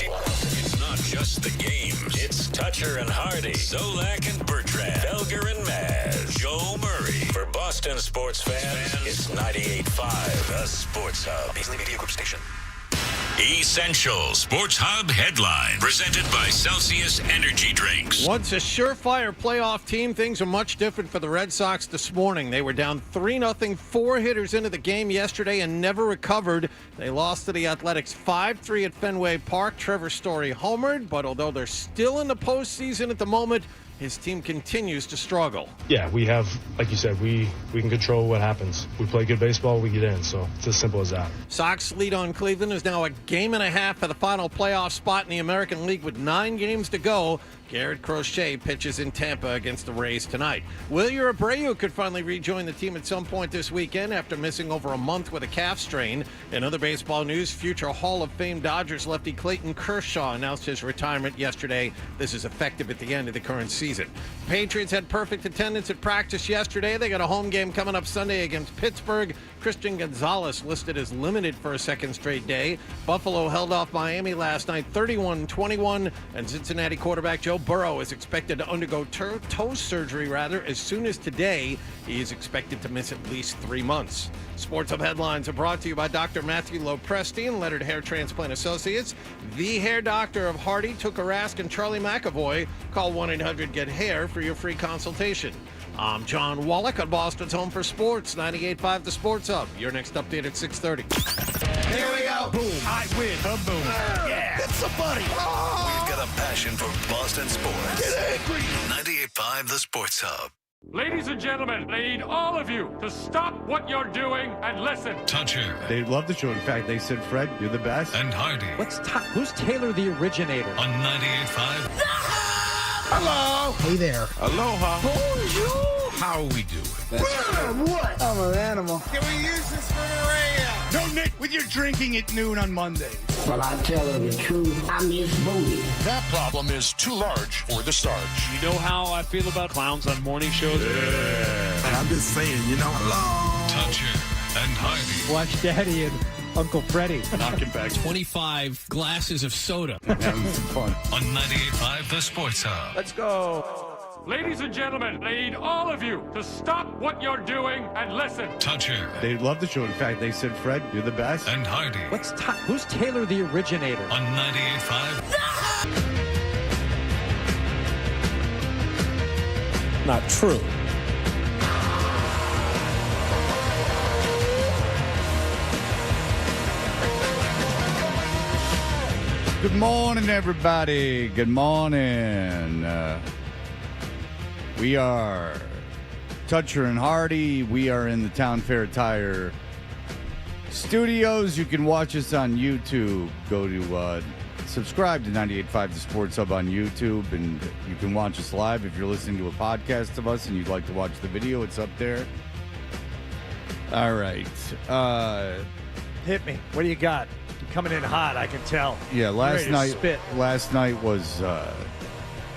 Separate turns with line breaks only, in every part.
It's not just the games. It's Toucher and Hardy, Zolak and Bertrand, Felger and Maz, Joe Murray. For Boston sports fans, it's 98.5, the Sports Hub. Easily Media Group station. Essential Sports Hub headline presented by Celsius Energy Drinks.
Once a surefire playoff team, things are much different for the Red Sox this morning. They were down 3-0, 4 hitters into the game yesterday and never recovered. They lost to the Athletics 5-3 at Fenway Park. Trevor Story homered, but although they're still in the postseason at the moment, his team continues to struggle.
Yeah, we have, like you said, we can control what happens. We play good baseball, we get in, so it's as simple as that.
Sox lead on Cleveland is now a game and a half for the final playoff spot in the American League with 9 games to go. Garrett Crochet pitches in Tampa against the Rays tonight. Wilyer Abreu could finally rejoin the team at some point this weekend after missing over a month with a calf strain. In other baseball news, future Hall of Fame Dodgers lefty Clayton Kershaw announced his retirement yesterday. This is effective at the end of the current season. Patriots had perfect attendance at practice yesterday. They got a home game coming up Sunday against Pittsburgh. Christian Gonzalez listed as limited for a second straight day. Buffalo held off Miami last night 31-21, and Cincinnati quarterback Joe Burrow is expected to undergo toe surgery as soon as today. He is expected to miss at least 3 months. Sports Hub headlines are brought to you by Dr. Matthew Lopresti and Leonard Hair Transplant Associates. The hair doctor of Hardy, Tucker Rask, and Charlie McAvoy. Call 1-800-GET-HAIR for your free consultation. I'm John Wallach on Boston's Home for Sports, 98.5 The Sports Hub. Your next update at 6:30.
Here we go.
Boom. I win. Boom.
Yeah. It's so funny.
We've got a passion for Boston sports.
Get angry.
98.5 The Sports Hub.
Ladies and gentlemen, I need all of you to stop what you're doing and listen.
Toucher
They love the show. In fact, they said, Fred, you're the best.
and Hardy
Who's Taylor the originator?
on 98.5.
Hello.
Hey there.
Aloha.
Bonjour.
How are we doing?
What? I'm an animal.
Can we use this for the radio?
No, Nick, with your drinking at noon on Monday.
Well, I tell her the truth. I miss booty.
That problem is too large for the starch.
You know how I feel about clowns on morning shows?
I'm just saying, hello.
Toucher and Hardy.
Watch Daddy and Uncle Freddie.
Knocking back
25 glasses of soda.
Having some fun.
On 98.5 The Sports Hub.
Let's go.
Ladies and gentlemen, I need all of you to stop what you're doing and listen.
Toucher
They love the show. In fact, they said, Fred, you're the best.
and Hardy
Who's Taylor the originator?
on 98.5.
Not true.
Good morning, everybody. Good morning. We are Toucher and Hardy. We are in the Town Fair Tire studios. You can watch us on YouTube. Go to subscribe to 98.5 The Sports Hub on YouTube, and you can watch us live. If you're listening to a podcast of us and you'd like to watch the video, it's up there. All right.
Hit me. What do you got? You're coming in hot, I can tell.
Yeah, last night was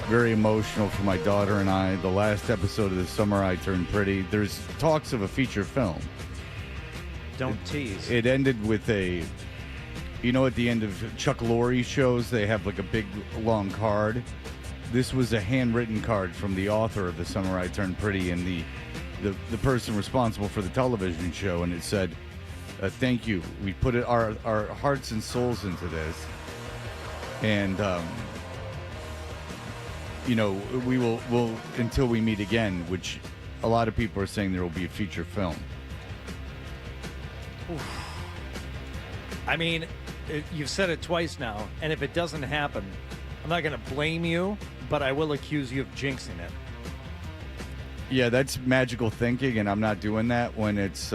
very emotional for my daughter and I. The last episode of The Summer I Turned Pretty. There's talks of a feature film.
Don't tease.
It ended with at the end of Chuck Lorre shows, they have like a big, long card. This was a handwritten card from the author of The Summer I Turned Pretty and the person responsible for the television show, and it said, thank you. We put our hearts and souls into this. And, we'll until we meet again, which a lot of people are saying there will be a feature film.
I mean, you've said it twice now, and if it doesn't happen, I'm not going to blame you, but I will accuse you of jinxing it.
Yeah, that's magical thinking, and I'm not doing that when it's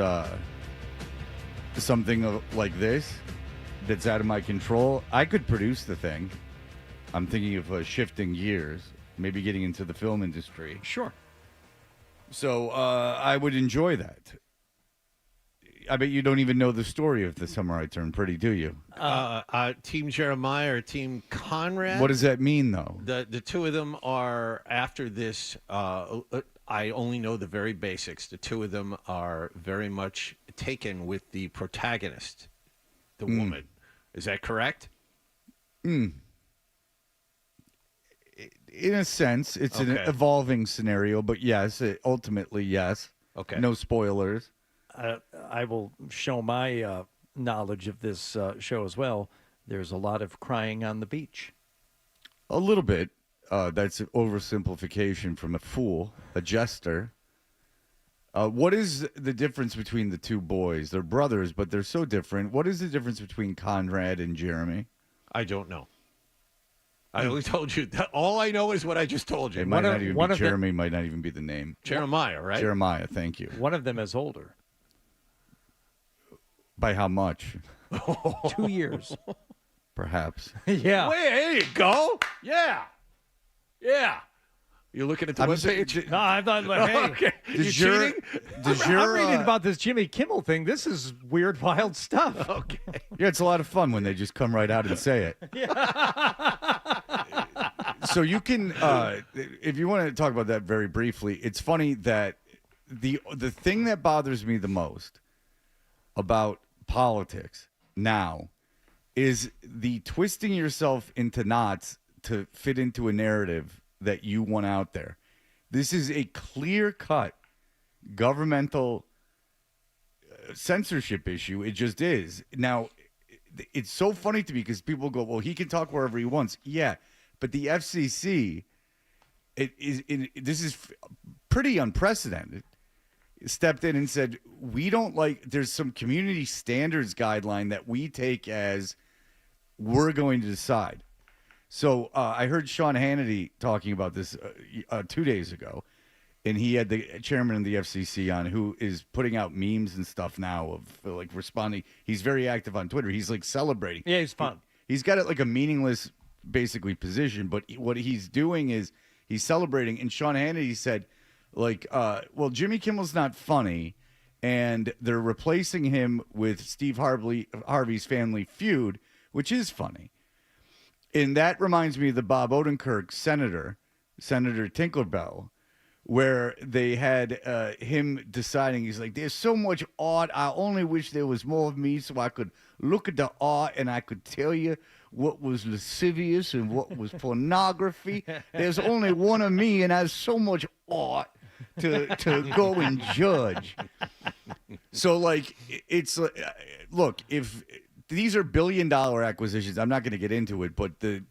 something like this that's out of my control. I could produce the thing. I'm thinking of shifting gears, maybe getting into the film industry.
Sure.
So I would enjoy that. I bet you don't even know the story of The Summer I Turned Pretty, do you?
Team Jeremiah or Team Conrad.
What does that mean, though?
The two of them are after this. I only know the very basics. The two of them are very much taken with the protagonist, the woman. Is that correct?
In a sense, it's an
Okay.
evolving scenario, but yes, ultimately, yes.
Okay.
No spoilers.
I will show my knowledge of this show as well. There's a lot of crying on the beach.
A little bit. That's an oversimplification from a fool, a jester. What is the difference between the two boys? They're brothers, but they're so different. What is the difference between Conrad and Jeremy?
I don't know. I only told you that. All I know is what I just told you.
It might not even be Jeremy. Might not even be the name.
Jeremiah, right?
Jeremiah. Thank you.
One of them is older.
By how much?
2 years.
Perhaps.
Yeah.
Wait, there you go. Yeah. Yeah. You're looking at the webpage?
No, I thought, hey,
Okay. You
Does your-
cheating?
Does
I'm
your
reading about this Jimmy Kimmel thing. This is weird, wild stuff.
Okay.
Yeah, it's a lot of fun when they just come right out and say it. So you can, if you want to talk about that very briefly, it's funny that the thing that bothers me the most about politics now is the twisting yourself into knots to fit into a narrative that you want out there. This is a clear-cut governmental censorship issue. It just is. Now, it's so funny to me because people go, well, he can talk wherever he wants. Yeah, but the FCC, this is pretty unprecedented, stepped in and said, we don't like, there's some community standards guideline that we take as we're going to decide. So I heard Sean Hannity talking about this 2 days ago, and he had the chairman of the FCC on, who is putting out memes and stuff now of like responding. He's very active on Twitter. He's like celebrating.
Yeah, he's fun.
He's got it like a meaningless, basically, position, but what he's doing is he's celebrating. And Sean Hannity said, like, well, Jimmy Kimmel's not funny, and they're replacing him with Steve Harvey's Family Feud, which is funny. And that reminds me of the Bob Odenkirk Senator Tinkerbell, where they had him deciding, he's like, there's so much art. I only wish there was more of me so I could look at the art and I could tell you what was lascivious and what was pornography. There's only one of me and I have so much art to go and judge. So, like, it's look, if these are billion-dollar acquisitions, I'm not going to get into it, but the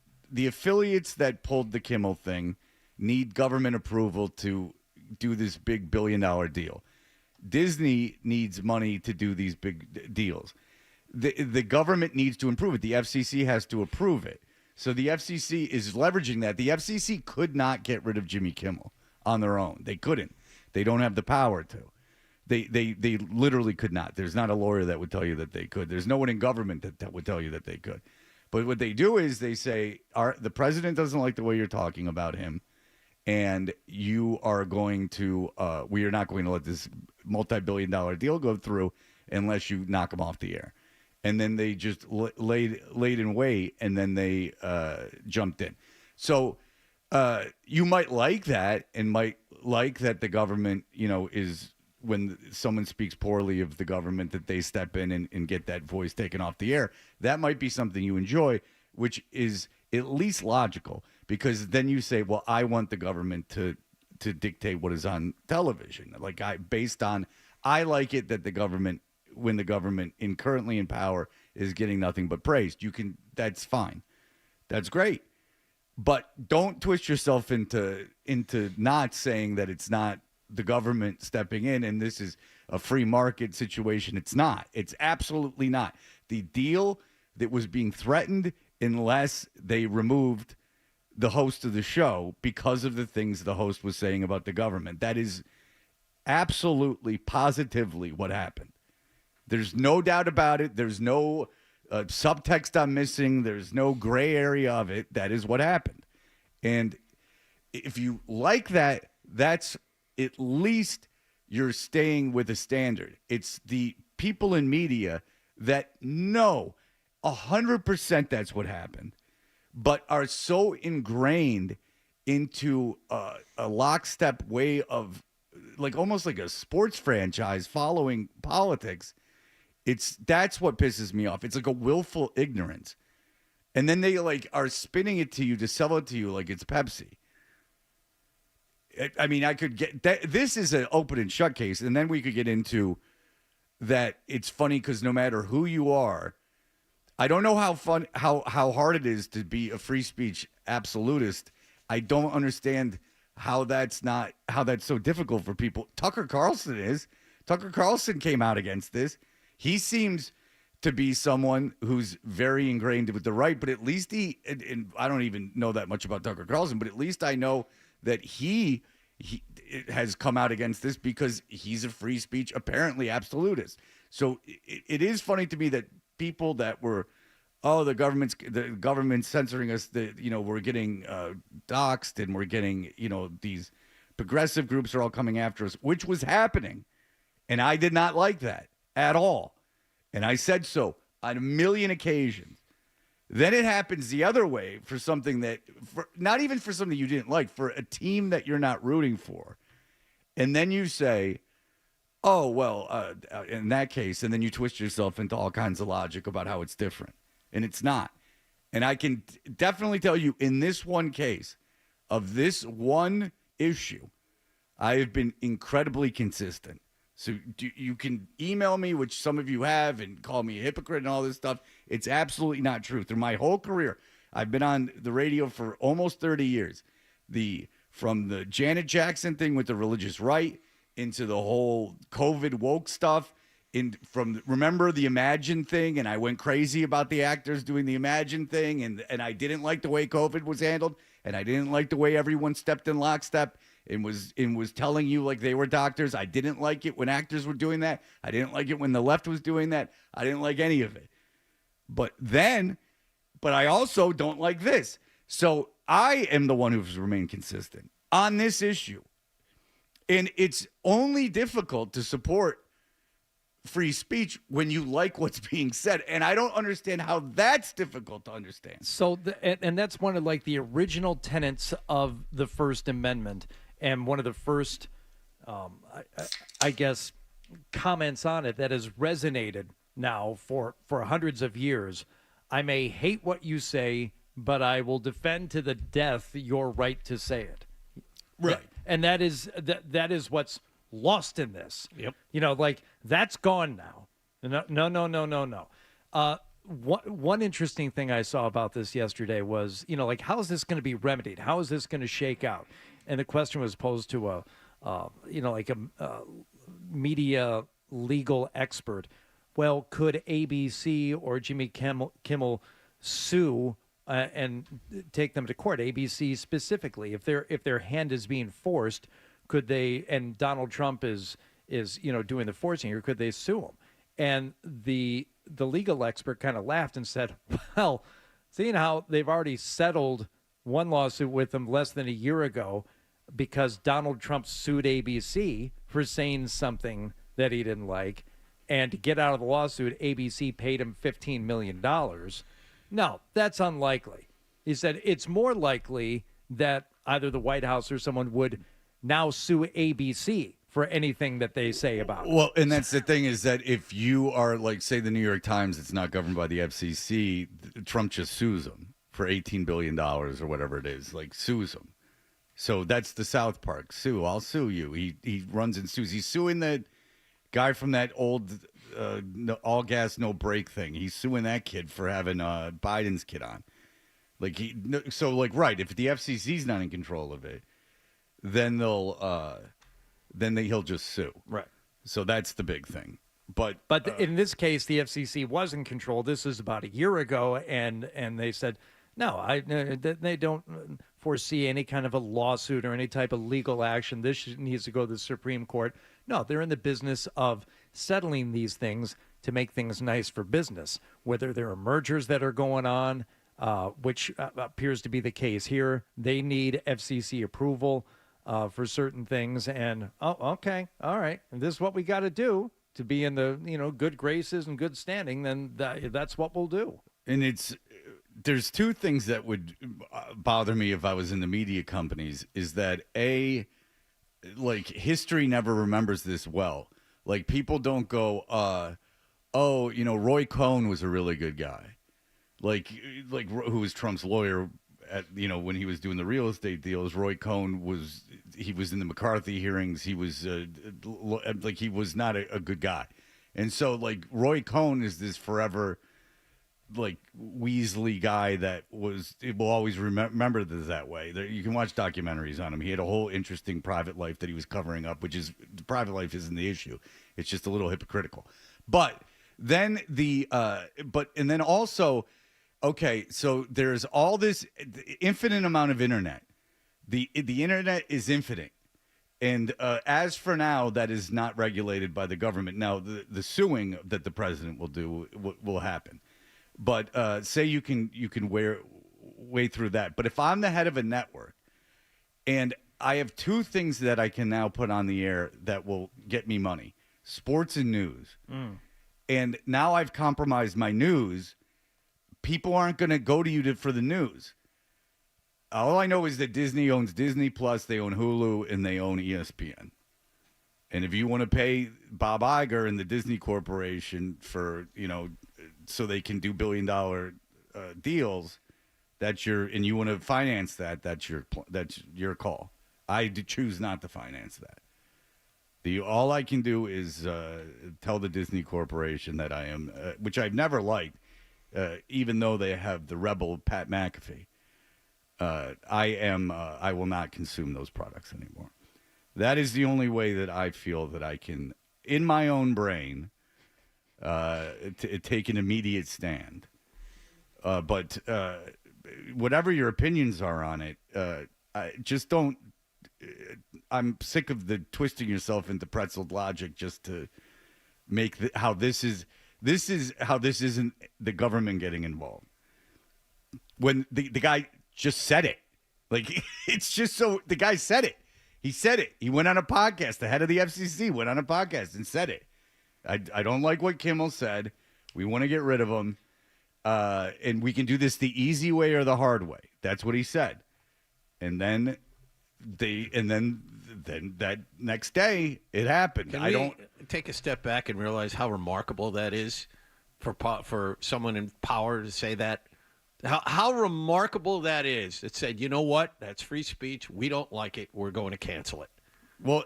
affiliates that pulled the Kimmel thing need government approval to do this big billion-dollar deal. Disney needs money to do these big deals. The government needs to approve it. The FCC has to approve it. So the FCC is leveraging that. The FCC could not get rid of Jimmy Kimmel on their own. They couldn't. They don't have the power to. They literally could not. There's not a lawyer that would tell you that they could. There's no one in government that would tell you that they could. But what they do is they say, the president doesn't like the way you're talking about him, and you are going to, we are not going to let this multi-billion-dollar deal go through unless you knock him off the air. And then they just laid in wait, and then they jumped in. So you might like that, and might like that the government, is, when someone speaks poorly of the government, that they step in and get that voice taken off the air. That might be something you enjoy, which is at least logical, because then you say, well, I want the government to dictate what is on television. Like, I like it that the government, when the government currently in power is getting nothing but praise. That's fine. That's great. But don't twist yourself into not saying that it's not the government stepping in and this is a free market situation. It's not. It's absolutely not. The deal that was being threatened, unless they removed the host of the show because of the things the host was saying about the government. That is absolutely, positively what happened. There's no doubt about it. There's no subtext I'm missing. There's no gray area of it. That is what happened. And if you like that, that's at least you're staying with a standard. It's the people in media that know 100% that's what happened, but are so ingrained into a lockstep way of, like, almost like a sports franchise following politics. That's what pisses me off. It's like a willful ignorance. And then they like are spinning it to you to sell it to you like it's Pepsi. I mean, I could get that. This is an open and shut case, and then we could get into that. It's funny because no matter who you are, I don't know how hard it is to be a free speech absolutist. I don't understand how that's so difficult for people. Tucker Carlson is. Tucker Carlson came out against this. He seems to be someone who's very ingrained with the right, but at least and I don't even know that much about Tucker Carlson, but at least I know that he has come out against this because he's a free speech, apparently absolutist. So it is funny to me that people that were, the government's censoring us, we're getting doxxed and we're getting, these progressive groups are all coming after us, which was happening. And I did not like that at all. And I said so on a million occasions. Then it happens the other way for something not even for something you didn't like, for a team that you're not rooting for. And then you say, oh, well, in that case, and then you twist yourself into all kinds of logic about how it's different. And it's not. And I can definitely tell you in this one case of this one issue, I have been incredibly consistent. So you can email me, which some of you have, and call me a hypocrite and all this stuff. It's absolutely not true. Through my whole career, I've been on the radio for almost 30 years. From the Janet Jackson thing with the religious right into the whole COVID woke stuff, remember the Imagine thing, and I went crazy about the actors doing the Imagine thing, and I didn't like the way COVID was handled, and I didn't like the way everyone stepped in lockstep and was telling you like they were doctors. I didn't like it when actors were doing that. I didn't like it when the left was doing that. I didn't like any of it. But I also don't like this. So I am the one who's remained consistent on this issue. And it's only difficult to support free speech when you like what's being said. And I don't understand how that's difficult to understand.
So, and that's one of like the original tenets of the First Amendment. And one of the first, I guess, comments on it that has resonated now for hundreds of years. I may hate what you say, but I will defend to the death your right to say it.
Right.
And that is what's lost in this.
Yep.
Like that's gone now. No. One interesting thing I saw about this yesterday was, like, how is this going to be remedied? How is this going to shake out? And the question was posed to a media legal expert. Well, could ABC or Jimmy Kimmel sue and take them to court? ABC specifically, if their hand is being forced, could they? And Donald Trump is doing the forcing here. Could they sue him? And the legal expert kind of laughed and said, "Well, seeing how they've already settled one lawsuit with them less than a year ago because Donald Trump sued ABC for saying something that he didn't like, and to get out of the lawsuit, ABC paid him $15 million. No, that's unlikely." He said it's more likely that either the White House or someone would now sue ABC for anything that they say about it.
Well, and that's the thing is that if you are like, say, the New York Times, it's not governed by the FCC, Trump just sues them for $18 billion or whatever it is, like sues them. So that's the South Park. Sue, I'll sue you. He runs and sues. He's suing that guy from that old all gas, no brake thing. He's suing that kid for having Biden's kid on. Right, if the FCC's not in control of it, then he'll just sue.
Right.
So that's the big thing. But
in this case, the FCC was in control. This is about a year ago, and they said, no, they don't foresee any kind of a lawsuit or any type of legal action. This needs to go to the Supreme Court. No, they're in the business of settling these things to make things nice for business, whether there are mergers that are going on, which appears to be the case here. They need FCC approval for certain things. And, okay, all right, if this is what we got to do to be in the good graces and good standing, then that's what we'll do.
And there's two things that would bother me if I was in the media companies is that history never remembers this well. Like, people don't go, Roy Cohn was a really good guy. who was Trump's lawyer at, when he was doing the real estate deals. Roy Cohn was in the McCarthy hearings. He was he was not a good guy. And so Roy Cohn is this forever Weasley guy that will always remember this that way. You can watch documentaries on him. He had a whole interesting private life that he was covering up, which is private life isn't the issue. It's just a little hypocritical. But then and then also, okay, so there's all this infinite amount of internet. The internet is infinite. And as for now, that is not regulated by the government. Now, the suing that the president will do will happen. But say you can way through that. But if I'm the head of a network and I have two things that I can now put on the air that will get me money, sports and news, and now I've compromised my news, people aren't going to go to you for the news. All I know is that Disney owns Disney Plus, they own Hulu, and they own ESPN. And if you want to pay Bob Iger and the Disney Corporation for, so they can do billion-dollar deals, and you want to finance that's your call. I choose not to finance that. All I can do is tell the Disney Corporation that I am, which I've never liked, even though they have the rebel Pat McAfee. I will not consume those products anymore. That is the only way that I feel that I can, in my own brain, take an immediate stand. But whatever your opinions are on it, I just don't. I'm sick of the twisting yourself into pretzel logic just to make how this is. This is how this isn't the government getting involved. When the guy just said it, it's just so the guy said it. He said it. He went on a podcast. The head of the FCC went on a podcast and said it. I don't like what Kimmel said. We want to get rid of him. And we can do this the easy way or the hard way. That's what he said. And then that next day it happened.
Can we take a step back and realize how remarkable that is for someone in power to say that? How remarkable that is. It said, you know what? That's free speech. We don't like it. We're going to cancel it.
Well,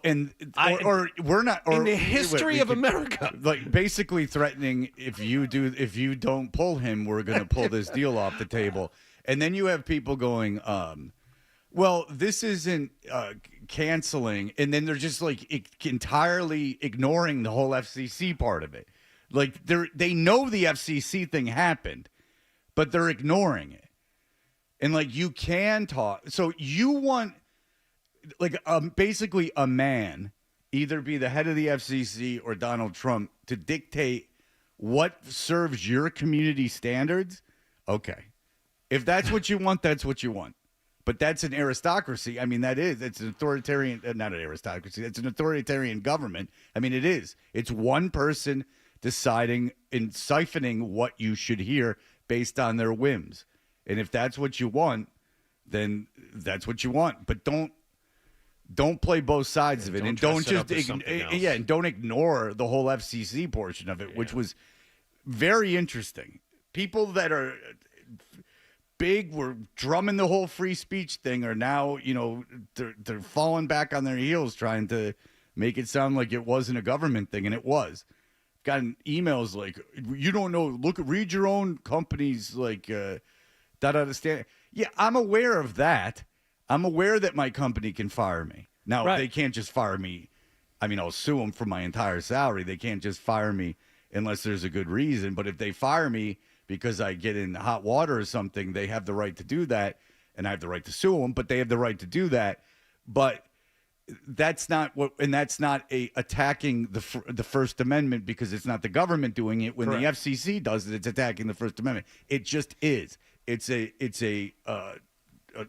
or we're not. Or,
in the history of America,
basically threatening if you don't pull him, we're going to pull this deal off the table. And then you have people going, well, this isn't canceling, and then they're just entirely ignoring the whole FCC part of it. They know the FCC thing happened, but they're ignoring it. And you can talk. So you want basically a man, either be the head of the FCC or Donald Trump, to dictate what serves your community standards. Okay. If that's what you want, that's what you want. But that's an aristocracy. I mean, it's an authoritarian, not an aristocracy. It's an authoritarian government. I mean, it is. It's one person deciding and siphoning what you should hear based on their whims. And if that's what you want, then that's what you want. But don't play both sides of it, and don't just and don't ignore the whole FCC portion of it, which was very interesting. People that are big were drumming the whole free speech thing are now, they're falling back on their heels trying to make it sound like it wasn't a government thing, and it was. Gotten emails you don't know, read your own company's stand. Yeah, I'm aware of that. I'm aware that my company can fire me. Now, They can't just fire me. I mean, I'll sue them for my entire salary. They can't just fire me unless there's a good reason. But if they fire me because I get in hot water or something, they have the right to do that, and I have the right to sue them, but they have the right to do that. But that's not attacking the First Amendment, because it's not the government doing it. When the FCC does it, it's attacking the First Amendment. It just is. It's a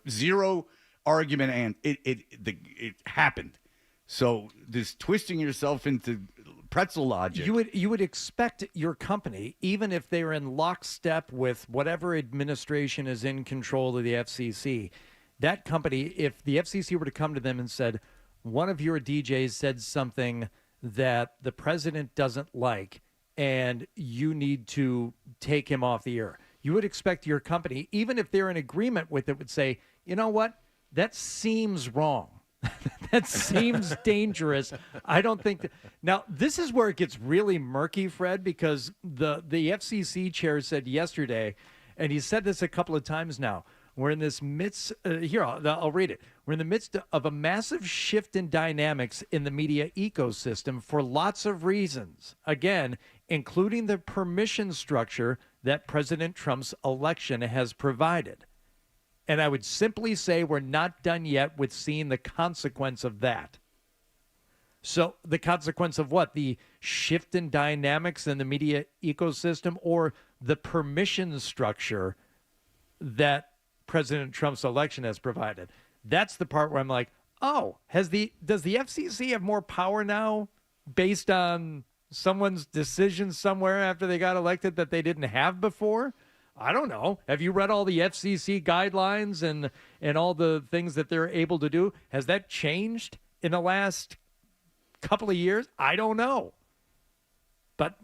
zero argument, and it happened. So this twisting yourself into pretzel logic.
You would expect your company, even if they're in lockstep with whatever administration is in control of the FCC, that company, if the FCC were to come to them and said, one of your DJs said something that the president doesn't like, and you need to take him off the air, you would expect your company, even if they're in agreement with it, would say, you know what, that seems wrong. That seems dangerous. I don't think that. Now, this is where it gets really murky, Fred, because the FCC chair said yesterday, and he said this a couple of times now, we're in this midst, I'll read it. We're in the midst of a massive shift in dynamics in the media ecosystem for lots of reasons. Again, including the permission structure that President Trump's election has provided. And I would simply say we're not done yet with seeing the consequence of that. So the consequence of what? The shift in dynamics in the media ecosystem, or the permission structure that President Trump's election has provided? That's the part where I'm like, oh, does the FCC have more power now based on someone's decision somewhere after they got elected that they didn't have before? I don't know. Have you read all the FCC guidelines and all the things that they're able to do? Has that changed in the last couple of years? I don't know. But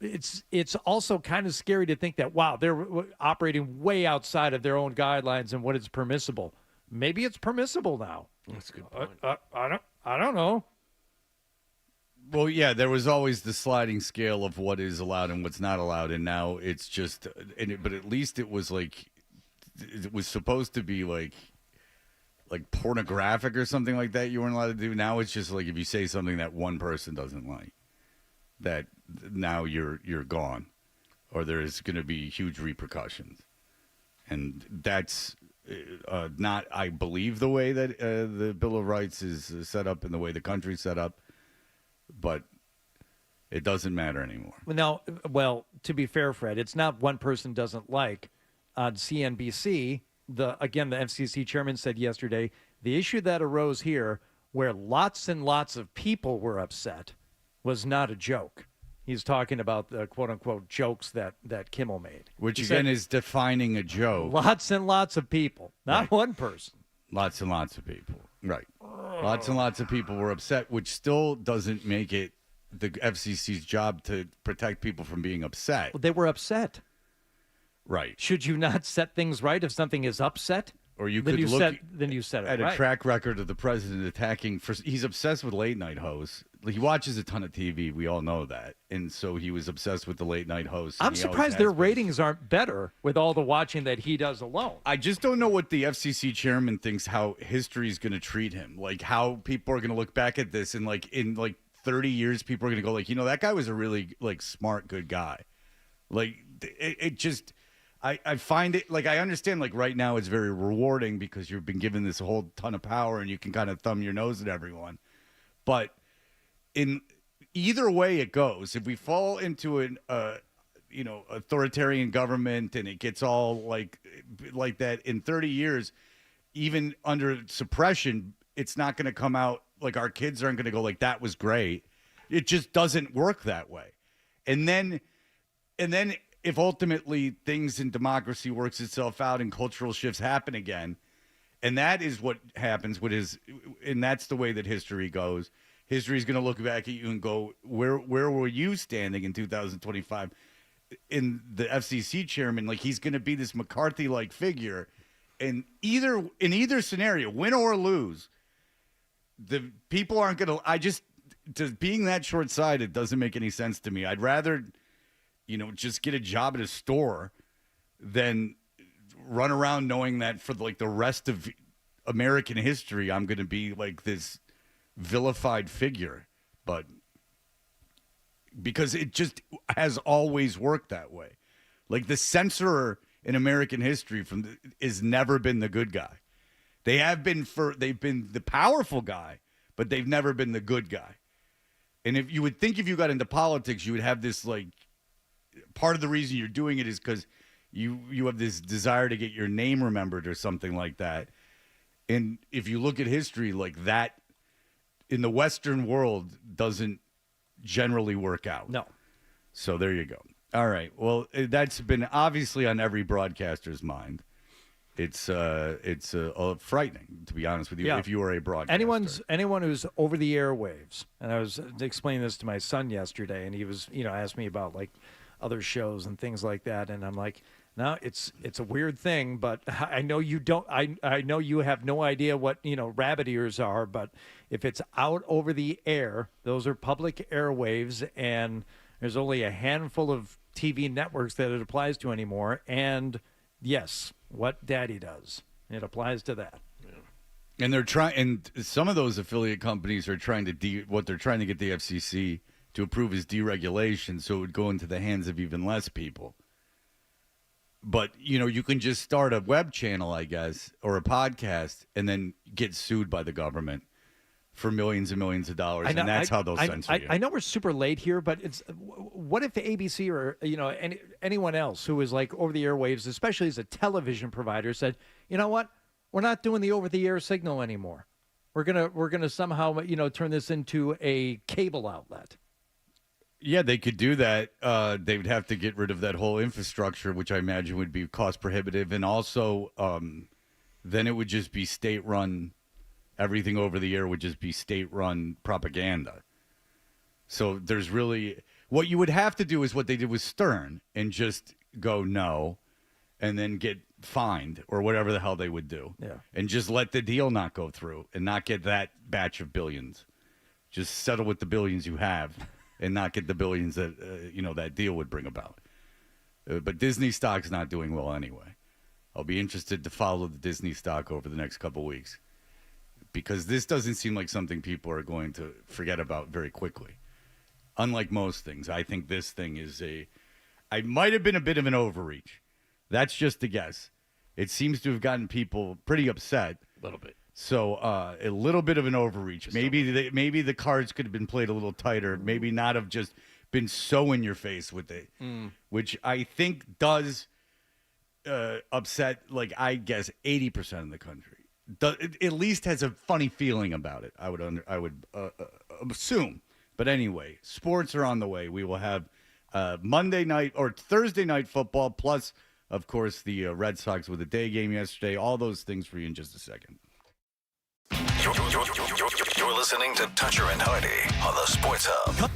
it's also kind of scary to think that, wow, they're operating way outside of their own guidelines and what is permissible. Maybe it's permissible now.
That's a good point.
I don't know.
Well, yeah, there was always the sliding scale of what is allowed and what's not allowed, and now it's just. But at least it was it was supposed to be like pornographic or something like that. You weren't allowed to do. Now it's just like if you say something that one person doesn't like, that now you're gone, or there's going to be huge repercussions, and that's not, I believe, the way that the Bill of Rights is set up and the way the country's set up. But it doesn't matter anymore.
Well, to be fair, Fred, it's not one person doesn't like. On CNBC, the FCC chairman said yesterday, the issue that arose here where lots and lots of people were upset was not a joke. He's talking about the quote-unquote jokes that Kimmel made.
Which,
he
again,
said,
is defining a joke.
Lots and lots of people, not
right.
one person.
Lots and lots of people. Right. Lots and lots of people were upset, which still doesn't make it the FCC's job to protect people from being upset.
Well, they were upset.
Right.
Should you not set things right if something is upset?
Or you
then
could
you
look
then you set it
at
right.
a track record of the president attacking. He's obsessed with late night hosts. He watches a ton of TV. We all know that, and so he was obsessed with the late night hosts.
I'm surprised their ratings aren't better with all the watching that he does alone.
I just don't know what the FCC chairman thinks how history is going to treat him. Like how people are going to look back at this and in 30 years, people are going to go that guy was a really smart, good guy. It just. I find it I understand right now it's very rewarding because you've been given this whole ton of power and you can kind of thumb your nose at everyone. But in either way it goes, if we fall into an authoritarian government and it gets all like that in 30 years, even under suppression, it's not going to come out our kids aren't going to go that was great. It just doesn't work that way. And then if ultimately things in democracy works itself out and cultural shifts happen again, and that is what happens, and that's the way that history goes. History is going to look back at you and go, where were you standing in 2025? In the FCC chairman, he's going to be this McCarthy-like figure, and in either scenario, win or lose, the people aren't going to. Being that short-sighted doesn't make any sense to me. I'd rather. Just get a job at a store than run around knowing that for the rest of American history, I'm going to be this vilified figure. But because it just has always worked that way. The censorer in American history has never been the good guy. They've been the powerful guy, but they've never been the good guy. And if you got into politics, you would have this part of the reason you're doing it is because you have this desire to get your name remembered or something like that. And if you look at history that in the Western world doesn't generally work out.
No.
So there you go. All right. Well, that's been obviously on every broadcaster's mind. It's frightening, to be honest with you, if you were a broadcaster.
Anyone who's over the airwaves, and I was explaining this to my son yesterday, and he was, asked me about other shows and things like that. And I'm like, no, it's a weird thing, but I know you don't. I know you have no idea what rabbit ears are. But if it's out over the air, those are public airwaves, and there's only a handful of TV networks that it applies to anymore. And yes, what Daddy does, it applies to that.
And they're trying, and some of those affiliate companies are trying to what they're trying to get the FCC to approve is deregulation, so it would go into the hands of even less people. But you can just start a web channel, I guess, or a podcast, and then get sued by the government for millions and millions of dollars, and that's how they'll censor you.
I know we're super late here, but what if ABC or anyone else who is like over the airwaves, especially as a television provider, said, you know what? We're not doing the over-the-air signal anymore. We're gonna somehow turn this into a cable outlet.
Yeah, they could do that. They would have to get rid of that whole infrastructure, which I imagine would be cost prohibitive, and also then it would just be state-run. Everything over the air would just be state-run propaganda. So there's really what you would have to do is what they did with Stern and just go no, and then get fined or whatever the hell they would do.
Yeah.
And just let the deal not go through and not get that batch of billions. Just settle with the billions you have and not get the billions that that deal would bring about. But Disney stock's not doing well anyway. I'll be interested to follow the Disney stock over the next couple of weeks because this doesn't seem like something people are going to forget about very quickly. Unlike most things, I think this thing is I might have been a bit of an overreach. That's just a guess. It seems to have gotten people pretty upset.
A little bit.
So a little bit of an overreach. Maybe the cards could have been played a little tighter. Maybe not have just been so in your face with it, which I think does upset, like, I guess 80% of the country. It at least has a funny feeling about it. I would assume. But anyway, sports are on the way. We will have Monday night or Thursday night football plus. Of course, the Red Sox with a day game yesterday. All those things for you in just a second.
You're listening to Toucher and Hardy on the Sports Hub.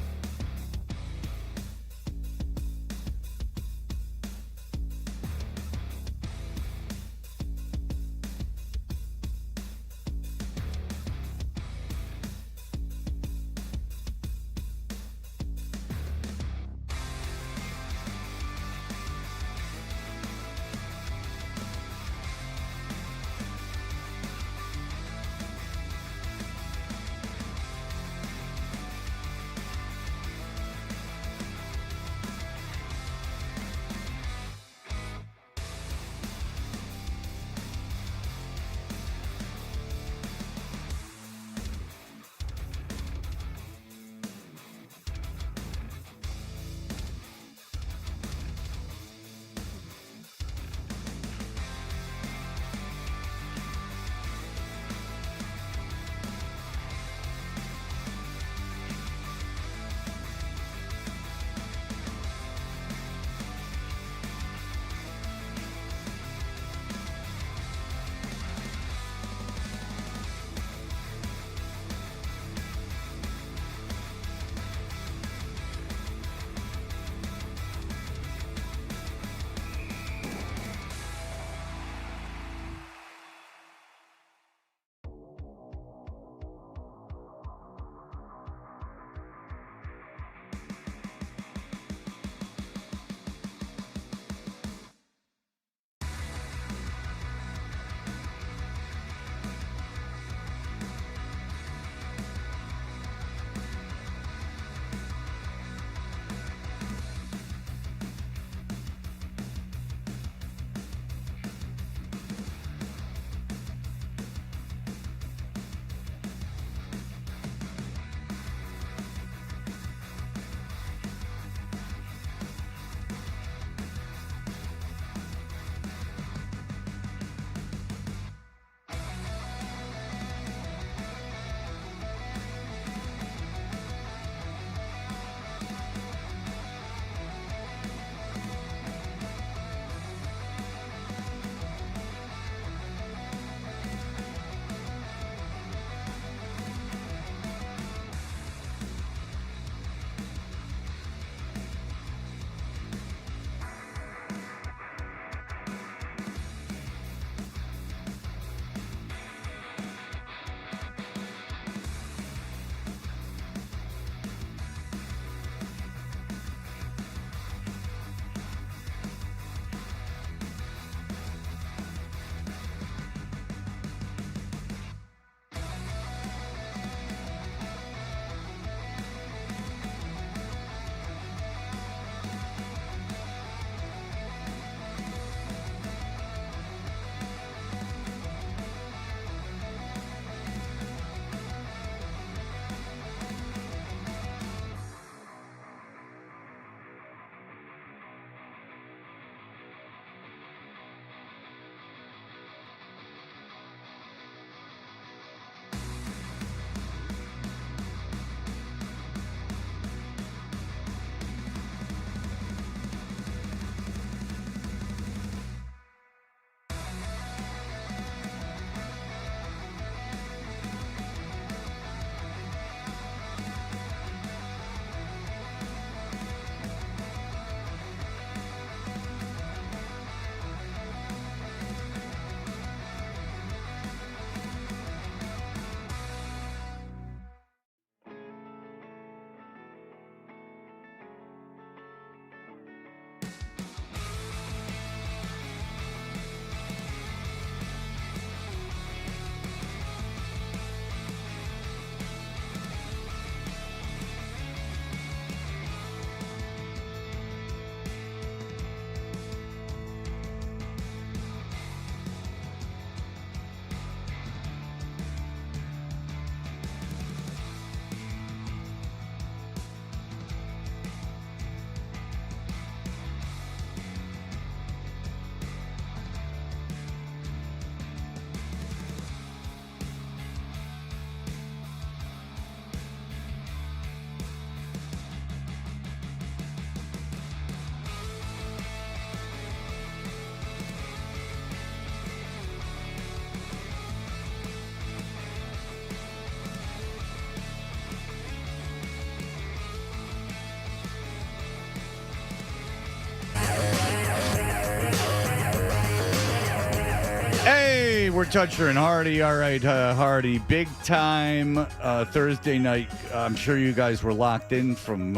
we're Toucher and Hardy. All right, Hardy, big time Thursday night. I'm sure you guys were locked in from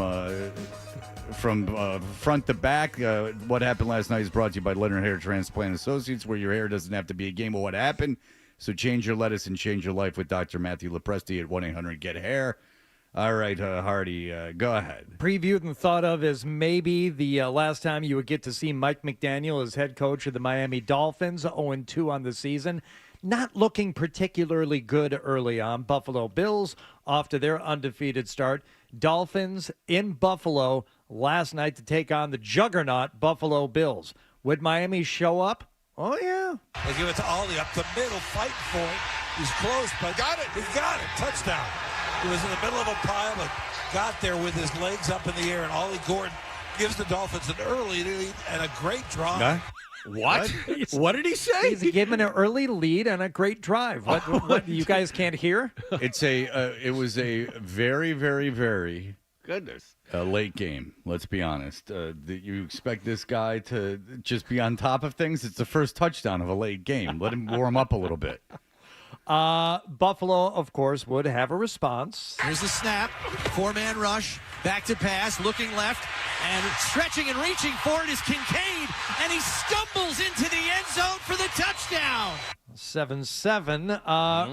front to back. What happened last night is brought to you by Leonard Hair Transplant Associates, where your hair doesn't have to be a game of what happened. So change your lettuce and change your life with Dr. Matthew Lepresti at 1-800-GET-HAIR. All right, Hardy, go ahead.
Previewed and thought of as maybe the last time you would get to see Mike McDaniel as head coach of the Miami Dolphins, 0-2 on the season. Not looking particularly good early on. Buffalo Bills off to their undefeated start. Dolphins in Buffalo last night to take on the juggernaut Buffalo Bills. Would Miami show up? Oh, yeah.
They give it to Ollie up the middle, fighting for it. He's close, but got it. He got it. Touchdown. He was in the middle of a pile, but got there with his legs up in the air, and Ollie Gordon gives the Dolphins an early lead and a great drive.
What? What did he say?
He's given an early lead and a great drive. What you guys can't hear?
It was a very, very, very
Goodness.
late game. Let's be honest. You expect this guy to just be on top of things? It's the first touchdown of a late game. Let him warm up a little bit.
Buffalo, of course, would have a response.
Here's the snap. Four-man rush. Back to pass. Looking left. And stretching and reaching for it is Kincaid. And he stumbles into the end zone for the touchdown.
7-7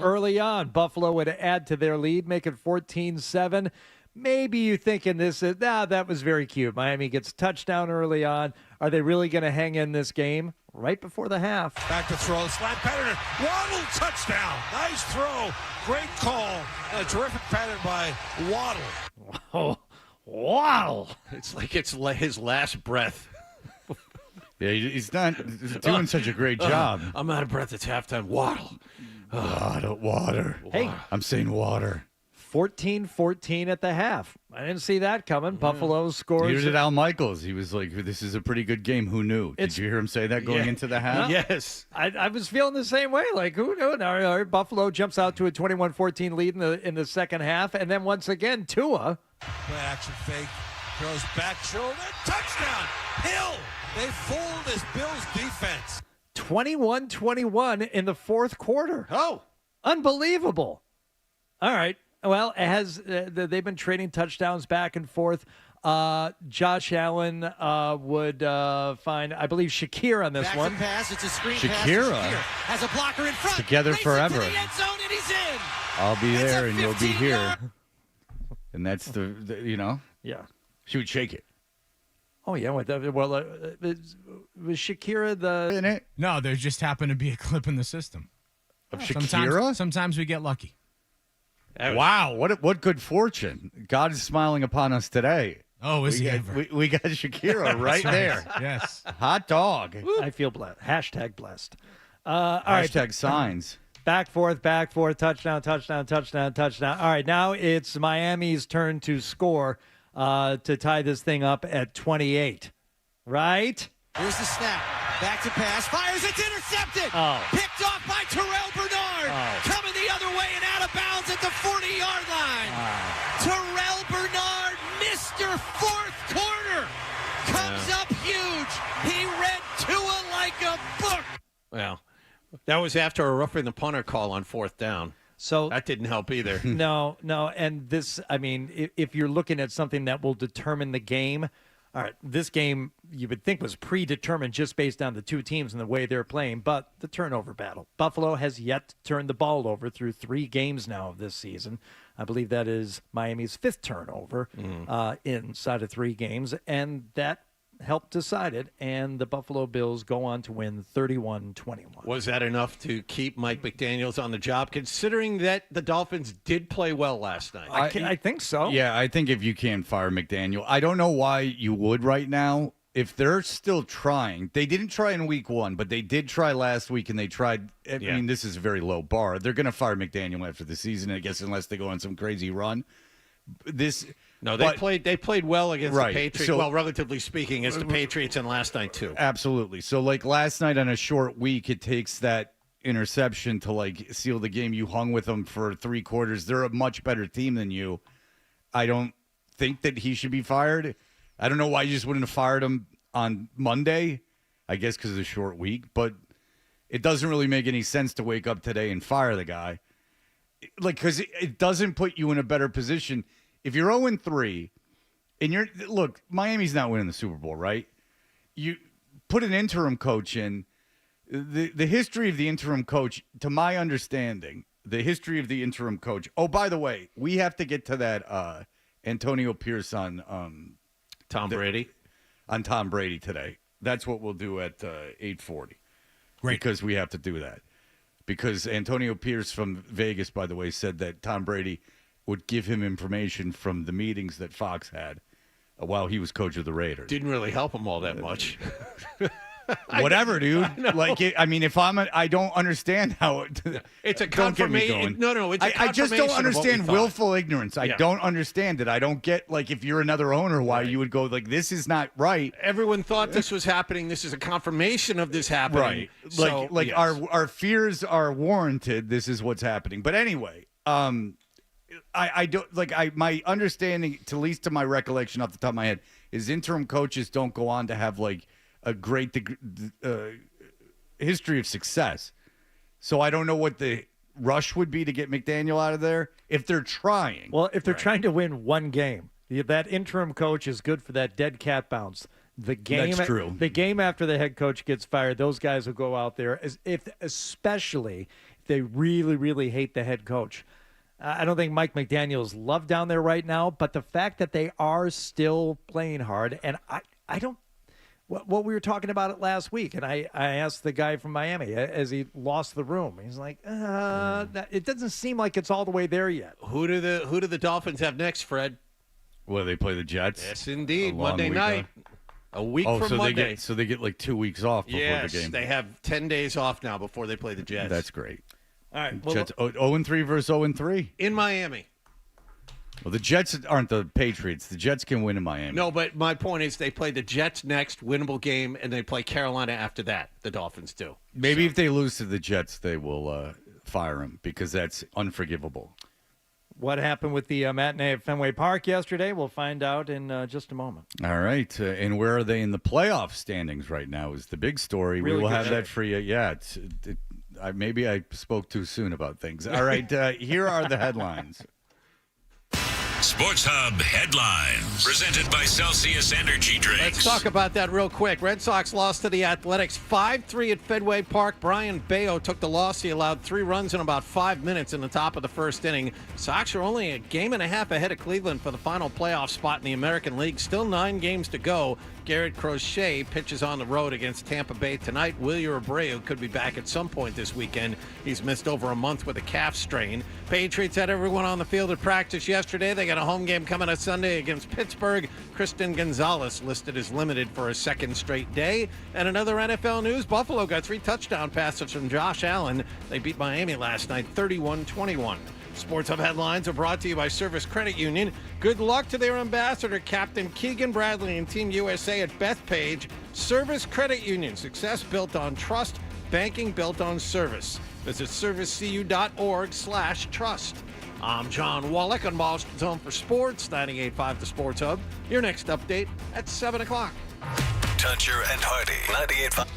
early on. Buffalo would add to their lead, make it 14-7. Maybe you're thinking this is, that was very cute. Miami gets a touchdown early on. Are they really going to hang in this game? Right before the half.
Back to throw. Slant pattern. Waddle touchdown. Nice throw. Great call. And a terrific pattern by Waddle.
Oh, Waddle.
It's like it's his last breath.
Yeah, he's not doing such a great job.
I'm out of breath. It's halftime. Waddle.
Water.
Hey.
I'm saying water.
14-14 at the half. I didn't see that coming. Buffalo scores.
Here's it, Al Michaels. He was like, this is a pretty good game. Who knew? Did you hear him say that going into the half?
Yes.
I was feeling the same way. Like, who knew? Now, Buffalo jumps out to a 21-14 lead in the second half. And then once again, Tua.
Play action fake. Throws back shoulder. Touchdown. Hill. They fooled his Bills defense.
21-21 in the fourth quarter.
Oh.
Unbelievable. All right. Well, it has they've been trading touchdowns back and forth. Josh Allen would find, I believe, Shakir on this
back
one.
To pass. It's a screen
Shakira.
pass. Shakir has a blocker in front.
Together forever.
To the end zone and he's in.
I'll be
It's
there
a
and you'll be
15-yard.
here. And that's the
Yeah.
she would shake it.
Oh, yeah. Was Shakira the...
In it?
No, there just happened to be a clip in the system.
Of Shakira?
Sometimes we get lucky.
Wow, what good fortune. God is smiling upon us today.
Oh, is he ever?
We got Shakira right there.
Yes.
Hot dog.
I feel blessed. Hashtag blessed. All right.
Hashtag signs.
Back, forth, touchdown, touchdown, touchdown, touchdown. All right, now it's Miami's turn to score to tie this thing up at 28. Right?
Here's the snap. Back to pass. Fires. It's intercepted.
Oh.
Picked off by Terrell Bernard. Coming the other way and out of bounds at the 40-yard line. Terrell Bernard, Mr. Fourth Quarter, comes up huge. He read Tua like a book.
Well, that was after a roughing the punter call on fourth down.
So
that didn't help either.
No. And this, I mean, if you're looking at something that will determine the game, all right, this game you would think was predetermined just based on the two teams and the way they're playing, but the turnover battle. Buffalo has yet to turn the ball over through 3 games now of this season. I believe that is Miami's 5th turnover inside of 3 games, and that helped decide it, and the Buffalo Bills go on to win 31-21.
Was that enough to keep Mike McDaniels on the job, considering that the Dolphins did play well last night?
I think so.
Yeah, I think if you can fire McDaniel, I don't know why you would right now. If they're still trying, they didn't try in week 1, but they did try last week, and they tried. I mean, this is a very low bar. They're going to fire McDaniel after the season, I guess, unless they go on some crazy run.
They played well against the Patriots.
So,
well, relatively speaking, against the Patriots and last night too.
Absolutely. So, like last night on a short week, it takes that interception to like seal the game. You hung with them for 3 quarters. They're a much better team than you. I don't think that he should be fired. I don't know why you just wouldn't have fired him on Monday. I guess because of the short week, but it doesn't really make any sense to wake up today and fire the guy. Like, because it doesn't put you in a better position. If you're 0-3 and look, Miami's not winning the Super Bowl, right? You put an interim coach in. The history of the interim coach, to my understanding, the history of the interim coach. Oh, by the way, we have to get to that Antonio Pierce on
Tom Brady.
On Tom Brady today. That's what we'll do at 8:40.
Great.
Because we have to do that. Because Antonio Pierce from Vegas, by the way, said that Tom Brady would give him information from the meetings that Fox had while he was coach of the Raiders.
Didn't really help him all that much.
Whatever, dude. If I don't understand how
it's a
don't get me
confirmation.
going.
No, it's a
I just don't
confirmation of what we
understand
thought.
willful ignorance. I don't understand it. I don't get, like, if you're another owner, why you would go, like, this is not right.
Everyone thought this was happening. This is a confirmation of this happening.
Right.
So, yes.
our fears are warranted. This is what's happening. But anyway, I don't my understanding, at least to my recollection off the top of my head, is interim coaches don't go on to have like a great history of success. So I don't know what the rush would be to get McDaniel out of there if they're trying.
Well, if they're trying to win one game, that interim coach is good for that dead cat bounce. The game,
That's true.
The game after the head coach gets fired, those guys will go out there, especially if they really, really hate the head coach. I don't think Mike McDaniel's loved down there right now, but the fact that they are still playing hard, and I don't. What we were talking about it last week, and I asked the guy from Miami as he lost the room. He's like, it doesn't seem like it's all the way there yet.
Who do the Dolphins have next, Fred?
Well, they play the Jets.
Yes, indeed.
A long
Monday
week,
night. A week from
so
Monday.
They get like 2 weeks off before
yes,
the game.
They have 10 days off now before they play the Jets.
That's great.
All right. Well,
Jets 0-3 versus 0-3.
in Miami.
Well, the Jets aren't the Patriots. The Jets can win in Miami.
No, but my point is they play the Jets next, winnable game, and they play Carolina after that. The Dolphins do.
Maybe if they lose to the Jets, they will fire him because that's unforgivable.
What happened with the matinee at Fenway Park yesterday? We'll find out in just a moment.
All right. And where are they in the playoff standings right now is the big story.
Really
we will
good
have
shape.
that for you. Yeah. Maybe I spoke too soon about things. All right. Here are the headlines.
Sports Hub headlines presented by Celsius Energy Drinks.
Let's talk about that real quick. Red Sox lost to the Athletics 5-3 at Fenway Park. Brian Bayo took the loss. He allowed 3 runs in about 5 minutes in the top of the first inning. Sox are only a game and a half ahead of Cleveland for the final playoff spot in the American League. Still 9 games to go. Garrett Crochet pitches on the road against Tampa Bay tonight. Wilyer Abreu could be back at some point this weekend. He's missed over a month with a calf strain. Patriots had everyone on the field at practice yesterday. They got a home game coming on Sunday against Pittsburgh. Christian Gonzalez listed as limited for a second straight day. And another NFL news, Buffalo got 3 touchdown passes from Josh Allen. They beat Miami last night 31-21. Sports Hub headlines are brought to you by Service Credit Union. Good luck to their ambassador, Captain Keegan Bradley and Team USA at Bethpage. Service Credit Union, success built on trust, banking built on service. Visit servicecu.org/trust. I'm John Wallach on Boston's Home for Sports, 98.5 The Sports Hub. Your next update at 7 o'clock.
Toucher and Hardy, 98.5.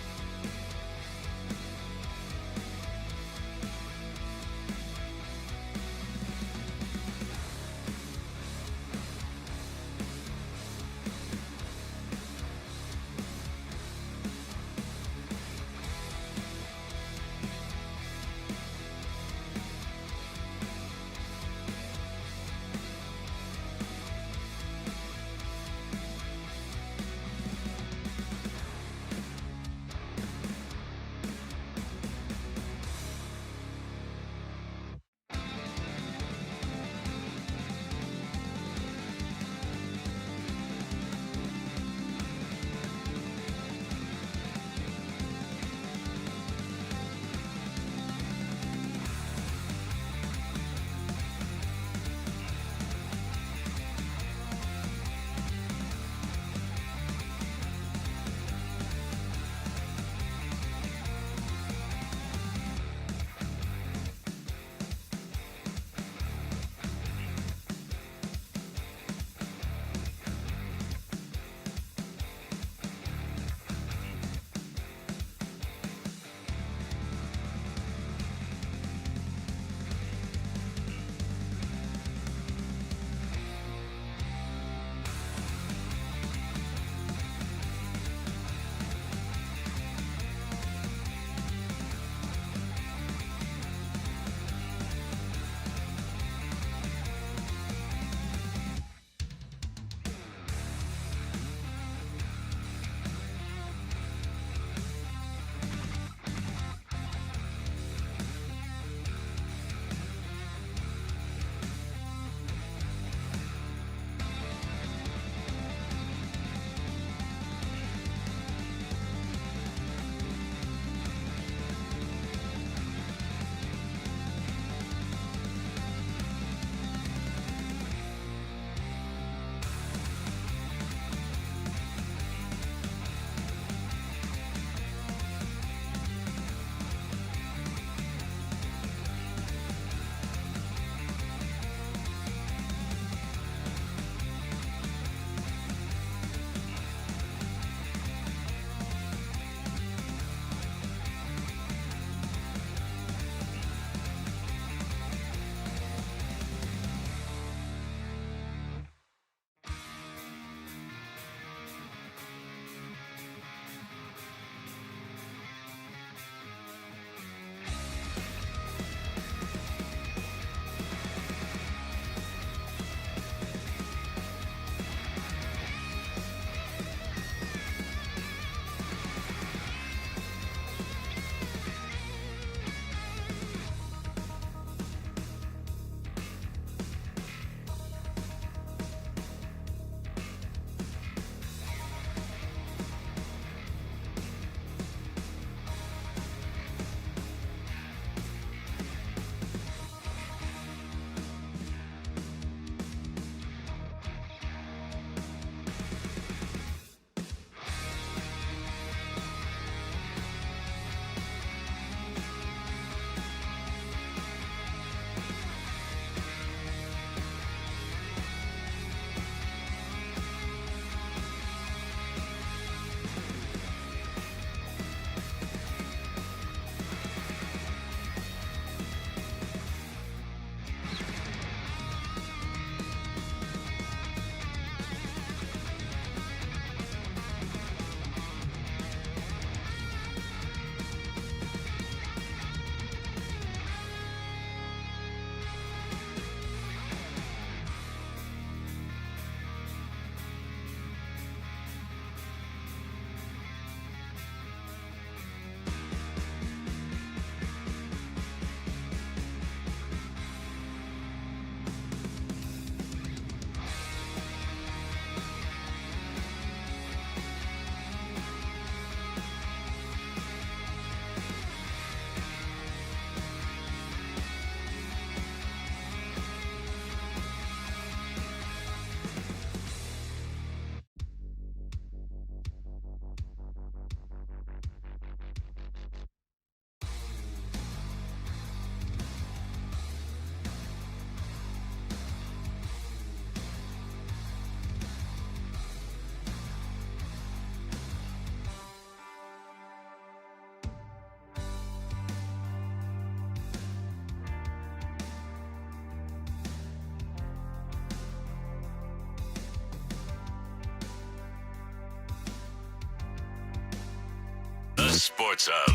Sports Hub.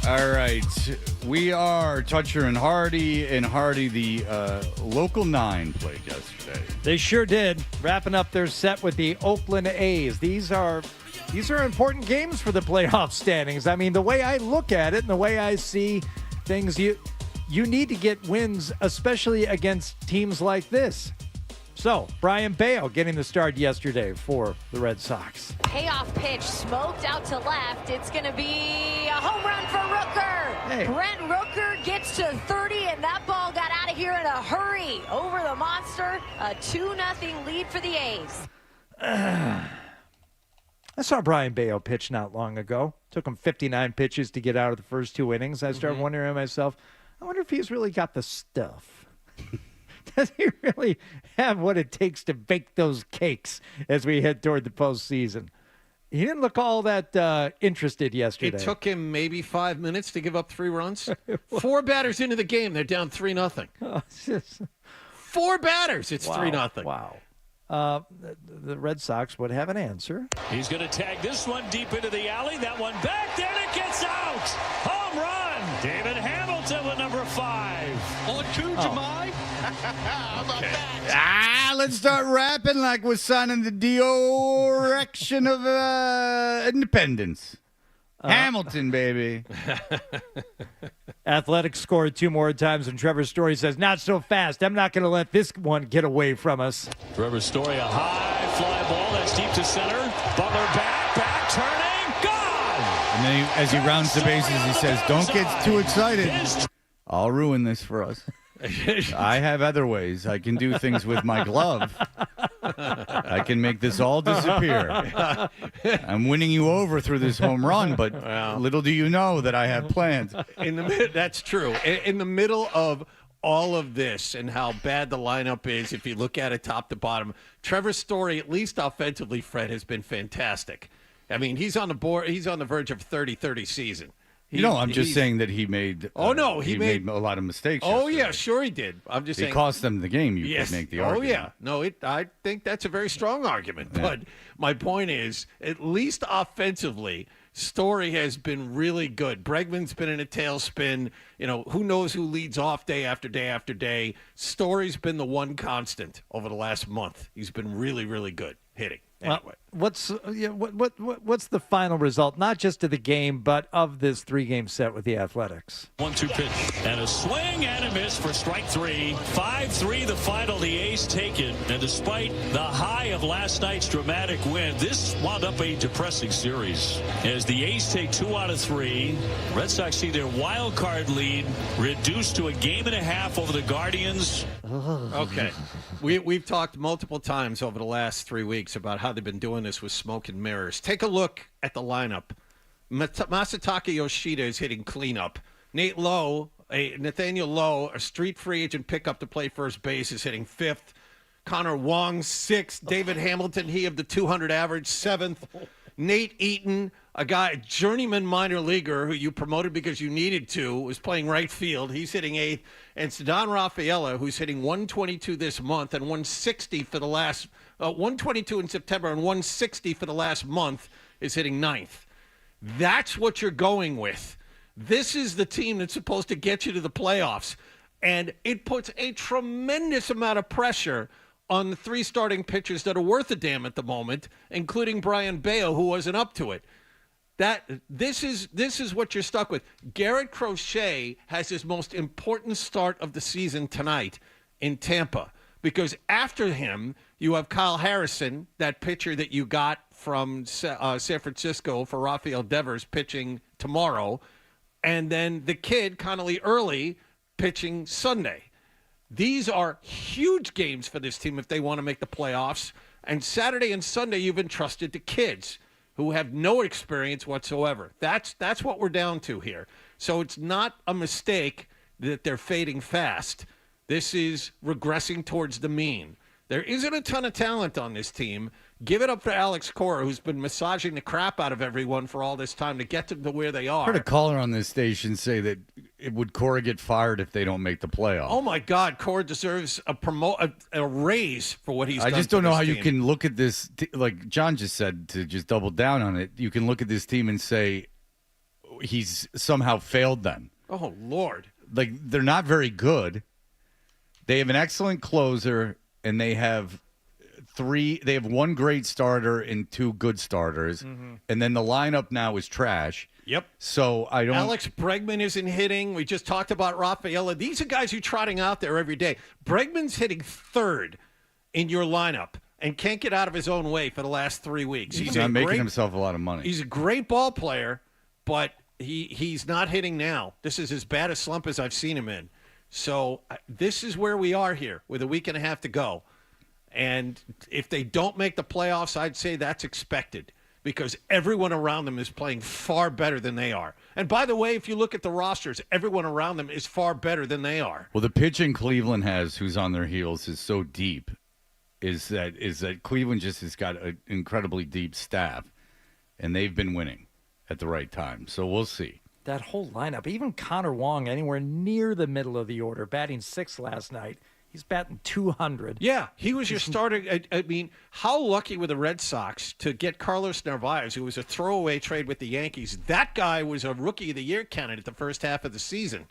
All right. We are Toucher and Hardy. And Hardy, the local 9 played yesterday.
They sure did. Wrapping up their set with the Oakland A's. These are important games for the playoff standings. I mean, the way I look at it and the way I see things, you need to get wins, especially against teams like this. So, Brian Bayo getting the start yesterday for the Red Sox.
Payoff pitch smoked out to left. It's going to be a home run for Rooker.
Hey.
Brent Rooker gets to 30, and that ball got out of here in a hurry over the monster. A 2-0 lead for the A's.
I saw Brian Bayo pitch not long ago. Took him 59 pitches to get out of the first 2 innings. I started wondering to myself, I wonder if he's really got the stuff. Does he really have what it takes to bake those cakes as we head toward the postseason? He didn't look all that interested yesterday.
It took him maybe 5 minutes to give up 3 runs. 4 batters into the game, they're down 3-0.
Oh, it's just...
4 batters, it's 3-0.
Wow. The Red Sox would have an answer.
He's going to tag this one deep into the alley. That one back, then it gets out. Home run. David Hamilton with number 5.
On to Jamai. How about that?
Let's start rapping like we're signing the direction of independence. Hamilton, baby.
Athletics scored 2 more times, and Trevor Story says, not so fast. I'm not going to let this one get away from us.
Trevor Story, a high fly ball that's deep to center. Butler back, turning, gone.
And then as he rounds the bases, he says, don't get too excited. I'll ruin this for us. I have other ways. I can do things with my glove. I can make this all disappear. I'm winning you over through this home run, but little do you know that I have plans.
That's true. In the middle of all of this and how bad the lineup is, if you look at it top to bottom, Trevor Story, at least offensively, Fred, has been fantastic. I mean, he's on the board. He's on the verge of 30-30 season.
I'm just saying that he made. He made a lot of mistakes.
Oh
yesterday.
yeah, sure he did. I'm just saying.
It cost them the game. You could make the argument.
Oh yeah, no, I think that's a very strong argument. Yeah. But my point is, at least offensively, Story has been really good. Bregman's been in a tailspin. Who knows who leads off day after day after day. Story's been the one constant over the last month. He's been really, really good hitting. Anyway.
Well, what's the final result, not just of the game, but of this 3-game set with the Athletics?
1-2 pitch and a swing and a miss for strike 3. 5-3 the final. The A's take it, and despite the high of last night's dramatic win, this wound up a depressing series as the A's take 2 out of 3. Red Sox see their wild card lead reduced to a game and a half over the Guardians.
Okay, we've talked multiple times over the last 3 weeks about how they've been doing this with smoke and mirrors. Take a look at the lineup. Masataka Yoshida is hitting cleanup. Nathaniel Lowe, a street free agent pickup to play first base, is hitting 5th. Connor Wong, 6th. David Hamilton, he of the 200 average, 7th. Nate Eaton, a journeyman minor leaguer who you promoted because you needed to, was playing right field. He's hitting 8th. And Cedon Rafaela, who's hitting 122 this month and 160 for the last 122 in September and 160 for the last month, is hitting 9th. That's what you're going with. This is the team that's supposed to get you to the playoffs. And it puts a tremendous amount of pressure on the 3 starting pitchers that are worth a damn at the moment, including Brian Bayo, who wasn't up to it. This is what you're stuck with. Garrett Crochet has his most important start of the season tonight in Tampa, because after him you have Kyle Harrison, that pitcher that you got from San Francisco for Rafael Devers, pitching tomorrow, and then the kid Connolly Early pitching Sunday. These are huge games for this team if they want to make the playoffs. And Saturday and Sunday you've entrusted to kids who have no experience whatsoever. That's what we're down to here. So it's not a mistake that they're fading fast. This is regressing towards the mean. There isn't a ton of talent on this team. Give it up for Alex Cora, who's been massaging the crap out of everyone for all this time to get them to where they are.
I heard a caller on this station say that would Cora get fired if they don't make the playoffs?
Oh my God, Cora deserves a raise for what he's done.
I just don't know how
team.
you can look at this, like John just said, to just double down on it. You can look at this team and say he's somehow failed them.
Oh, Lord.
Like, they're not very good. They have an excellent closer, and they have one great starter and 2 good starters, and then the lineup now is trash.
Yep.
So I don't.
Alex Bregman isn't hitting. We just talked about Rafaela. These are guys you're trotting out there every day. Bregman's hitting 3rd in your lineup and can't get out of his own way for the last 3 weeks.
He's not making himself a lot of money.
He's a great ball player, but he's not hitting now. This is as bad a slump as I've seen him in. So this is where we are here with a week and a half to go. And if they don't make the playoffs, I'd say that's expected because everyone around them is playing far better than they are. And by the way, if you look at the rosters, everyone around them is far better than they are.
Well, the pitching Cleveland has, who's on their heels, is so deep, is that Cleveland just has got an incredibly deep staff, and they've been winning at the right time. So we'll see.
That whole lineup, even Connor Wong, anywhere near the middle of the order, batting 6th last night. He's batting 200.
Yeah, he was your starter. I mean, how lucky were the Red Sox to get Carlos Narvaez, who was a throwaway trade with the Yankees. That guy was a Rookie of the Year candidate the first half of the season.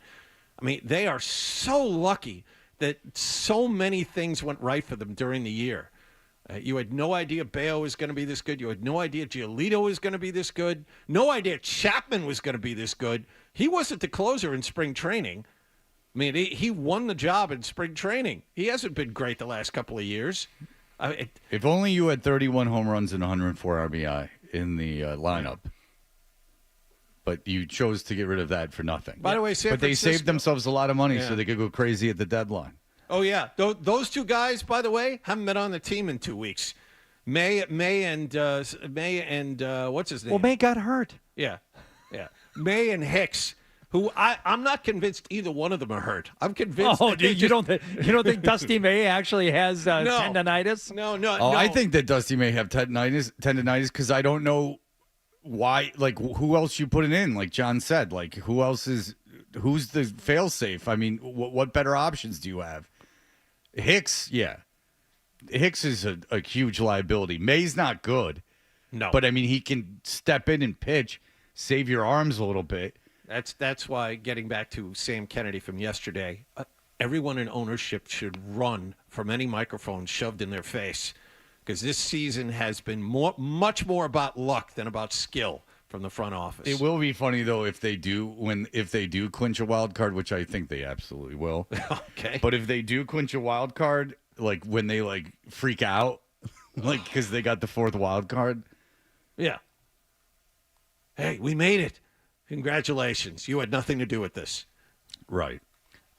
I mean, they are so lucky that so many things went right for them during the year. You had no idea Bayo was going to be this good. You had no idea Giolito was going to be this good. No idea Chapman was going to be this good. He wasn't the closer in spring training. I mean, he won the job in spring training. He hasn't been great the last couple of years.
If only you had 31 home runs and 104 RBI in the lineup. But you chose to get rid of that for nothing.
By the way,
but they saved themselves a lot of money so they could go crazy at the deadline.
Oh, yeah. Those 2 guys, by the way, haven't been on the team in 2 weeks. Maye and what's his name?
Well, Maye got hurt.
Yeah. Maye and Hicks. Who I'm not convinced either one of them are hurt. I'm convinced.
Oh, you don't think Dusty Maye actually has tendonitis?
No.
I think that Dusty may have tendonitis because I don't know why. Like, who else you putting in? Like John said, like who's the fail-safe? I mean, what better options do you have? Hicks, yeah. Hicks is a huge liability. Maye's not good.
No.
But, I mean, he can step in and pitch, save your arms a little bit.
That's why, getting back to Sam Kennedy from yesterday, everyone in ownership should run from any microphone shoved in their face because this season has been much more about luck than about skill from the front office.
It will be funny, though, if they do clinch a wild card, which I think they absolutely will.
Okay.
But if they do clinch a wild card, like when they freak out, like because they got the 4th wild card.
Yeah. Hey, we made it. Congratulations. You had nothing to do with this.
Right.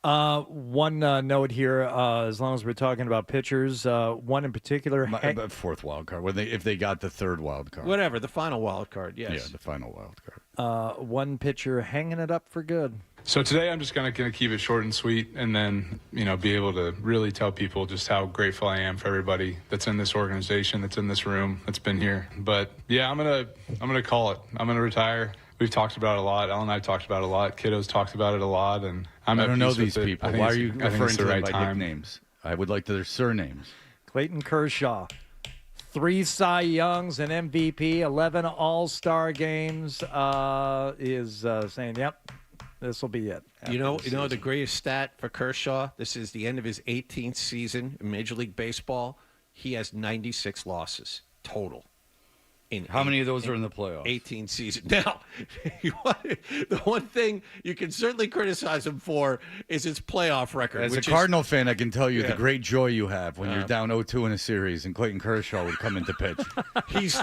One note here, as long as we're talking about pitchers, one in particular.
4th wild card. If they got the 3rd wild card.
Whatever, the final wild card, yes.
Yeah, the final wild card.
One pitcher hanging it up for good.
So today I'm just going to keep it short and sweet and then, be able to really tell people just how grateful I am for everybody that's in this organization, that's in this room, that's been here. But yeah, I'm going to call it. I'm going to retire. We've talked about it a lot. Alan and I talked about it a lot. Kiddo's talked about it a lot, and I
don't know these people. Why are you referring to them by nicknames? I would like their surnames.
Clayton Kershaw, 3 Cy Youngs, an MVP, 11 All-Star games. Is saying, "Yep, this will be it."
You know the greatest stat for Kershaw. This is the end of his 18th season in Major League Baseball. He has 96 losses total.
How many of those are in the playoffs?
18 seasons. Now, the one thing you can certainly criticize him for is his playoff record.
As a Cardinal fan, I can tell you the great joy you have when you're down 0-2 in a series and Clayton Kershaw would come into pitch.
He's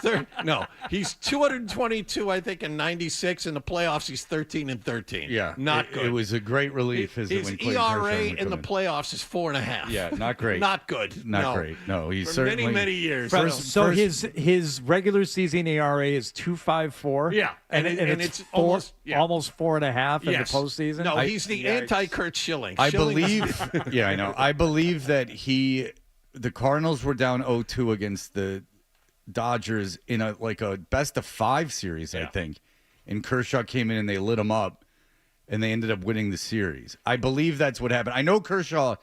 222, I think, in 96. In the playoffs, he's 13-13.
Yeah,
not good.
It was a great relief.
His
when Clayton
ERA
Kershaw
in the playoffs is 4.5.
Yeah, not great.
Not good.
Not great. No, he's
for
certainly
many years.
His regular season ERA is 2.54.
Yeah,
and it's almost 4.5 in the postseason.
No, he's the anti-Kurt Schilling.
I believe. Yeah, I know. I believe that the Cardinals were down 0-2 against the Dodgers in a best of 5 series, I think, and Kershaw came in and they lit him up. and they ended up winning the series. I believe that's what happened. I know Kershaw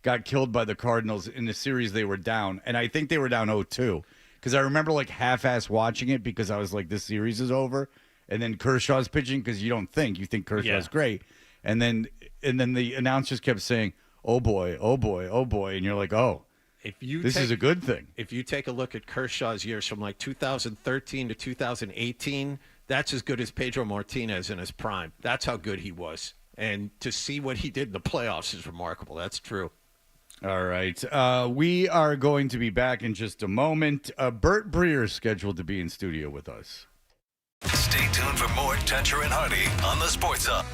got killed by the Cardinals in the series they were down, and I think they were down 0-2 because I remember like half-ass watching it because I was like, this series is over, and then Kershaw's pitching because you think Kershaw's great, and then the announcers kept saying, oh boy, oh boy, oh boy, and you're like, oh, this is a good thing.
If you take a look at Kershaw's years from like 2013 to 2018, that's as good as Pedro Martinez in his prime. That's how good he was. And to see what he did in the playoffs is remarkable. That's true.
All right. We are going to be back in just a moment. Bert Breer is scheduled to be in studio with us.
Stay tuned for more Toucher and Hardy on the Sports Hub.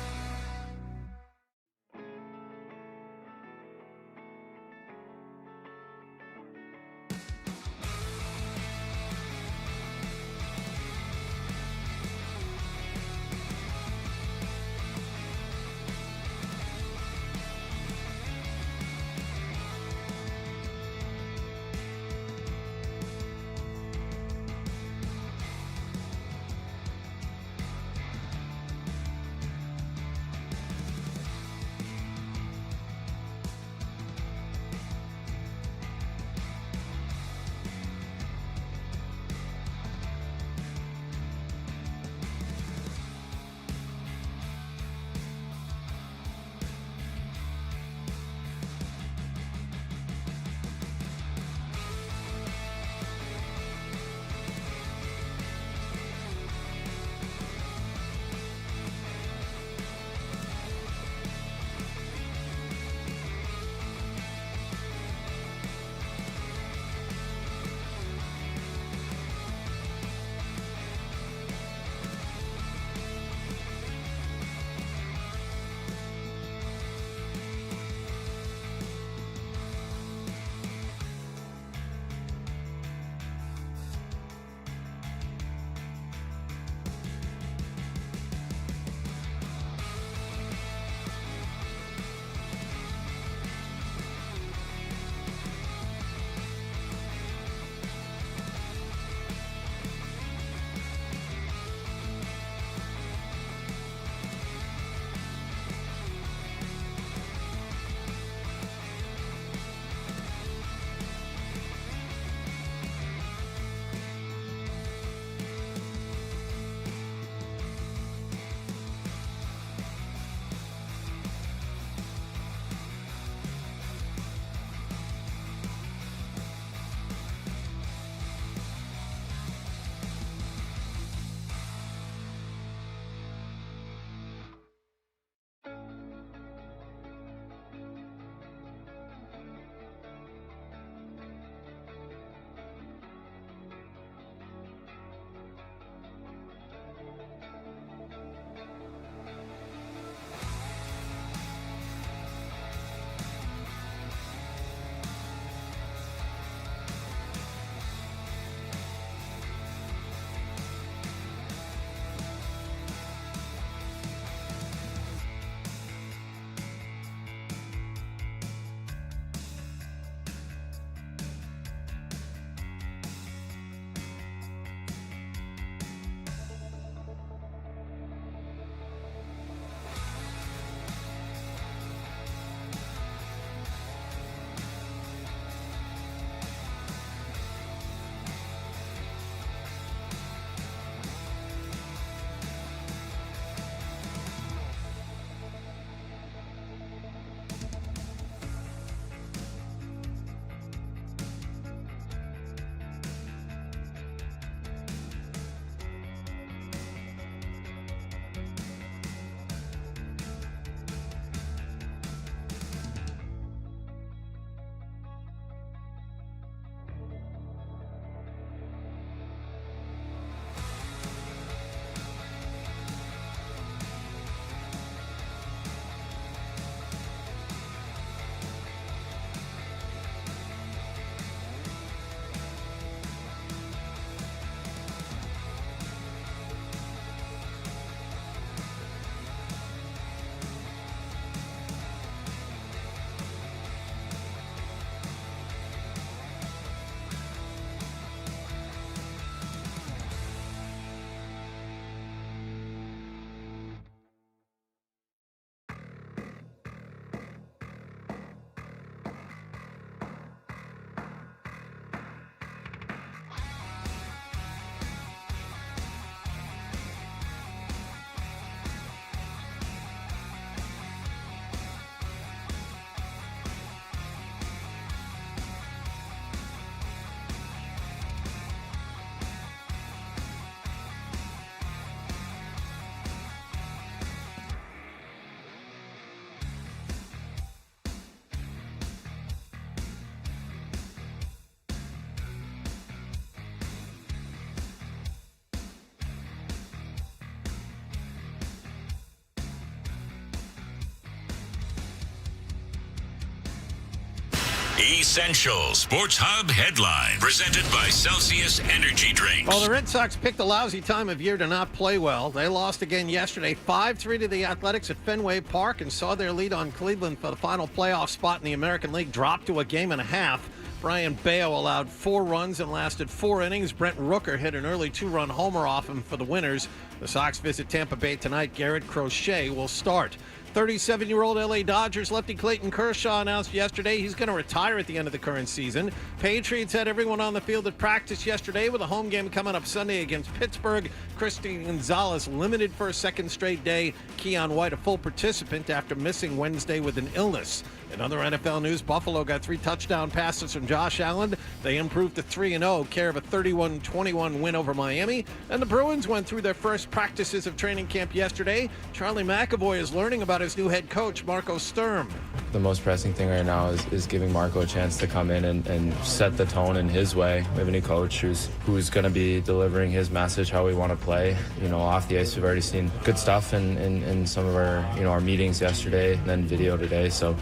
Essential Sports Hub headline presented by Celsius Energy Drinks.
Well, the Red Sox picked a lousy time of year to not play well. They lost again yesterday, 5-3 to the Athletics at Fenway Park, and saw their lead on Cleveland for the final playoff spot in the American League drop to a game and a half. Brian Bayo allowed 4 runs and lasted 4 innings. Brent Rooker hit an early 2-run homer off him for the winners. The Sox visit Tampa Bay tonight. Garrett Crochet will start. 37-year-old LA Dodgers lefty Clayton Kershaw announced yesterday he's going to retire at the end of the current season. Patriots had everyone on the field at practice yesterday with a home game coming up Sunday against Pittsburgh. Christian Gonzalez limited for a second straight day. Keon White a full participant after missing Wednesday with an illness. In other NFL news, Buffalo got 3 touchdown passes from Josh Allen. They improved to 3-0, care of a 31-21 win over Miami. And the Bruins went through their first practices of training camp yesterday. Charlie McAvoy is learning about his new head coach, Marco Sturm.
The most pressing thing right now is giving Marco a chance to come in and set the tone in his way. We have a new coach who's going to be delivering his message, how we want to play. Off the ice, we've already seen good stuff in some of our, our meetings yesterday and then video today. So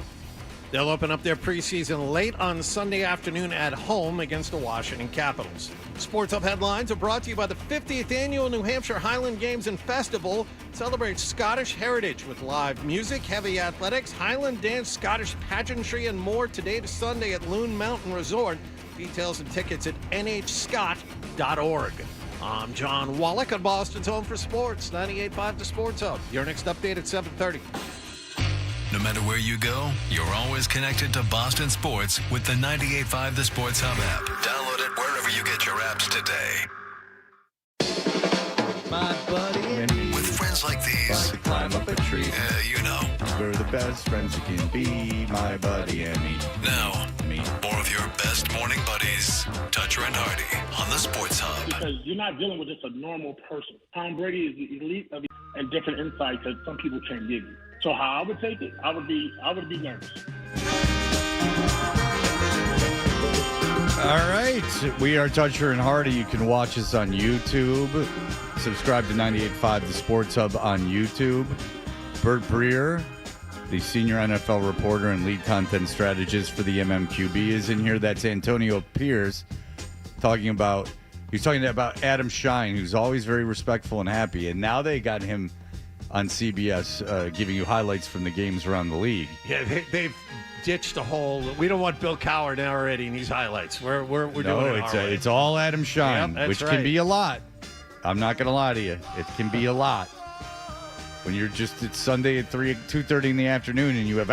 they'll open up their preseason late on Sunday afternoon at home against the Washington Capitals. Sports Hub headlines are brought to you by the 50th Annual New Hampshire Highland Games and Festival. Celebrates Scottish heritage with live music, heavy athletics, Highland dance, Scottish pageantry, and more today to Sunday at Loon Mountain Resort. Details and tickets at nhscott.org. I'm John Wallach on Boston's Home for Sports, 98.5 The Sports Hub. Your next update at 7:30.
No matter where you go, you're always connected to Boston sports with the 98.5 The Sports Hub app. Download it wherever you get your apps today.
My buddy
With friends like these,
to climb up a tree.
you know.
We're the best friends you can be, my buddy and me.
Now, more of your best morning buddies, Toucher and Hardy on the Sports Hub.
Because you're not dealing with just a normal person. Tom Brady is the elite of and different insights that some people can't give you. So how I would take it, I would be nervous.
All right. We are Toucher and Hardy. You can watch us on YouTube. Subscribe to 98.5 The Sports Hub on YouTube. Bert Breer, the senior NFL reporter and lead content strategist for the MMQB, is in here. That's Antonio Pierce talking about Adam Shine, who's always very respectful and happy. And now they got him on CBS giving you highlights from the games around the league.
Yeah, they've ditched a whole. We don't want Bill Cowher narrating these highlights. We're doing it.
It's all Adam Shine,
Yep,
which
right.
can be a lot. I'm not going to lie to you. It can be a lot. When it's Sunday at 2:30 in the afternoon and you have,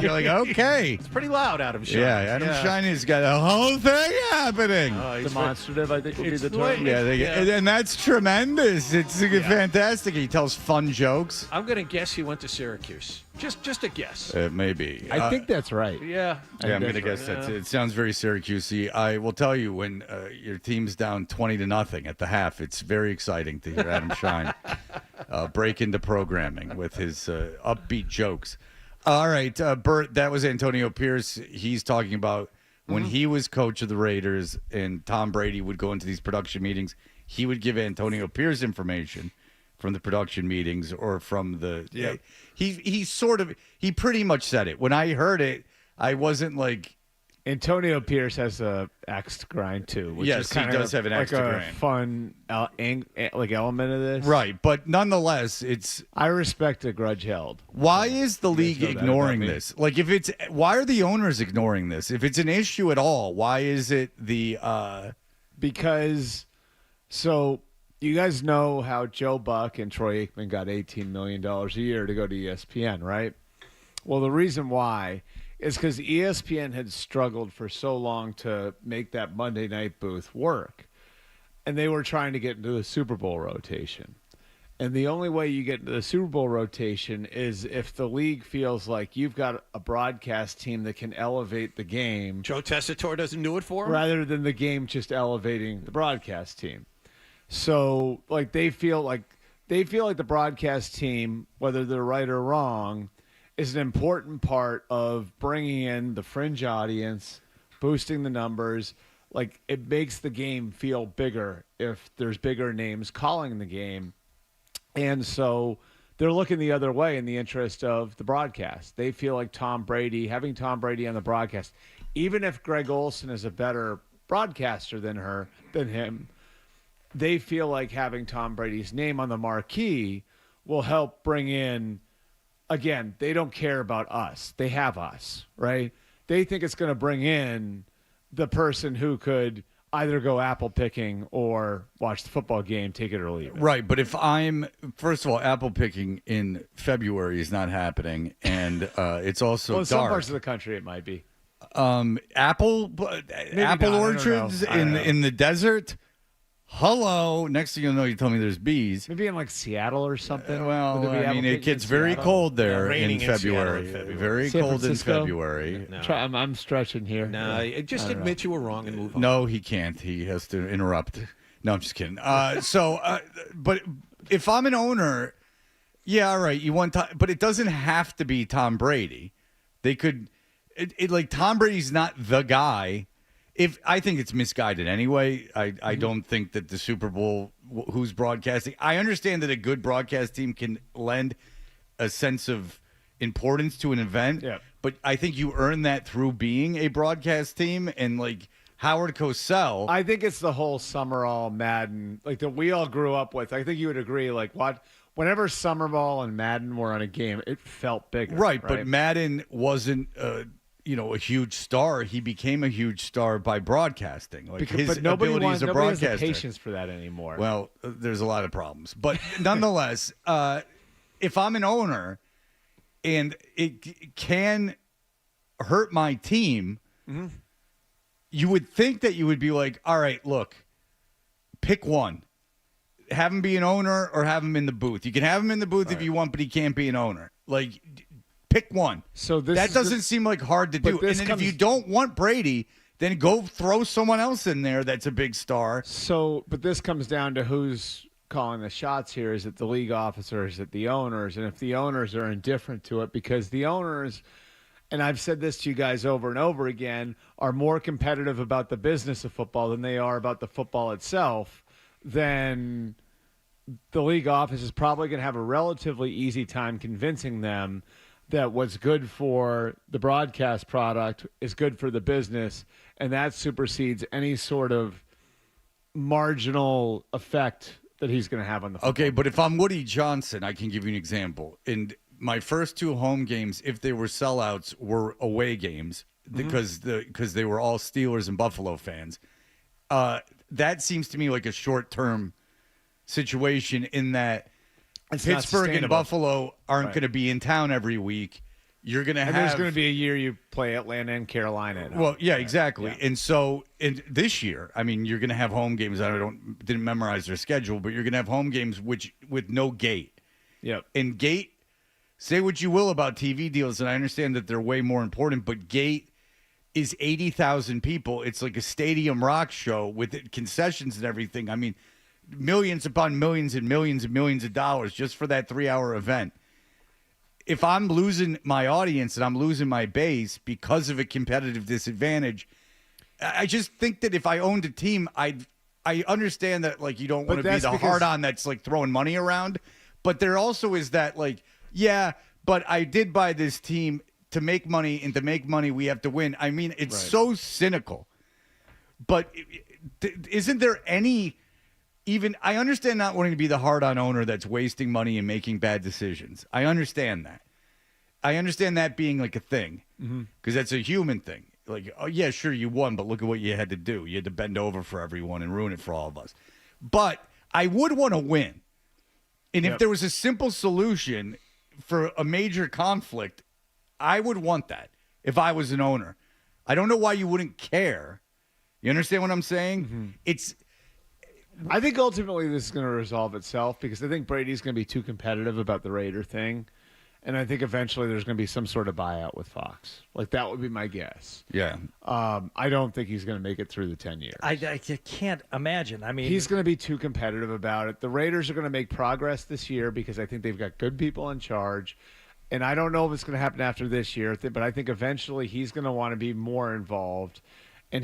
you're like, okay.
It's pretty loud, Adam Shine.
Yeah, Adam Shine has got a whole thing happening.
Demonstrative, I think, would be the term.
And that's tremendous. It's fantastic. He tells fun jokes.
I'm going to guess he went to Syracuse. Just a guess.
Maybe.
I think that's right.
Yeah.
I'm going to guess that. It sounds very Syracusey. I will tell you, when your team's down 20-0 at the half, it's very exciting to hear Adam Shine break into programming with his upbeat jokes. All right, Bert, that was Antonio Pierce. He's talking about when he was coach of the Raiders and Tom Brady would go into these production meetings, he would give Antonio Pierce information from the production meetings or from the he pretty much said it. When I heard it, I wasn't like
Antonio Pierce has a axe to grind too. Which
yes,
is kind
he does have an axe to grind.
Fun element of this,
right? But nonetheless,
I respect a grudge held.
Why is the league ignoring this? Like, why are the owners ignoring this? If it's an issue at all, why is it
because you guys know how Joe Buck and Troy Aikman got $18 million a year to go to ESPN, right? Well, the reason why is because ESPN had struggled for so long to make that Monday night booth work. And they were trying to get into the Super Bowl rotation. And the only way you get into the Super Bowl rotation is if the league feels like you've got a broadcast team that can elevate the game.
Joe Tessitore doesn't do it for him?
Rather than the game just elevating the broadcast team. So, they feel like the broadcast team, whether they're right or wrong, is an important part of bringing in the fringe audience, boosting the numbers. It makes the game feel bigger if there's bigger names calling the game. And so they're looking the other way in the interest of the broadcast. They feel like having Tom Brady on the broadcast, even if Greg Olson is a better broadcaster than him, they feel like having Tom Brady's name on the marquee will help bring in, again, they don't care about us. They have us, right? They think it's going to bring in the person who could either go apple picking or watch the football game, take it or leave it.
Right, but first of all, apple picking in February is not happening, and it's also
in
dark.
Some parts of the country it might be.
Apple orchards in the desert. Hello. Next thing you'll know, you told me there's bees.
Maybe in like Seattle or something.
Well, I mean, it gets very cold there in February. Very cold in February.
No. I'm stretching here.
No, just admit you were wrong and move on.
No, he can't. He has to interrupt. No, I'm just kidding. But if I'm an owner, yeah, all right, you want but it doesn't have to be Tom Brady. They could, like Tom Brady's not the guy. I think it's misguided anyway. I don't think that the Super Bowl, who's broadcasting, I understand that a good broadcast team can lend a sense of importance to an event, but I think you earn that through being a broadcast team. And like Howard Cosell,
I think it's the whole Summerall Madden, like that we all grew up with. I think you would agree, like whenever Summerall and Madden were on a game, it felt bigger.
Right? But Madden wasn't a huge star. He became a huge star by broadcasting. Like
but nobody has the
broadcaster.
patience for that anymore.
Well, there's a lot of problems. But nonetheless, if I'm an owner and it can hurt my team, you would think that you would be like, all right, look, pick one. Have him be an owner or have him in the booth. You can have him in the booth if you want, but he can't be an owner. Like, pick one.
So
that doesn't seem like hard to do. And then if you don't want Brady, then go throw someone else in there that's a big star.
So, but this comes down to who's calling the shots here. Is it the league officers? Is it the owners? And if the owners are indifferent to it, because the owners, and I've said this to you guys over and over again, are more competitive about the business of football than they are about the football itself, then the league office is probably going to have a relatively easy time convincing them that what's good for the broadcast product is good for the business, and that supersedes any sort of marginal effect that he's going to have on the football.
Okay, but if I'm Woody Johnson, I can give you an example. In my first two home games, if they were sellouts, were away games because they were all Steelers and Buffalo fans. That seems to me like a short-term situation in that
it's
Pittsburgh and Buffalo aren't going to be in town every week. You're going to have.
There's going to be a year you play Atlanta and Carolina at home.
Well, yeah, exactly. Yeah. And so this year, I mean, you're going to have home games. I didn't memorize their schedule, but you're going to have home games with no gate.
Yep.
And gate, say what you will about TV deals, and I understand that they're way more important, but gate is 80,000 people. It's like a stadium rock show with concessions and everything. I mean, millions upon millions and millions and millions of dollars just for that 3-hour event. If I'm losing my audience and I'm losing my base because of a competitive disadvantage, I just think that if I owned a team, I understand that, like, you don't want to be the hard-on that's like throwing money around, but there also is that, like, yeah, but I did buy this team to make money, and to make money we have to win. I mean, it's so cynical. But isn't there any even – I understand not wanting to be the hard-on owner that's wasting money and making bad decisions. I understand that. I understand that being like a thing because that's a human thing. Like, oh, yeah, sure, you won, but look at what you had to do. You had to bend over for everyone and ruin it for all of us. But I would want to win. And if there was a simple solution for a major conflict, I would want that if I was an owner. I don't know why you wouldn't care. You understand what I'm saying?
I think ultimately this is going to resolve itself because I think Brady's going to be too competitive about the Raider thing. And I think eventually there's going to be some sort of buyout with Fox. Like, that would be my guess.
Yeah.
I don't think he's going to make it through the 10 years.
I can't imagine. I mean,
he's going to be too competitive about it. The Raiders are going to make progress this year because I think they've got good people in charge. And I don't know if it's going to happen after this year, but I think eventually he's going to want to be more involved. And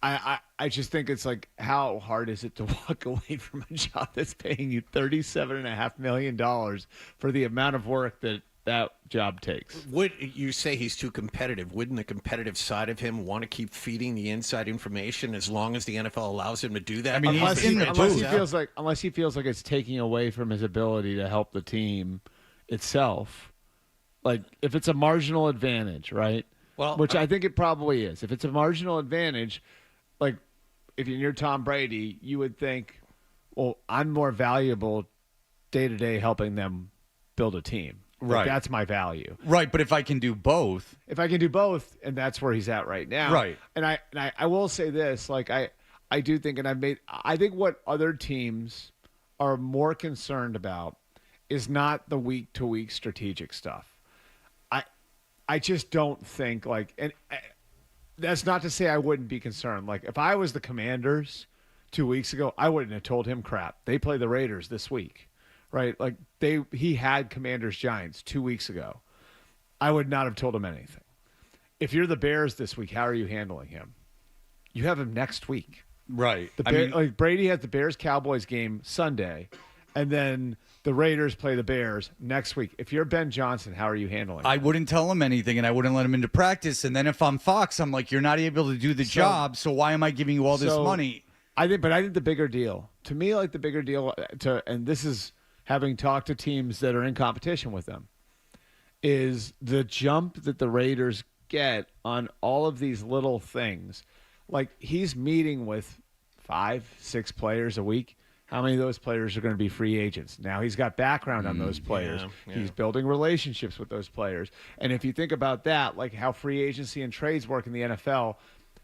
I just think it's like, how hard is it to walk away from a job that's paying you $37.5 million for the amount of work that job takes?
Would you say he's too competitive? Wouldn't the competitive side of him want to keep feeding the inside information as long as the NFL allows him to do that?
I mean,
unless he feels like it's taking away from his ability to help the team itself. Like, if it's a marginal advantage, right?
Well,
which I think it probably is. If it's a marginal advantage, like if you're Tom Brady, you would think, well, I'm more valuable day to day helping them build a team. Like,
Right.
that's my value.
Right, but if I can do both.
If I can do both, and that's where he's at right now.
Right.
And I will say this, like I do think, and I think what other teams are more concerned about is not the week to week strategic stuff. I just don't think and that's not to say I wouldn't be concerned. Like, if I was the Commanders 2 weeks ago, I wouldn't have told him crap. They play the Raiders this week, right? Like, he had Commanders Giants 2 weeks ago. I would not have told him anything. If you're the Bears this week, how are you handling him? You have him next week.
Right.
Like, Brady has the Bears-Cowboys game Sunday, and then the Raiders play the Bears next week. If you're Ben Johnson, how are you handling it?
I wouldn't tell him anything, and I wouldn't let him into practice. And then if I'm Fox, I'm like, you're not able to do the job, so why am I giving you all this money?
I think the bigger deal, to me, like the bigger deal, and this is having talked to teams that are in competition with them, is the jump that the Raiders get on all of these little things. Like, he's meeting with 5-6 players a week. How many of those players are going to be free agents? Now he's got background on those players.
Yeah.
He's building relationships with those players. And if you think about that, like how free agency and trades work in the NFL,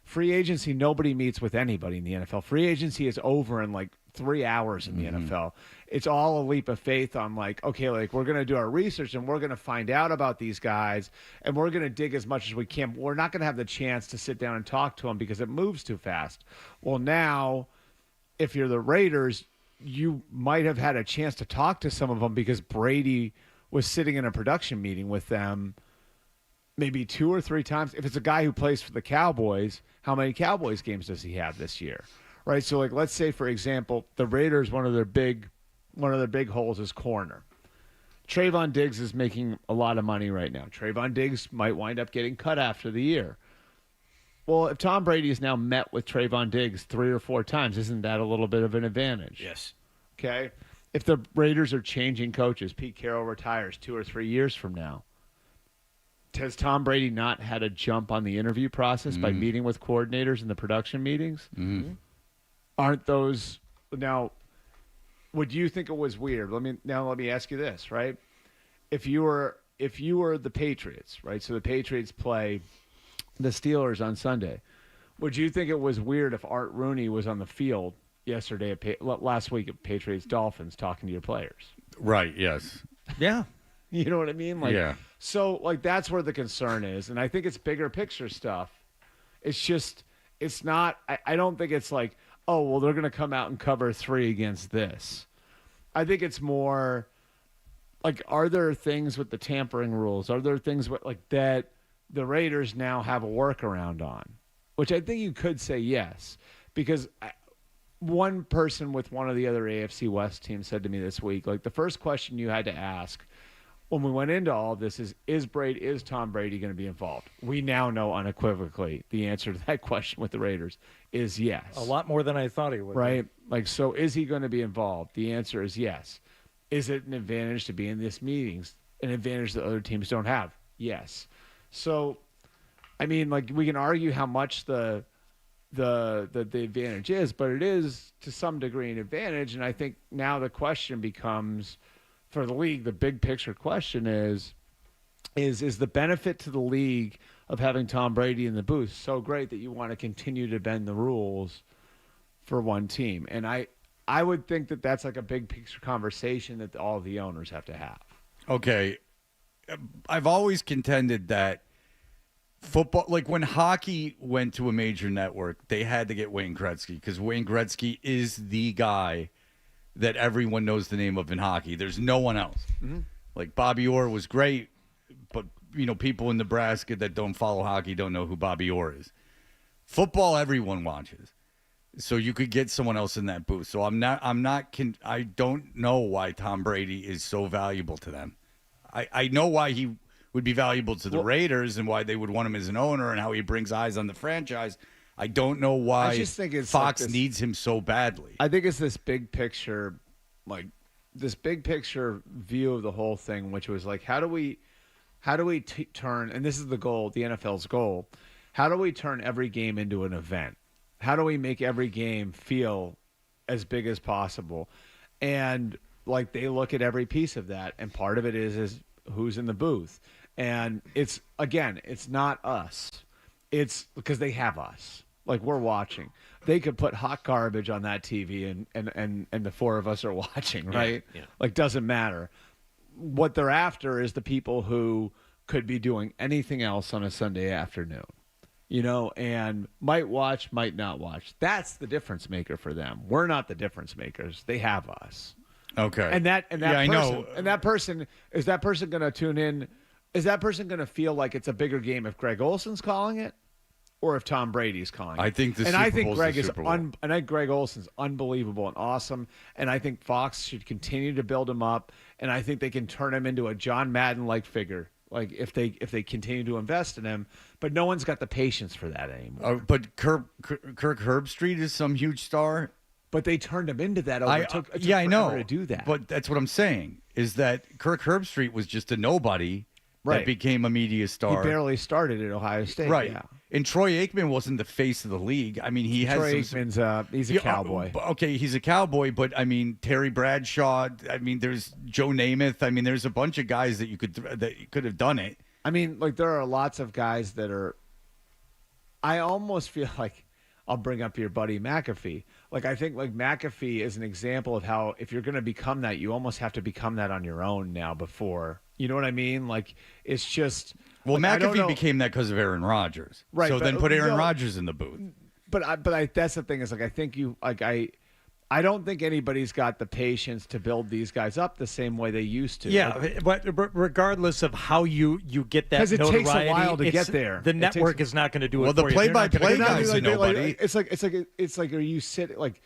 free agency, nobody meets with anybody in the NFL. Free agency is over in like 3 hours in the NFL. It's all a leap of faith on like, okay, like we're going to do our research and we're going to find out about these guys and we're going to dig as much as we can. We're not going to have the chance to sit down and talk to them because it moves too fast. Well, now, if you're the Raiders, you might have had a chance to talk to some of them because Brady was sitting in a production meeting with them maybe 2 or 3 times. If it's a guy who plays for the Cowboys, how many Cowboys games does he have this year? Right? So, like, let's say, for example, the Raiders, one of their big holes is corner. Trayvon Diggs is making a lot of money right now. Trayvon Diggs might wind up getting cut after the year. Well, if Tom Brady has now met with Trayvon Diggs 3 or 4 times, isn't that a little bit of an advantage?
Yes.
Okay. If the Raiders are changing coaches, Pete Carroll retires 2 or 3 years from now, has Tom Brady not had a jump on the interview process by meeting with coordinators in the production meetings? Aren't those now? Would you think it was weird? Let me ask you this, right? If you were the Patriots, right? So the Patriots play the Steelers on Sunday. Would you think it was weird if Art Rooney was on the field last week at Patriots Dolphins talking to your players?
Right, yes.
Yeah.
You know what I mean? Like,
yeah.
So, like, that's where the concern is. And I think it's bigger picture stuff. It's just, it's not, I don't think it's like, oh, well, they're going to come out and cover 3 against this. I think it's more like, are there things with the tampering rules? Are there things with, like, that the Raiders now have a workaround on? Which I think you could say yes. Because one person with one of the other AFC West teams said to me this week, like, the first question you had to ask when we went into all of this is Tom Brady going to be involved? We now know unequivocally the answer to that question with the Raiders is yes.
A lot more than I thought he would.
Right? Like, so is he going to be involved? The answer is yes. Is it an advantage to be in these meetings? An advantage that other teams don't have? Yes. So, I mean, like, we can argue how much the advantage is, but it is to some degree an advantage. And I think now the question becomes, for the league, the big picture question is the benefit to the league of having Tom Brady in the booth so great that you want to continue to bend the rules for one team? And I would think that that's like a big picture conversation that all of the owners have to have.
Okay. I've always contended that football, like when hockey went to a major network, they had to get Wayne Gretzky because Wayne Gretzky is the guy that everyone knows the name of in hockey. There's no one else.
Mm-hmm.
Like Bobby Orr was great, but people in Nebraska that don't follow hockey don't know who Bobby Orr is. Football, everyone watches. So you could get someone else in that booth. So I don't know why Tom Brady is so valuable to them. I know why he would be valuable to the Raiders and why they would want him as an owner and how he brings eyes on the franchise. I don't know why
I just think it's
Fox
like this,
needs him so badly.
I think it's this big picture, view of the whole thing, which was like, how do we turn, and this is the goal, the NFL's goal, how do we turn every game into an event? How do we make every game feel as big as possible? And like they look at every piece of that, and part of it is who's in the booth. And it's not us. It's because they have us. Like we're watching. They could put hot garbage on that TV and the four of us are watching, right?
Yeah.
Like doesn't matter. What they're after is the people who could be doing anything else on a Sunday afternoon. And might watch, might not watch. That's the difference maker for them. We're not the difference makers. They have us.
Okay.
And that
yeah,
person,
I know.
And that person going to tune in? Is that person going to feel like it's a bigger game if Greg Olson's calling it, or if Tom Brady's calling it?
I think
I think Greg is
and
I think Greg Olson's unbelievable and awesome, and I think Fox should continue to build him up, and I think they can turn him into a John Madden-like figure. Like if they continue to invest in him, but no one's got the patience for that anymore.
But Kirk Herbstreit is some huge star.
But they turned him into that. It took
I know
to do that.
But that's what I'm saying is that Kirk Herbstreit was just a nobody that became a media star.
He barely started at Ohio State.
Right.
Yeah.
And Troy Aikman wasn't the face of the league. I mean,
Aikman's he's a cowboy.
Okay, he's a cowboy, but I mean Terry Bradshaw. I mean, there's Joe Namath. I mean, there's a bunch of guys that you could have done it.
I mean, like there are lots of guys that are. I almost feel like I'll bring up your buddy McAfee. Like I think like McAfee is an example of how if you're going to become that, you almost have to become that on your own now. Before you know what I mean? Like it's just.
Well,
like,
McAfee became that because of Aaron Rodgers.
Right.
So then put Aaron Rodgers in the booth.
But that's the thing is like I think I don't think anybody's got the patience to build these guys up the same way they used to.
Yeah, but regardless of how you get that notoriety,
because it takes a while to get there.
The network is not going to do it.
Well, the
for you.
play-by-play guys are nobody.
It's like are you sitting like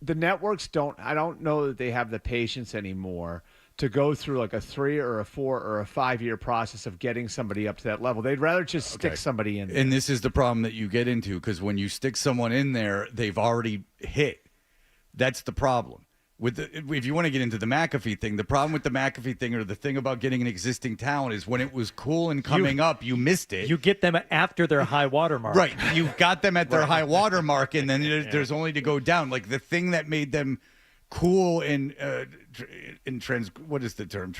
the networks don't? I don't know that they have the patience anymore to go through like a 3 or a 4 or a 5-year process of getting somebody up to that level. They'd rather just stick somebody in there.
And this is the problem that you get into because when you stick someone in there, they've already hit. That's the problem. If you want to get into the McAfee thing, the problem with the McAfee thing or the thing about getting an existing talent is when it was cool and coming up, you missed it.
You get them after their high water mark.
Right. You got them at their high water mark, and then there's only to go down. Like the thing that made them cool in what is the term?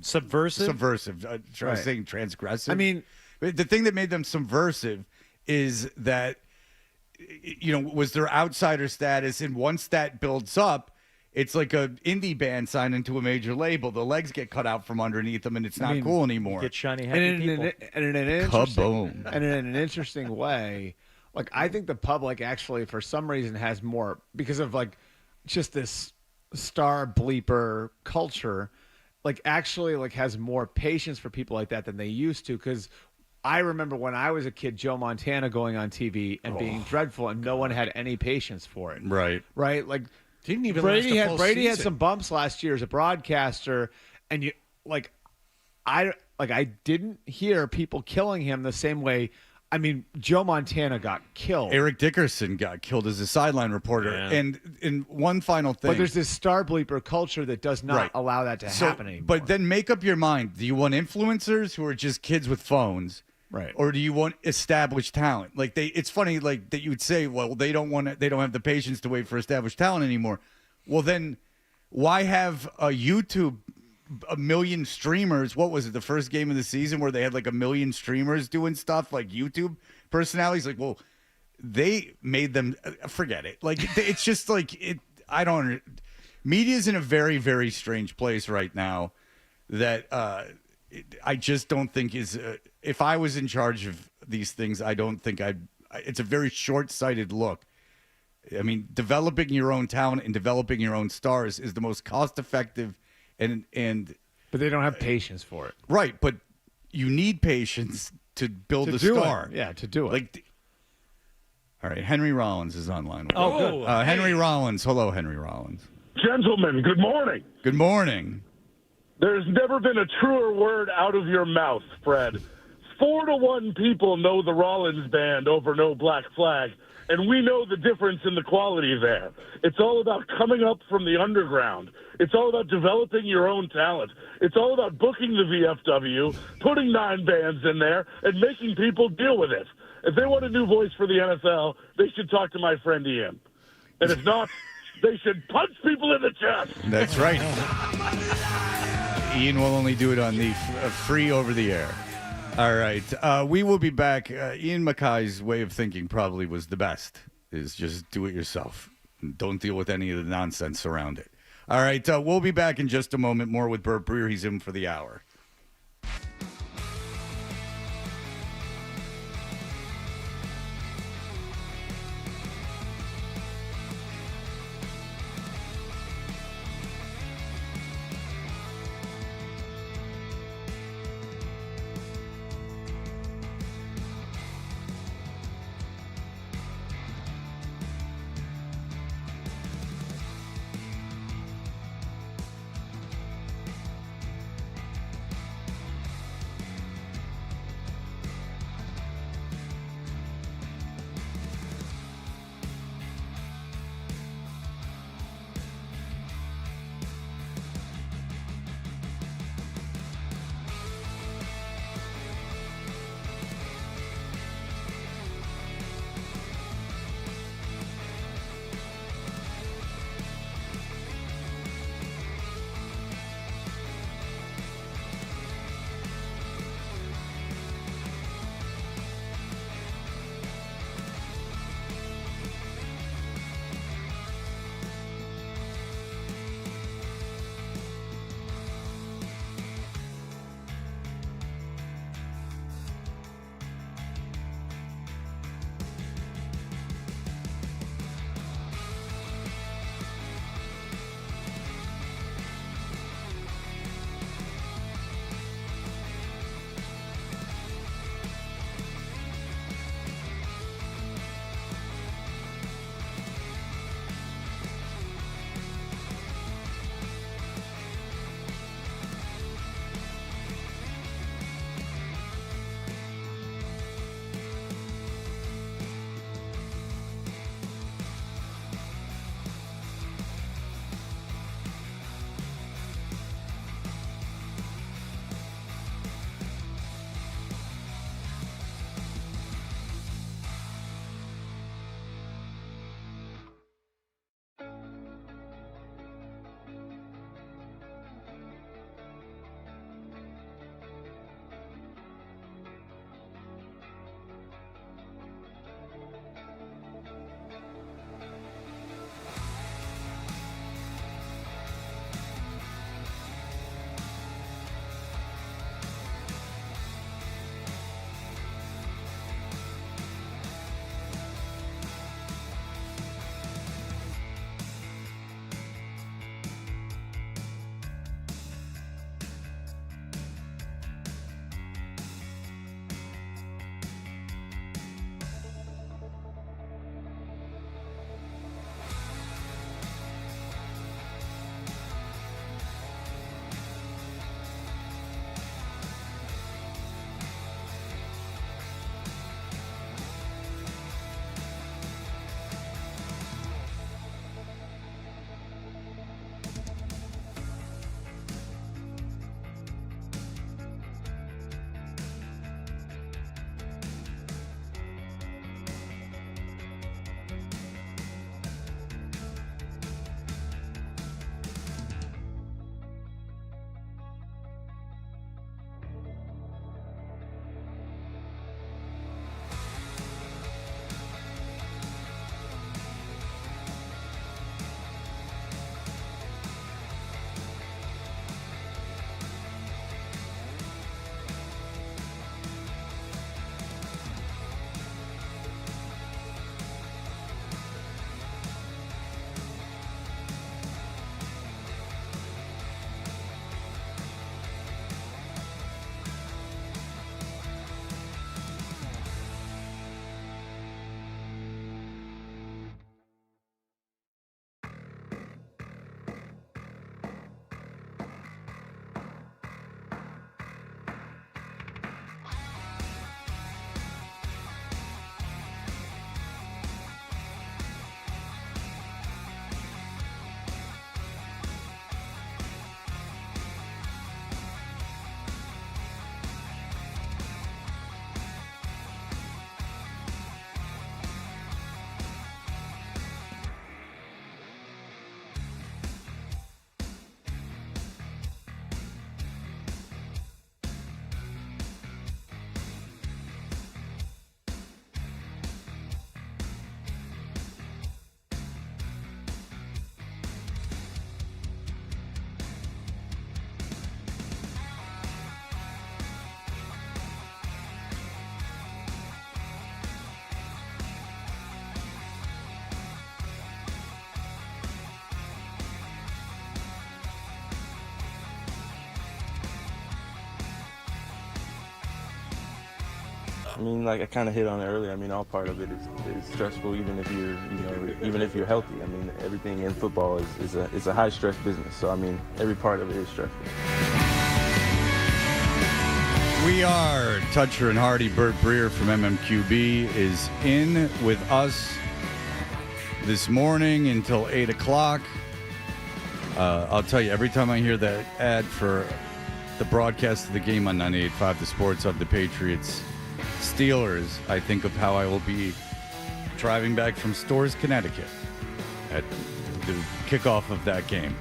Subversive?
Subversive. I was saying transgressive.
I mean,
the thing that made them subversive is that, was their outsider status. And once that builds up, it's like an indie band signed into a major label. The legs get cut out from underneath them, and it's not cool anymore.
Get shiny, happy people.
And in an
Kaboom.
And in an interesting way, like I think the public actually, for some reason, has more because of like just this star bleeper culture. Like actually, like has more patience for people like that than they used to. Because I remember when I was a kid, Joe Montana going on TV and being dreadful, and no one had any patience for it.
Right.
Right. Like.
Didn't even
Brady
Brady
had some bumps last year as a broadcaster, and I didn't hear people killing him the same way. I mean, Joe Montana got killed.
Eric Dickerson got killed as a sideline reporter.
Yeah.
And one final thing.
But there's this star bleeper culture that does not allow that to happen anymore.
But then make up your mind. Do you want influencers who are just kids with phones?
Right.
Or do you want established talent? Like it's funny like that you would say, well, they don't have the patience to wait for established talent anymore. Well, then why have a YouTube 1 million streamers? What was it? The first game of the season where they had like 1 million streamers doing stuff like YouTube personalities? Like, well, they made them forget it. Like it's just like it. I don't. Media's in a very, very strange place right now that I just don't think is. If I was in charge of these things, I don't think I'd. It's a very short-sighted look. I mean, developing your own talent and developing your own stars is the most cost-effective, and.
But they don't have patience for it.
Right, but you need patience to build a star.
Yeah, to do it.
Like, All right, Henry Rollins is online. With
Oh,
us.
good.
Henry Rollins. Hello, Henry Rollins.
Gentlemen, good morning.
Good morning.
There's never been a truer word out of your mouth, Fred. 4-1 people know the Rollins band over No Black Flag, and we know the difference in the quality there. It's all about coming up from the underground. It's all about developing your own talent. It's all about booking the VFW, putting 9 bands in there, and making people deal with it. If they want a new voice for the NFL, they should talk to my friend Ian. And if not, they should punch people in the chest.
That's right. Ian will only do it on the free over the air. All right. We will be back. Ian Mackay's way of thinking probably was the best, is just do it yourself. Don't deal with any of the nonsense around it. All right. We'll be back in just a moment. More with Burt Breer. He's in for the hour.
I mean, like I kind of hit on it earlier. I mean, all part of it is stressful, even if you're healthy. I mean, everything in football is a high stress business. So I mean, every part of it is stressful.
We are Toucher and Hardy. Bert Breer from MMQB is in with us this morning until 8 o'clock. I'll tell you, every time I hear that ad for the broadcast of the game on 98.5, the sports of the Patriots Steelers, I think of how I will be driving back from Storrs, Connecticut at the kickoff of that game.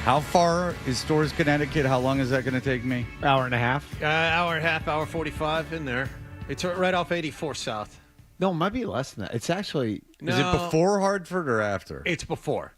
How far is Storrs, Connecticut? How long is that going to take me?
Hour and a half.
Hour and a half, hour 45 in there. It's right off 84 South.
No, it might be less than that. It's actually...
Is it before Hartford or after?
It's before.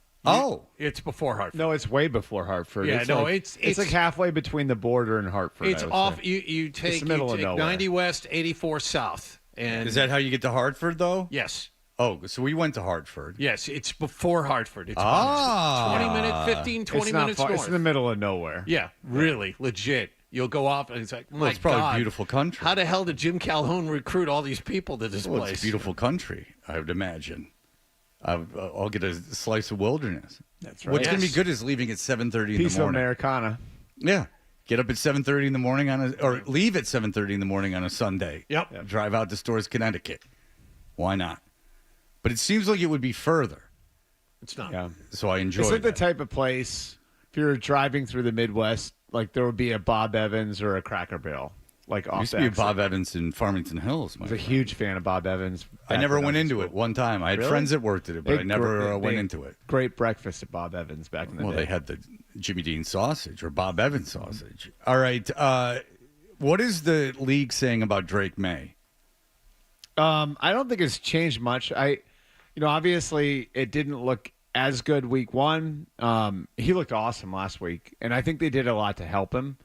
It's before Hartford.
No, it's way before Hartford.
Yeah,
it's like halfway between the border and Hartford.
It's off. You take,
the middle of nowhere.
90 West, 84 South. And
is that how you get to Hartford, though?
Yes.
Oh, so we went to Hartford.
Yes, it's before Hartford. It's about 20 minutes, 20 minutes north.
It's in the middle of nowhere.
Yeah, really, legit. You'll go off and it's like,
well, it's probably a beautiful country.
How the hell did Jim Calhoun recruit all these people to this place?
It's a beautiful country, I would imagine. I'll get a slice of wilderness.
That's right.
What's going to be good is leaving at 7:30 in the morning.
Piece of Americana.
Yeah. Get up at 7:30 in the morning or leave at 7:30 in the morning on a Sunday.
Yep.
Drive out to Storrs, Connecticut. Why not? But it seems like it would be further.
It's not.
Yeah.
So I enjoy it.
It's like the type of place, if you're driving through the Midwest, like there would be a Bob Evans or a Cracker Barrel. Like off
used to be a Bob Evans in Farmington Hills.
I was a huge fan of Bob Evans.
I never went into it one time. I had friends that worked at it, but I never went into it.
Great breakfast at Bob Evans back in the day.
Well, they had the Jimmy Dean sausage or Bob Evans sausage. All right. What is the league saying about Drake Maye?
I don't think it's changed much. Obviously it didn't look as good week one. He looked awesome last week, and I think they did a lot to help him.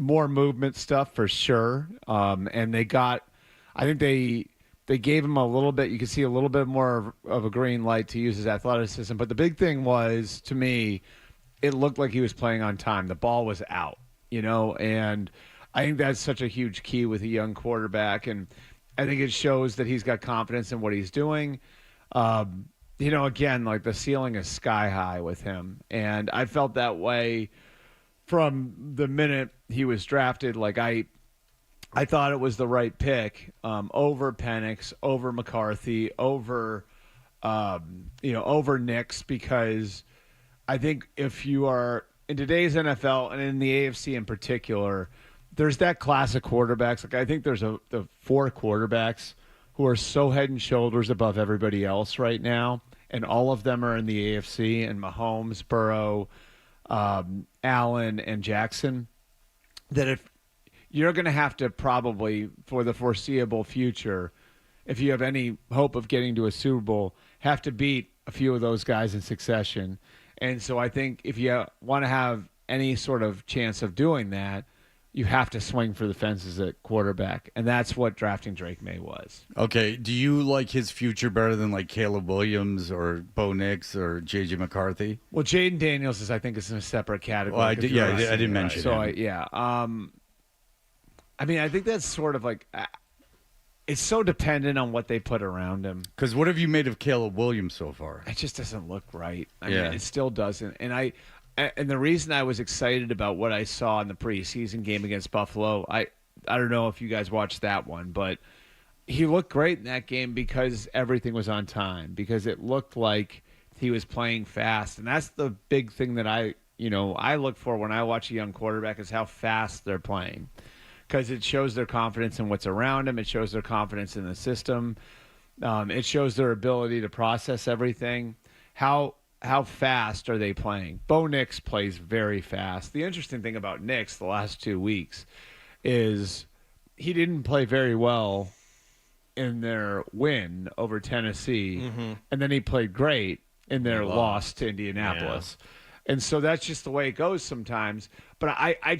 More movement stuff for sure. And they got, I think they gave him a little bit, you could see a little bit more of a green light to use his athleticism. But the big thing was, to me, it looked like he was playing on time. The ball was out, and I think that's such a huge key with a young quarterback. And I think it shows that he's got confidence in what he's doing. Again, like the ceiling is sky high with him. And I felt that way from the minute he was drafted. Like I thought it was the right pick over Penix, over McCarthy, over Nix, because I think if you are in today's NFL and in the AFC in particular, there's that class of quarterbacks. Like I think there's the four quarterbacks who are so head and shoulders above everybody else right now, and all of them are in the AFC, and Mahomes, Burrow, Allen, and Jackson, that if you're going to have to probably, for the foreseeable future, if you have any hope of getting to a Super Bowl, have to beat a few of those guys in succession. And so I think if you want to have any sort of chance of doing that, you have to swing for the fences at quarterback. And that's what drafting Drake Maye was.
Okay. Do you like his future better than like Caleb Williams or Bo Nix or J.J. McCarthy?
Well, Jaden Daniels I think is in a separate category.
Well, I didn't mention him.
I mean, I think that's sort of like it's so dependent on what they put around him.
Because what have you made of Caleb Williams so far?
It just doesn't look right. I mean, it still doesn't. And the reason I was excited about what I saw in the preseason game against Buffalo, I don't know if you guys watched that one, but he looked great in that game because everything was on time, because it looked like he was playing fast. And that's the big thing that I look for when I watch a young quarterback, is how fast they're playing, because it shows their confidence in what's around them. It shows their confidence in the system. It shows their ability to process everything. How fast are they playing? Bo Nix plays very fast. The interesting thing about Nix the last 2 weeks is he didn't play very well in their win over Tennessee, and then he played great in their loss to Indianapolis. Yeah. And so that's just the way it goes sometimes. But I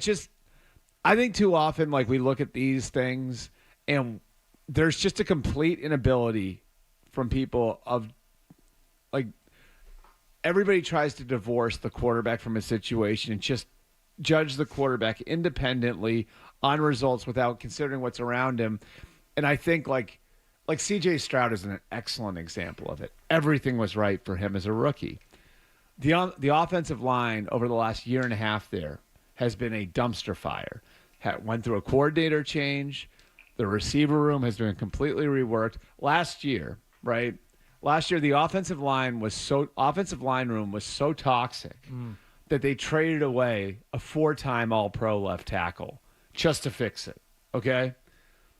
think too often, like, we look at these things and there's just a complete inability from people of, like, everybody tries to divorce the quarterback from a situation and just judge the quarterback independently on results without considering what's around him. And I think like C.J. Stroud is an excellent example of it. Everything was right for him as a rookie. The offensive line over the last year and a half there has been a dumpster fire. Went through a coordinator change. The receiver room has been completely reworked. Last year, the offensive line room was so toxic that they traded away a 4-time All-Pro left tackle just to fix it. Okay,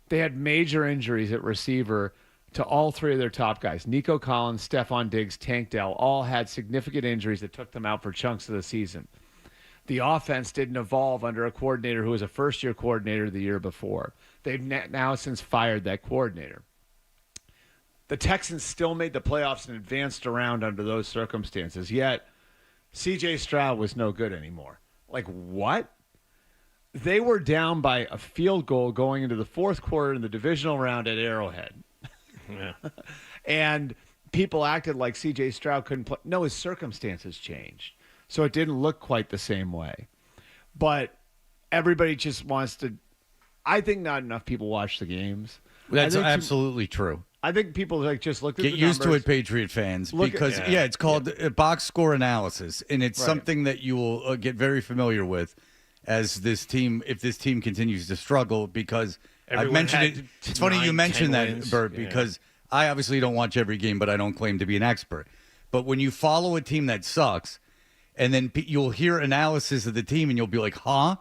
they had major injuries at receiver to all three of their top guys. Nico Collins, Stephon Diggs, Tank Dell all had significant injuries that took them out for chunks of the season. The offense didn't evolve under a coordinator who was a first-year coordinator the year before. They've now since fired that coordinator. The Texans still made the playoffs and advanced around under those circumstances, yet C.J. Stroud was no good anymore. Like, what? They were down by a field goal going into the fourth quarter in the divisional round at Arrowhead.
Yeah.
And people acted like C.J. Stroud couldn't play. No, his circumstances changed. So it didn't look quite the same way. But everybody just wants to – I think not enough people watch the games.
That's absolutely true.
I think people just look at
Get
the
used
numbers.
to it, Patriot fans, because it's called box score analysis, and it's something that you will get very familiar with as this team, if this team continues to struggle, because I've mentioned it. It's funny you mentioned that, Bert, because I obviously don't watch every game, but I don't claim to be an expert. But when you follow a team that sucks, and then you'll hear analysis of the team, and you'll be like, huh?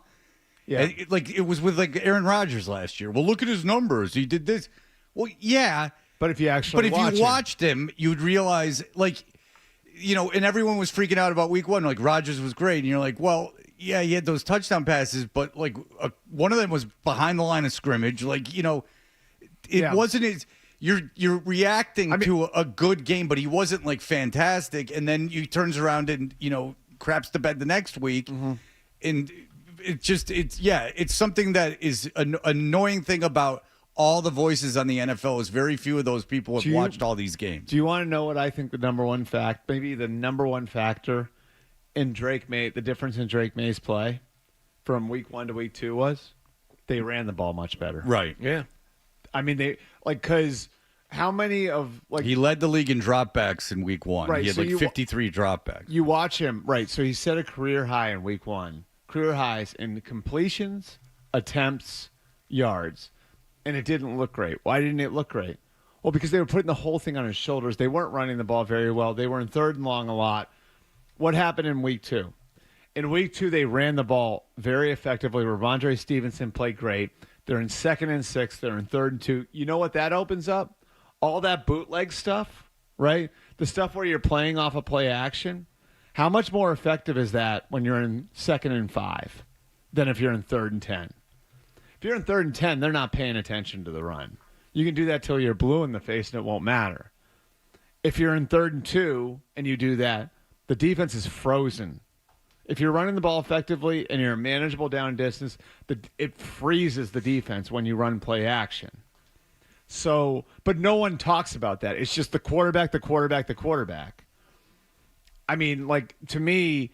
Yeah.
Like it was with like Aaron Rodgers last year. Well, look at his numbers. He did this. Well, yeah.
But if you actually
watched him, you'd realize, like, you know, and everyone was freaking out about week one. Like, Rodgers was great. And you're like, well, yeah, he had those touchdown passes, but, like, one of them was behind the line of scrimmage. Like, you know, it wasn't his – you're reacting to a good game, but he wasn't, like, fantastic. And then he turns around and, you know, craps the bed the next week. And it's something that is an annoying thing about – all the voices on the NFL is very few of those people have watched all these games.
Do you want to know what I think the number one factor in Drake Maye, the difference in Drake Maye's play from week 1 to week 2 was? They ran the ball much better.
Right.
Yeah.
I mean, because how many of, like.
He led the league in dropbacks in week 1.
Right,
he had 53 dropbacks.
You watch him, right. So he set a career high in week 1. Career highs in completions, attempts, yards. And it didn't look great. Why didn't it look great? Well, because they were putting the whole thing on his shoulders. They weren't running the ball very well. They were in 3rd and long a lot. What happened in week 2? In week 2, they ran the ball very effectively. Ramondre Stevenson played great. They're in 2nd and 6. They're in 3rd and 2. You know what that opens up? All that bootleg stuff, right? The stuff where you're playing off a play action. How much more effective is that when you're in 2nd and 5 than if you're in 3rd and 10? If you're in 3rd and 10, they're not paying attention to the run. You can do that till you're blue in the face and it won't matter. If you're in 3rd and 2 and you do that, the defense is frozen. If you're running the ball effectively and you're a manageable down distance, it freezes the defense when you run play action. So, but no one talks about that. It's just the quarterback. I mean, like, to me,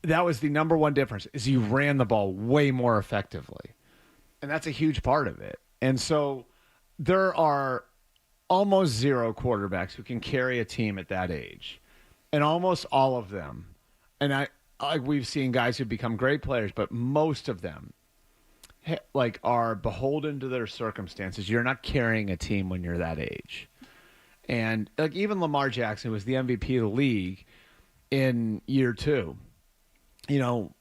that was the number one difference, is you ran the ball way more effectively. And that's a huge part of it. And so there are almost zero quarterbacks who can carry a team at that age. And almost all of them, and we've seen guys who become great players, but most of them are beholden to their circumstances. You're not carrying a team when you're that age. And like even Lamar Jackson was the MVP of the league in year 2. You know,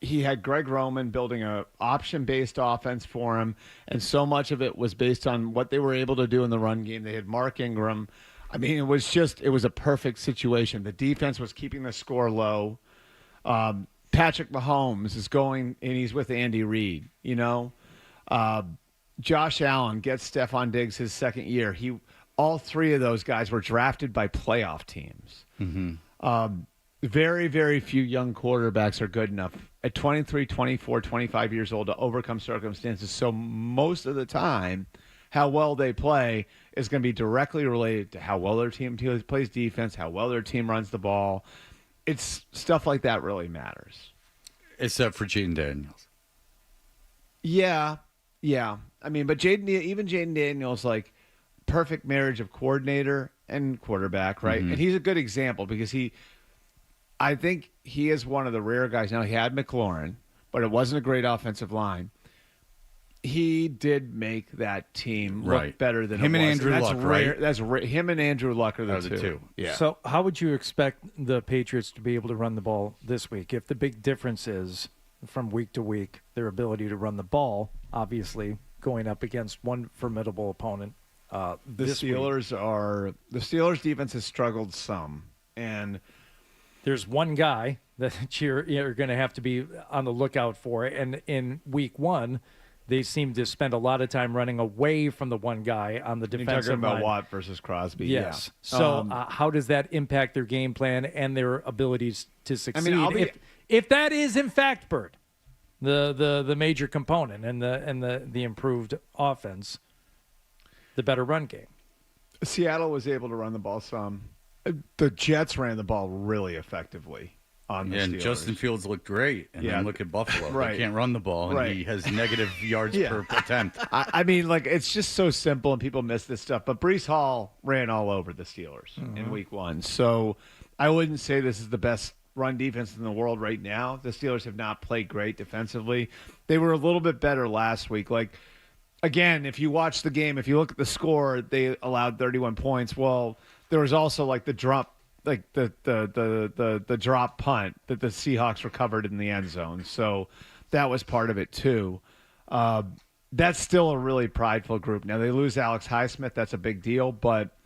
he had Greg Roman building a option-based offense for him, and so much of it was based on what they were able to do in the run game. They had Mark Ingram. I mean, it was a perfect situation. The defense was keeping the score low. Patrick Mahomes is going, and he's with Andy Reid, you know. Josh Allen gets Stephon Diggs his second year. All 3 of those guys were drafted by playoff teams. Very, very few young quarterbacks are good enough at 23, 24, 25 years old to overcome circumstances. So most of the time, how well they play is going to be directly related to how well their team plays defense, how well their team runs the ball. It's stuff like that really matters.
Except for Jaden Daniels.
Yeah. I mean, but Jaden Daniels, like, perfect marriage of coordinator and quarterback, right? And he's a good example because I think he is one of the rare guys. Now, he had McLaurin, but it wasn't a great offensive line. He did make that team look better than
him
it
and
was.
Andrew Luck,
rare.
right?
That's him and Andrew Luck are the two. Yeah.
So how would you expect the Patriots to be able to run the ball this week if the big difference is from week to week their ability to run the ball, obviously going up against one formidable opponent?
The Steelers defense has struggled some, and
there's one guy that you're going to have to be on the lookout for. And in week one, they seem to spend a lot of time running away from the one guy on the defensive line.
You're talking about Watt versus Crosby.
Yes.
Yeah.
So how does that impact their game plan and their abilities to succeed? I mean, if that is in fact, Bert, the major component and the improved offense, the better run game.
Seattle was able to run the ball some. The Jets ran the ball really effectively on the Steelers.
And Justin Fields looked great. And then look at Buffalo.
Right.
They can't run the ball, and he has negative yards per attempt.
I mean, like, it's just so simple, and people miss this stuff. But Breece Hall ran all over the Steelers in week one. So I wouldn't say this is the best run defense in the world right now. The Steelers have not played great defensively. They were a little bit better last week. Like, again, if you watch the game, if you look at the score, they allowed 31 points. Well, there was also like the drop, like the drop punt that the Seahawks recovered in the end zone. So that was part of it too. That's still a really prideful group. Now they lose Alex Highsmith. That's a big deal. But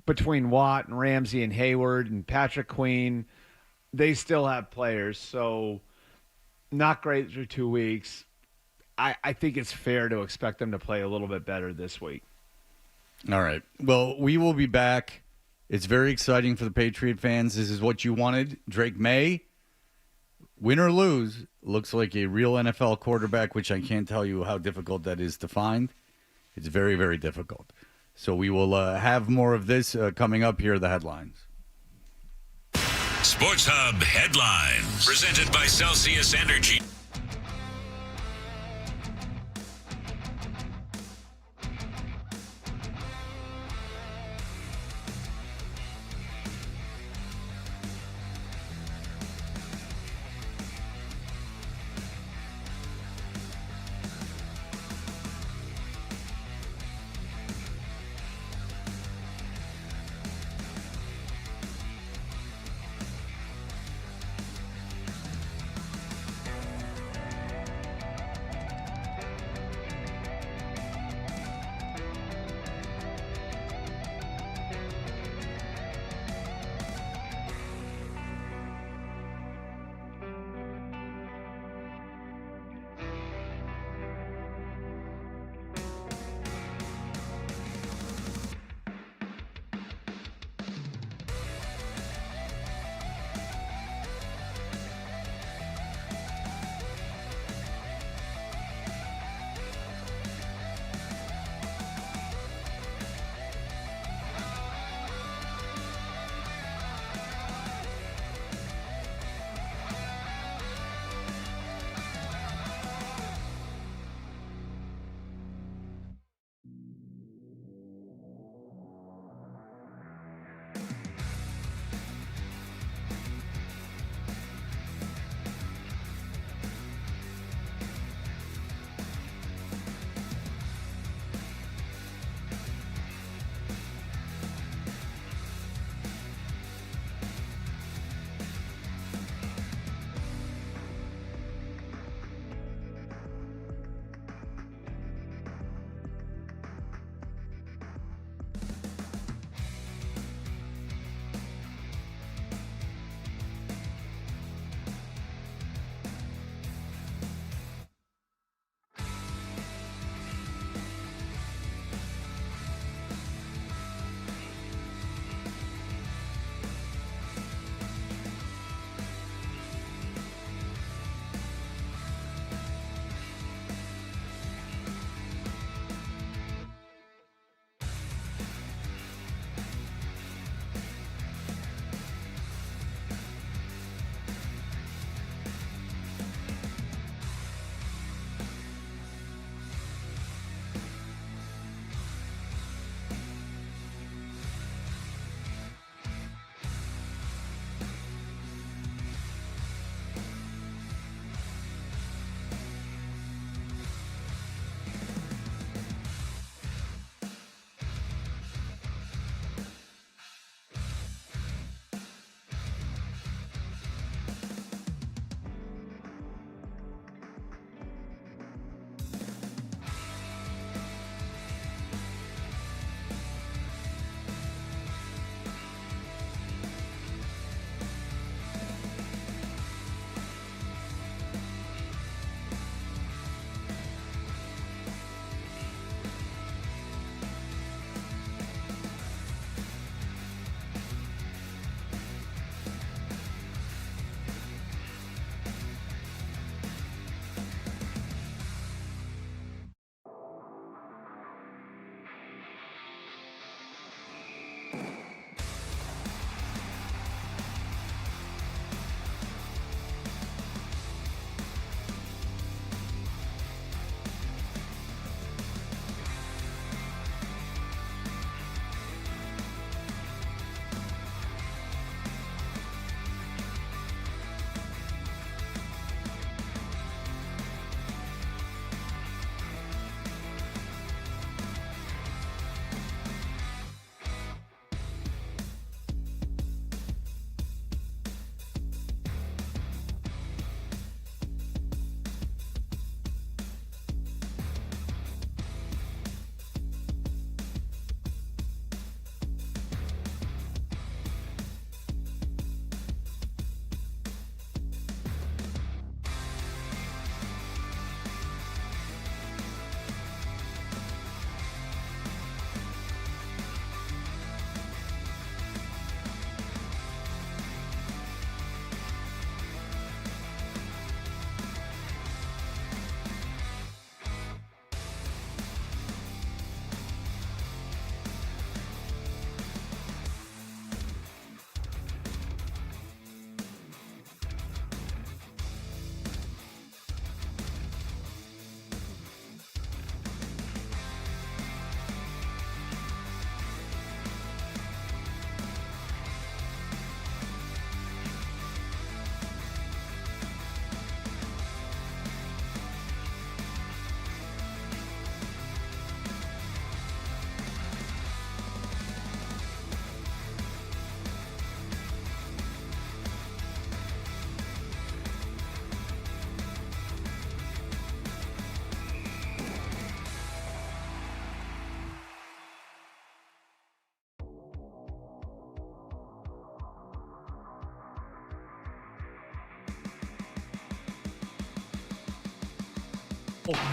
between Watt and Ramsey and Hayward and Patrick Queen, they still have players. So not great through 2 weeks. I think it's fair to expect them to play a little bit better this week.
All right. Well, we will be back. It's very exciting for the Patriot fans. This is what you wanted. Drake Maye, win or lose, looks like a real NFL quarterback, which I can't tell you how difficult that is to find. It's very, very difficult. So we will have more of this coming up. Here are the headlines.
Sports Hub headlines, presented by Celsius Energy.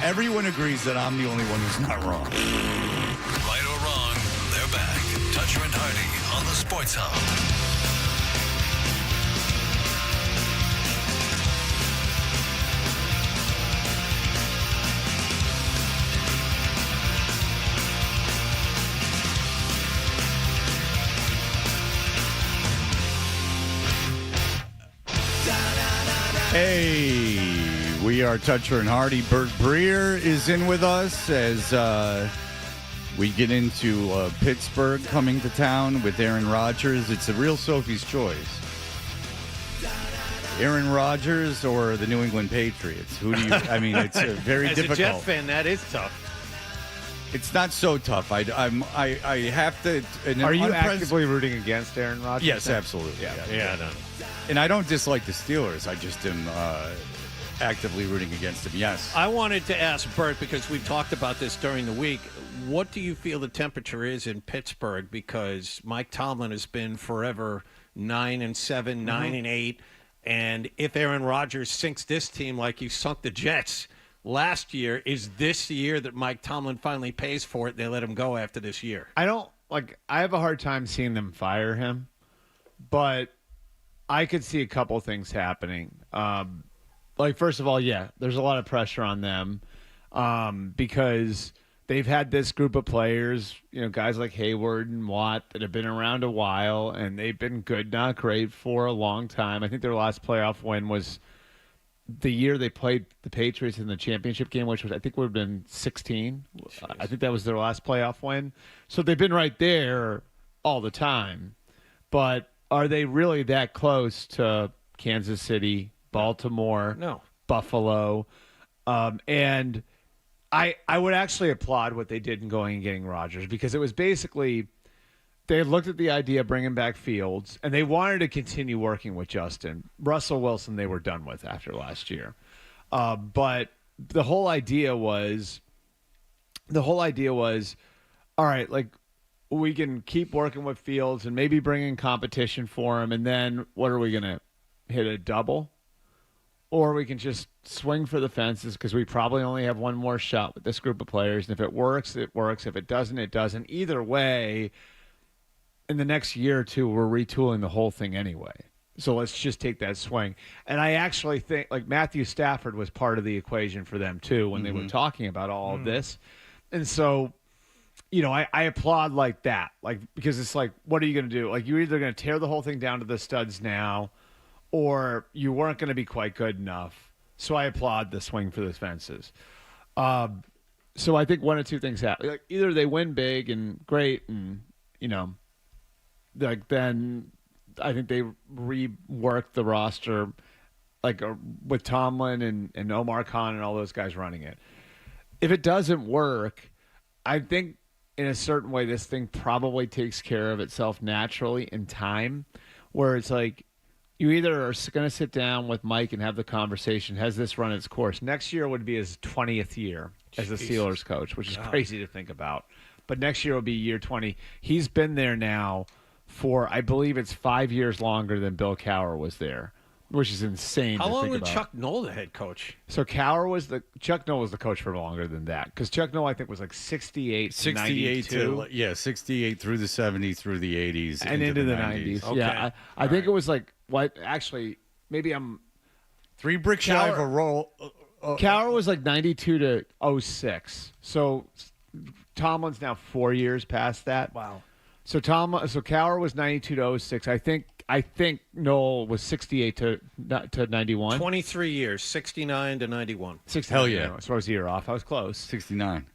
Everyone agrees that I'm the only one who's not wrong.
Right or wrong, they're back. Toucher and Hardy on the Sports Hub.
Hey, we are Toucher and Hardy. Bert Breer is in with us as we get into Pittsburgh coming to town with Aaron Rodgers. It's a real Sophie's choice. Aaron Rodgers or the New England Patriots? Who do you? I mean, it's very difficult.
As a Jet fan, that is tough.
It's not so tough. I have to.
Are you actively rooting against Aaron Rodgers?
Yes, absolutely.
Yeah. No.
And I don't dislike the Steelers. I just am actively rooting against them. Yes.
I wanted to ask Bert, because we've talked about this during the week. What do you feel the temperature is in Pittsburgh? Because Mike Tomlin has been forever 9-7, 9-8, and if Aaron Rodgers sinks this team like you sunk the Jets last year, is this the year that Mike Tomlin finally pays for it and they let him go after this year?
I have a hard time seeing them fire him, but I could see a couple things happening. First of all, there's a lot of pressure on them because they've had this group of players, guys like Hayward and Watt that have been around a while, and they've been good, not great, for a long time. I think their last playoff win was the year they played the Patriots in the championship game, which was, I think, would have been 16.
Jeez.
I think that was their last playoff win. So they've been right there all the time. But are they really that close to Kansas City, Baltimore, Buffalo? And I would actually applaud what they did in going and getting Rodgers, because it was basically they looked at the idea of bringing back Fields, and they wanted to continue working with Justin. Russell Wilson they were done with after last year. But the whole idea was, all right, we can keep working with Fields and maybe bring in competition for him, and then what are we going to hit, a double? Or we can just swing for the fences because we probably only have one more shot with this group of players, and if it works, it works. If it doesn't, it doesn't. Either way, in the next year or two, we're retooling the whole thing anyway. So let's just take that swing. And I actually think Matthew Stafford was part of the equation for them too when they were talking about all of this. And so, I applaud that, because it's what are you going to do? You're either going to tear the whole thing down to the studs now, or you weren't going to be quite good enough. So I applaud the swing for the fences. So I think one or two things happen. Either they win big and great, and then I think they rework the roster, with Tomlin and Omar Khan and all those guys running it. If it doesn't work, I think in a certain way this thing probably takes care of itself naturally in time, where it's you either are going to sit down with Mike and have the conversation, has this run its course? Next year would be his 20th year as the Steelers coach, which is crazy to think about. But next year will be year 20. He's been there now for, I believe it's 5 years longer than Bill Cowher was there, which is insane.
How long was
about.
Chuck Noll the head coach?
So Chuck Noll was the coach for longer than that, because Chuck Noll I think was 68 to 92.
68 through the 70s, through the 80s,
and into the 90s.
Okay.
Yeah, I think it was actually maybe I'm
3 bricks shy of a roll.
Cowher was 92 to 06. So Tomlin's now 4 years past that.
Wow.
So Cowher was 92 to 06. I think Noel was 68 to 91.
23 years, 69 to 91.
69,
Hell yeah.
So I was a year off. I was close.
69.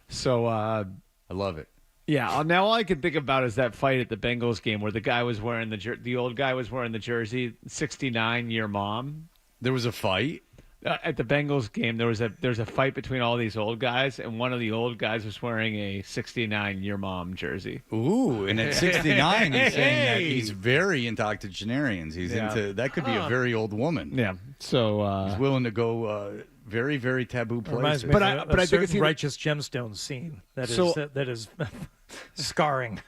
So
I love it.
Yeah. Now all I can think about is that fight at the Bengals game where the guy was wearing the old guy was wearing the jersey, 69 year mom.
There was a fight?
At the Bengals game, there was a fight between all these old guys, and one of the old guys was wearing a 69 year mom jersey.
Ooh, and at 69, he's saying that he's very into octogenarians. He's into that could be a very old woman.
Yeah, so
he's willing to go very, very taboo places.
But I think it's Righteous Gemstones scene that is scarring.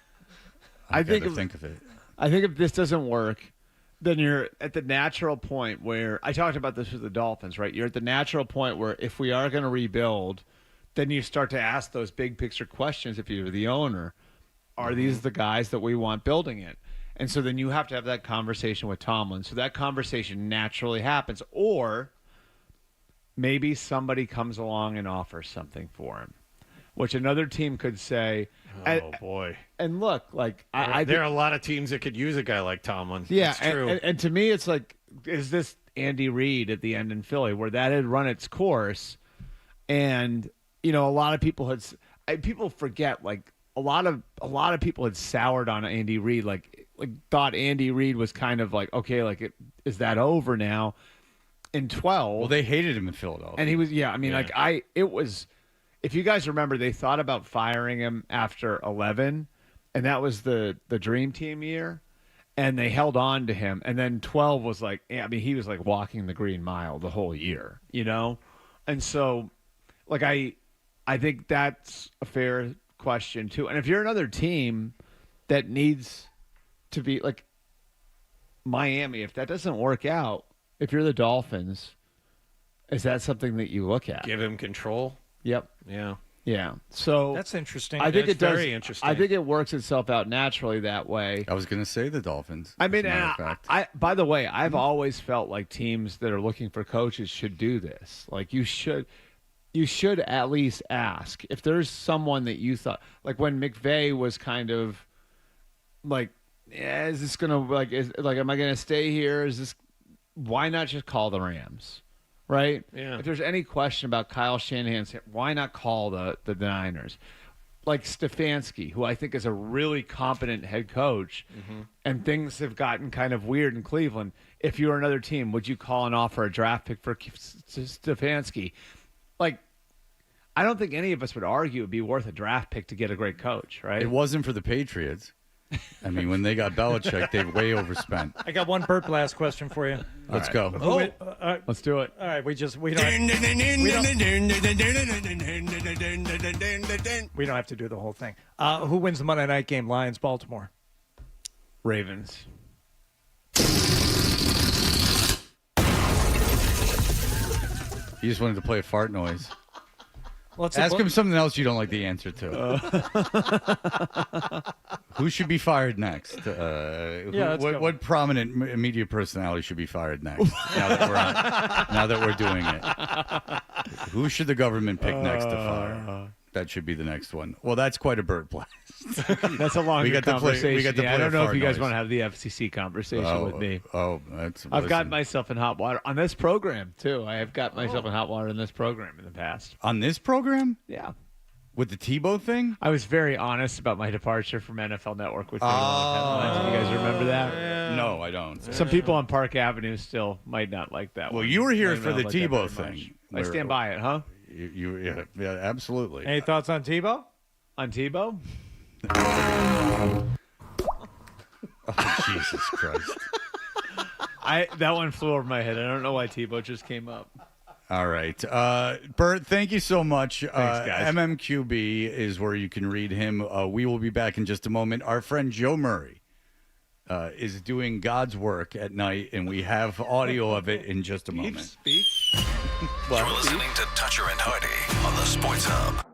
I think
of it.
I think if this doesn't work, then you're at the natural point where I talked about this with the Dolphins, right? You're at the natural point where if we are going to rebuild, then you start to ask those big picture questions. If you're the owner, are these the guys that we want building it? And so then you have to have that conversation with Tomlin. So that conversation naturally happens. Or maybe somebody comes along and offers something for him, which another team could say.
Oh, boy.
And look, like
there are a lot of teams that could use a guy like Tomlin.
Yeah,
That's true.
And to me, it's like, is this Andy Reid at the end in Philly, where that had run its course, and a lot of people people forget, like a lot of people had soured on Andy Reid, like thought Andy Reid was kind of like, okay, like is that over now? In 12,
well, they hated him in Philadelphia,
and he was it was. If you guys remember, they thought about firing him after 11, and that was the dream team year, and they held on to him. And then 12 was like, he was like walking the green mile the whole year, And so, like, I think that's a fair question too. And if you're another team that needs to be like Miami, if that doesn't work out, if you're the Dolphins, is that something that you look at?
Give him control.
Yep.
Yeah.
Yeah. So
that's interesting.
I think
That's
it does.
very interesting.
I think it works itself out naturally that way.
I was going to say the Dolphins.
I mean,
as a matter of fact.
I by the way, I've always felt like teams that are looking for coaches should do this. Like you should at least ask if there's someone that you thought, like when McVay was kind of like, is this gonna am I gonna stay here? Is this? Why not just call the Rams? Right?
Yeah.
If there's any question about Kyle Shanahan's, why not call the Niners? Like Stefanski, who I think is a really competent head coach, and things have gotten kind of weird in Cleveland. If you were another team, would you call and offer a draft pick for Stefanski? Like, I don't think any of us would argue it'd be worth a draft pick to get a great coach, right?
It wasn't for the Patriots. I mean, when they got Belichick, they way overspent.
I got one Burt Blast question for you.
Let's go.
Let's do it.
All right, we don't have to do the whole thing. Who wins the Monday night game? Lions, Baltimore.
Ravens.
He just wanted to play a fart noise.
Well,
ask him something else you don't like the answer to. Who should be fired next? What prominent media personality should be fired next? Now that we're doing it, who should the government pick next to fire? That should be the next one. Well, that's quite a bird blast.
That's a long conversation.
We got to play
I don't know if you guys
noise.
want to have the FCC conversation with me.
I've
gotten myself in hot water on this program too. I have got myself in hot water in this program in the past.
On this program?
Yeah.
With the Tebow thing?
I was very honest about my departure from NFL Network with headlines. Do you guys remember that?
No, I don't.
Some people on Park Avenue still might not like that.
Well,
one.
you were here
Might
for
not
the
like that
Tebow
very
thing.
much. I stand by it, huh?
Yeah, absolutely.
Any thoughts on Tebow?
On Tebow?
Oh, Jesus Christ.
That one flew over my head. I don't know why Tebow just came up.
All right. Bert, thank you so much.
Thanks, guys.
MMQB is where you can read him. We will be back in just a moment. Our friend Joe Murray is doing God's work at night, and we have audio of it in just a moment.
Speak.
You're listening to Toucher and Hardy on the Sports Hub.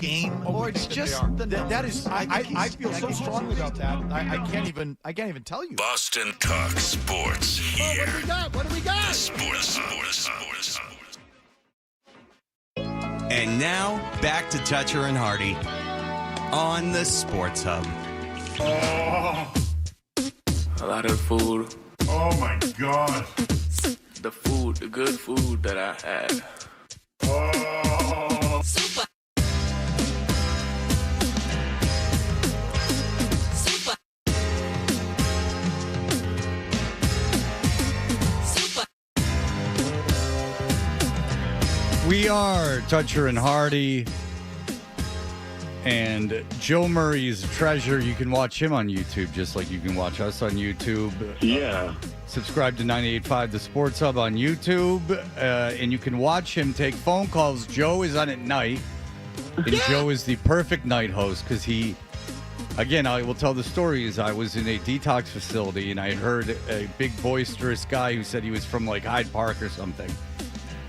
game,
or it's just that is. I feel so strongly about that. I can't even tell you.
Boston Talk Sports here.
What do we got?
Sports.
And now back to Toucher and Hardy on the Sports Hub.
A lot of food.
Oh my God.
The good food that I had.
Oh.
Super.
We are Toucher and Hardy, and Joe Murray is a treasure. You can watch him on YouTube just like you can watch us on YouTube.
Yeah.
Subscribe to 98.5 The Sports Hub on YouTube, and you can watch him take phone calls. Joe is on at night, and Joe is the perfect night host because he, again, I will tell the story, is I was in a detox facility, and I heard a big boisterous guy who said he was from like Hyde Park or something.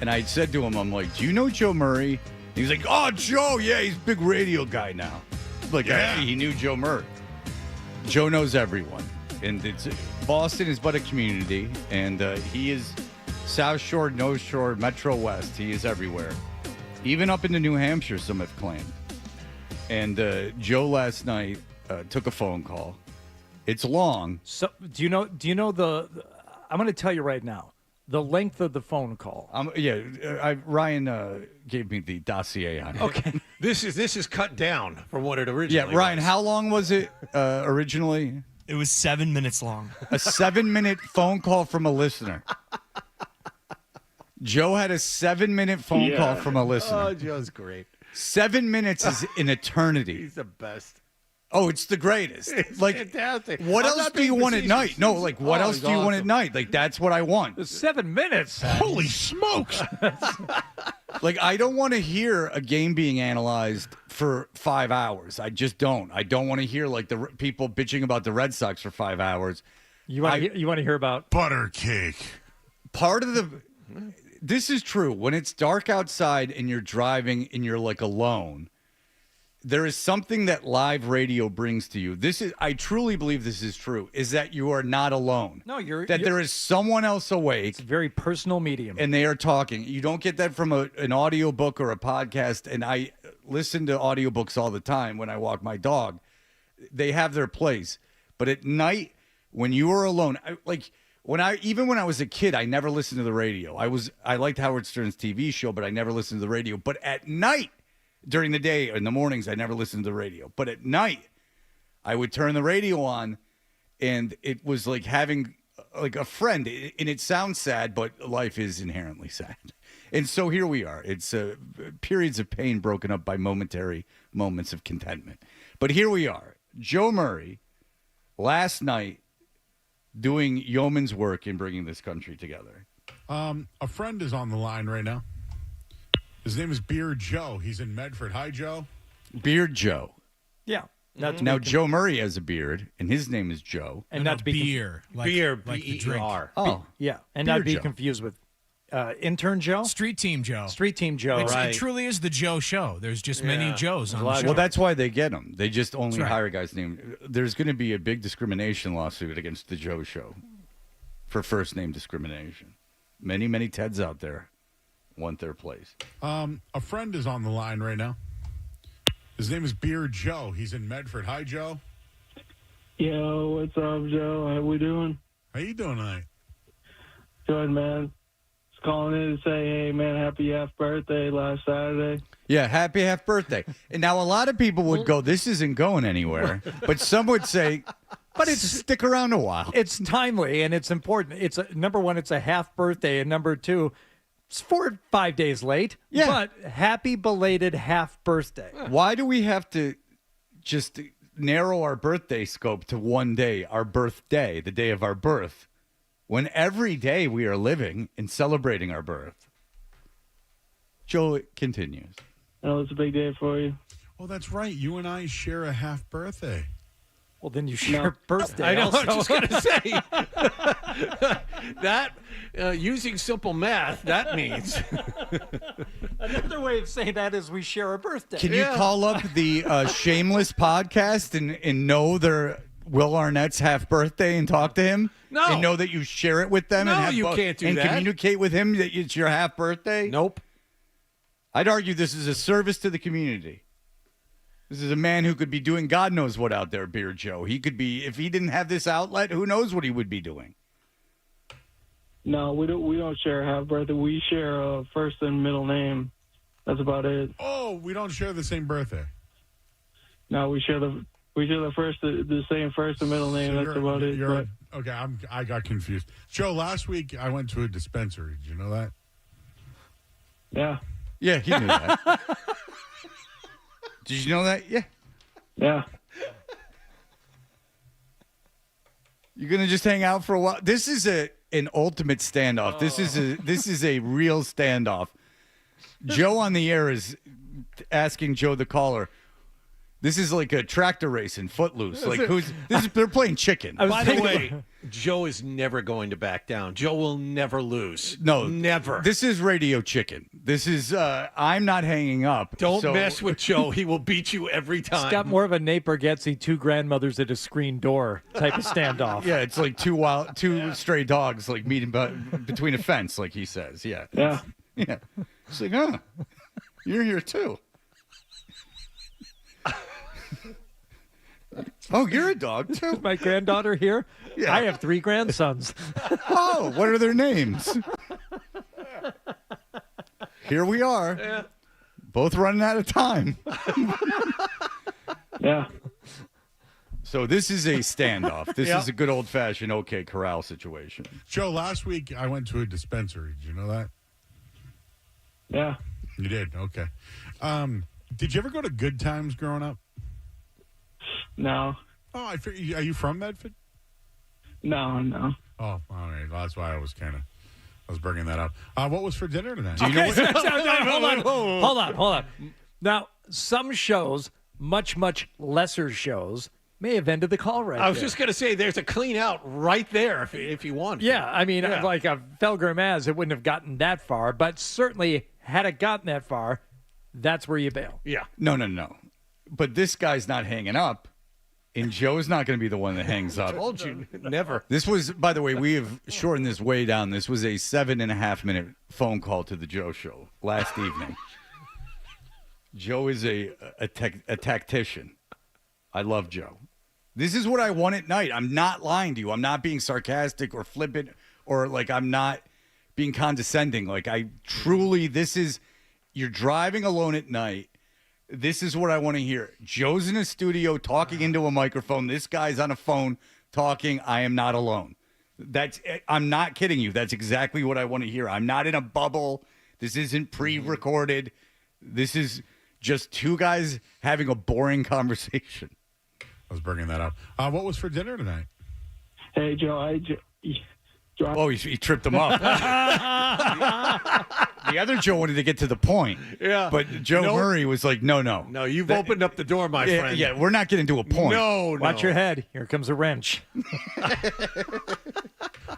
And I said to him, I'm like, do you know Joe Murray? He was like, oh, Joe, yeah, he's a big radio guy now. Like, he knew Joe Murray. Joe knows everyone. And Boston is but a community, and he is South Shore, North Shore, Metro West. He is everywhere. Even up into New Hampshire, some have claimed. And Joe last night took a phone call. It's long.
So do you know the I'm going to tell you right now. The length of the phone call.
Ryan gave me the dossier on it.
Okay. This is cut down from what it originally
Yeah, Ryan,
was.
how long was it originally?
It was 7 minutes long.
A 7-minute phone call from a listener. Joe had a 7-minute phone call from a listener.
Oh, Joe's great.
7 minutes is an eternity.
He's the best.
Oh, it's the greatest.
It's
like,
fantastic.
what
I'm
else
not
do you
being
want at
facetious.
night? No, like, what else
he's
do you want at
awesome.
night? Like, that's what I want.
7 minutes.
Holy smokes.
Like, I don't want to hear a game being analyzed for 5 hours. I just don't. I don't want to hear, like, the people bitching about the Red Sox for 5 hours.
You want to hear about
butter cake?
Part of the... This is true. When it's dark outside and you're driving and you're, like, alone, there is something that live radio brings to you. I truly believe this is true, is that you are not alone.
No,
there is someone else awake.
It's a very personal medium.
And they are talking. You don't get that from an audiobook or a podcast. And I listen to audiobooks all the time when I walk my dog. They have their place. But at night, when you are alone, when I was a kid, I never listened to the radio. I liked Howard Stern's TV show, but I never listened to the radio. But at night, during the day or in the mornings, I never listened to the radio. But at night, I would turn the radio on, and it was like having like a friend. And it sounds sad, but life is inherently sad. And so here we are. It's periods of pain broken up by momentary moments of contentment. But here we are. Joe Murray, last night, doing yeoman's work in bringing this country together.
A friend is on the line right now. His name is Beard Joe. He's in Medford. Hi, Joe.
Beard Joe.
Yeah.
Now, Joe Murray has a beard, and his name is Joe.
And not to be
beer.
Beer,
like the drink.
B-E-R.
Oh,
yeah, and
Beer
not be
Joe.
confused with intern Joe,
Street Team Joe.
Street Team Joe.
It truly is the Joe show. There's just many Joes on the show.
Well, that's why they get him. They just only
That's right.
hire guys named. There's going to be a big discrimination lawsuit against the Joe Show for first name discrimination. Many, many Teds out there want their place.
A friend is on the line right now. His name is Beard Joe. He's in Medford. Hi, Joe.
Yo, what's up, Joe? How we doing?
How you doing tonight?
Good, man. Just calling in to say, hey, man, happy half birthday last Saturday.
Yeah, happy half birthday. And now a lot of people would go, this isn't going anywhere. But some would say, but it's stick around a while.
It's timely and it's important. Number one, it's a half birthday, and number two, it's 4 or 5 days late.
Yeah.
But happy belated half birthday.
Why do we have to just narrow our birthday scope to one day, our birthday, the day of our birth, when every day we are living and celebrating our birth? Joe continues.
I know it's a big day for you.
Oh, that's right. You and I share a half birthday.
Well, then you share birthday.
I know.
Also.
I was just going to say Using simple math, that means.
Another way of saying that is we share a birthday.
Can you call up the Shameless podcast and know their Will Arnett's half birthday and talk to him?
No.
And know that you share it with them?
No,
and
you can't do
and
that.
communicate with him that it's your half birthday?
Nope.
I'd argue this is a service to the community. This is a man who could be doing God knows what out there, Beer Joe. He could be, if he didn't have this outlet, who knows what he would be doing.
No, we don't share a half birthday. We share a first and middle name. That's about it.
Oh, we don't share the same birthday.
No, we share the same first and middle name.
So
That's about it. But
okay, I got confused. Joe, last week I went to a dispensary. Did you know that?
yeah,
Yeah, he knew that. Did you know that? Yeah.
yeah.
You're gonna just hang out for a while. This is an ultimate standoff. This is a real standoff. Joe on the air is asking Joe the caller. This is like a tractor race in Footloose. Like they're playing chicken.
By the way, Joe is never going to back down. Joe will never lose.
No,
never.
This is radio chicken. This is I'm not hanging up.
Don't
so-
mess with Joe. He will beat you every time.
It's got more of a Nate Bargatze, two grandmothers at a screen door type of standoff.
Yeah, it's like two stray dogs like meeting between a fence, like he says. Yeah.
Yeah.
Yeah. It's like, huh, you're here too. Oh, you're a dog too.
My granddaughter here.
Yeah.
I have 3 grandsons.
Oh, what are their names? Here we are.
Yeah.
Both running out of time.
Yeah.
So this is a standoff. This
Yeah.
is a good old-fashioned OK Corral situation.
Joe, last week I went to a dispensary. Did you know that?
Yeah.
You did? Okay. Did you ever go to Good Times growing up?
No.
Oh, I figured, are you from Medford?
No.
Oh, all right. Well, that's why I was bringing that up. What was for dinner tonight?
Do you know
Hold on. Now, some shows, much lesser shows, may have ended the call right
I was
there.
just going to say, there's a clean out right there if you want.
Yeah, I mean,
Yeah.
like a Felger Maz, it wouldn't have gotten that far, but certainly had it gotten that far, that's where you bail.
Yeah.
No. But this guy's not hanging up, and Joe's not going to be the one that hangs up.
Told you, never.
This was, by the way, we have shortened this way down. This was a 7.5-minute phone call to the Joe Show last evening. Joe is a tactician. I love Joe. This is what I want at night. I'm not lying to you. I'm not being sarcastic or flippant or like I'm not being condescending. Like I truly, you're driving alone at night. This is what I want to hear. Joe's in a studio talking into a microphone. This guy's on a phone talking. I am not alone. I'm not kidding you. That's exactly what I want to hear. I'm not in a bubble. This isn't pre-recorded. This is just two guys having a boring conversation.
I was bringing that up. What was for dinner tonight?
Hey, Joe,
Oh, he tripped him up. The other Joe wanted to get to the point.
Yeah.
But Joe Murray was like, no.
No, you've opened up the door, my friend.
Yeah, we're not getting to a point.
No.
Watch your head. Here comes a wrench.